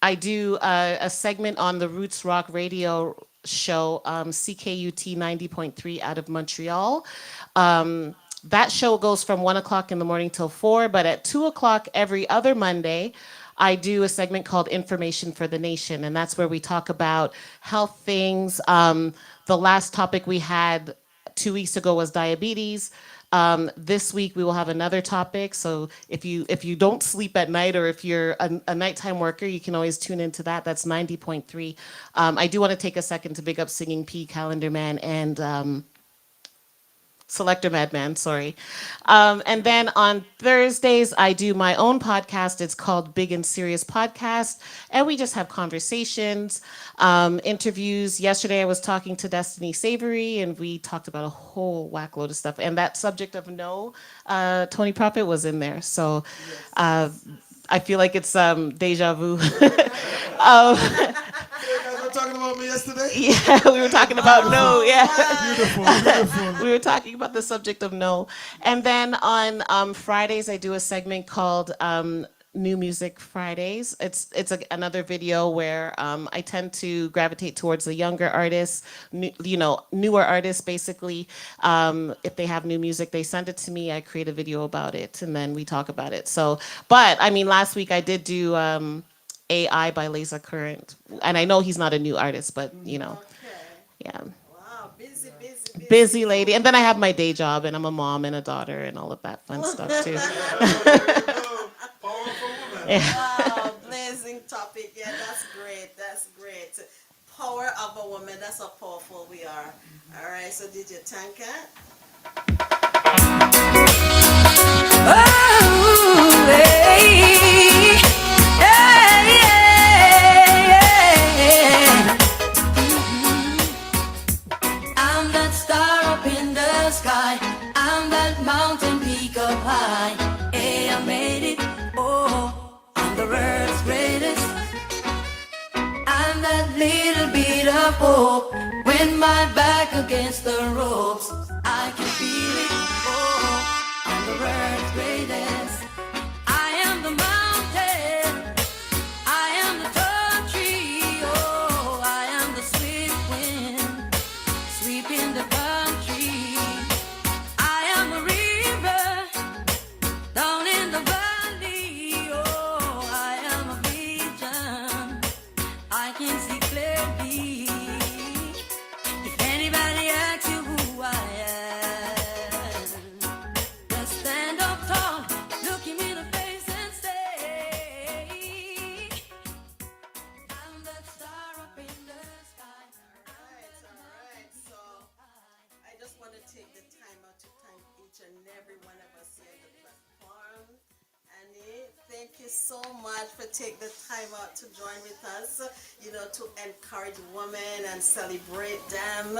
I do a segment on the Roots Rock radio show, CKUT 90.3 out of Montreal. That show goes from 1 o'clock in the morning till 4, but at 2 o'clock every other Monday, I do a segment called Information for the Nation, and that's where we talk about health things. The last topic we had 2 weeks ago was diabetes. This week we will have another topic. So if you don't sleep at night or if you're a nighttime worker, you can always tune into that. That's 90.3. I do want to take a second to big up Singing P, Calendar Man, and Selector Madman, sorry. And then on Thursdays, I do my own podcast. It's called Big and Serious Podcast. And we just have conversations, interviews. Yesterday, I was talking to Destiny Savory, and we talked about a whole whack load of stuff. And that subject of no, Tony Prophet was in there. So I feel like it's deja vu. Talking about me yesterday? Yeah, we were talking about no. Yeah, Beautiful, beautiful. we were talking about the subject of no. And then on Fridays, I do a segment called New Music Fridays. It's another video where I tend to gravitate towards the younger artists, newer artists. Basically, if they have new music, they send it to me. I create a video about it, and then we talk about it. So, but I mean, last week I did do. AI by Laser Current. And I know he's not a new artist, but yeah. Wow, Busy lady. And then I have my day job and I'm a mom and a daughter and all of that fun stuff too. Wow, blazing topic. Yeah, that's great. That's great. power of a woman. That's how powerful we are. All right, so DJ Tanka. Oh, hey, yeah. I'm that star up in the sky. I'm that mountain peak up high. Hey, I made it. Oh, I'm the world's greatest. I'm that little bit of hope. When my back against the ropes, I can feel it. Oh, I'm the world's greatest. I am the mountain. I am the tall tree. Oh, I am the swift wind sweeping the country. I am a river down in the valley. Oh, I am a vision. I can see clearly. If anybody asks you who I am, just stand up tall, look him in the face and say, I'm that star up in the sky. All right. So I just want to take the time out to thank each and every one of us here on the platform. Annie, thank you so much for taking the time out to join with us, to encourage women and celebrate them.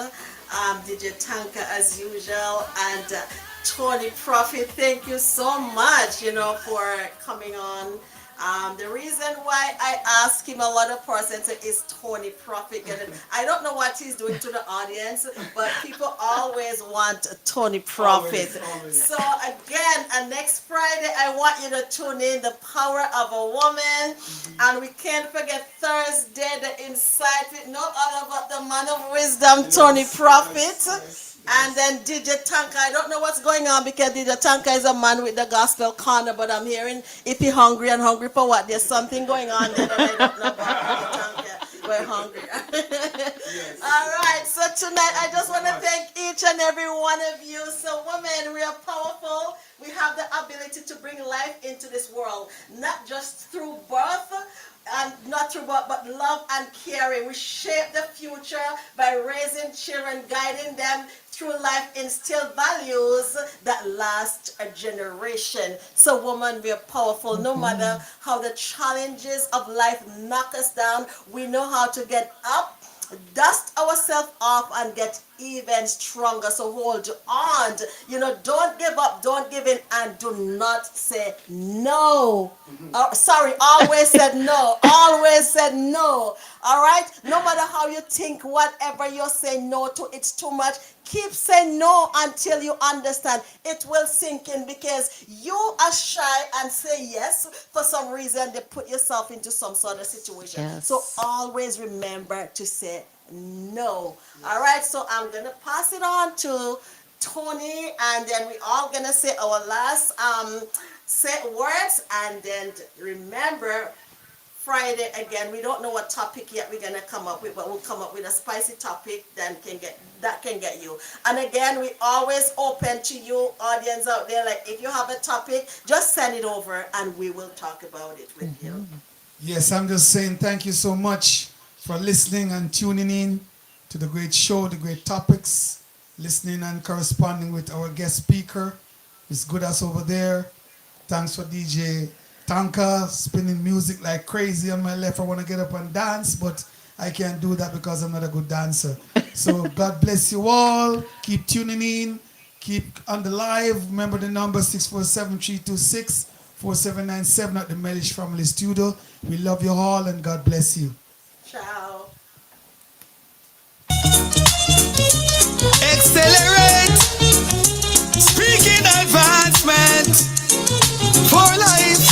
DJ Tanka as usual, and Tony Prophet, thank you so much, for coming on. The reason why I ask him a lot of percent is Tony Prophet. I don't know what he's doing to the audience, but people always want Tony Prophet. Always. So again, next Friday, I want you to tune in The Power of a Woman. And we can't forget Thursday, the Insight with no other but the man of wisdom, Tony Prophet. And then DJ Tanka, I don't know what's going on because DJ Tanka is a man with the gospel corner, but I'm hearing if he's hungry and hungry for what, there's something going on there that I don't know about DJ Tanka. We're hungry. All right, so tonight I just want to thank each and every one of you. So women, we are powerful. We have the ability to bring life into this world, not just through birth, and not through but love and caring. We shape the future by raising children, guiding them through life, instill values that last a generation. So woman, we are powerful. No matter how the challenges of life knock us down, we know how to get up, dust ourselves off, and get even stronger. So hold on. Don't give up, don't give in, and do not say no. Always said no. Always said no. All right? No matter how you think, whatever you say no to, it's too much. Keep saying no until you understand. It will sink in because you are shy and say yes. For some reason, they put yourself into some sort of situation. Yes. So always remember to say no. All right, so I'm going to pass it on to Tony, and then we all going to say our last set words, and then remember, Friday again, we don't know what topic yet we're going to come up with, but we'll come up with a spicy topic that can get you. And again, we always open to you, audience out there, like if you have a topic, just send it over and we will talk about it with you. Yes, I'm just saying thank you so much for listening and tuning in to the great show, the great topics, listening and corresponding with our guest speaker. It's good as over there. Thanks for DJ Tanka spinning music like crazy on my left. I want to get up and dance, but I can't do that because I'm not a good dancer. So God bless you all. Keep tuning in. Keep on the live. Remember the number 647-326-4797 at the Mellish Family Studio. We love you all and God bless you. Ciao. Accelerate, speaking advancement for life.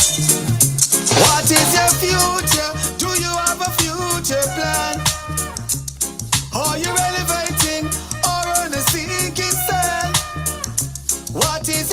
What is your future? Do you have a future plan? Are you elevating or on a sinking sand? What is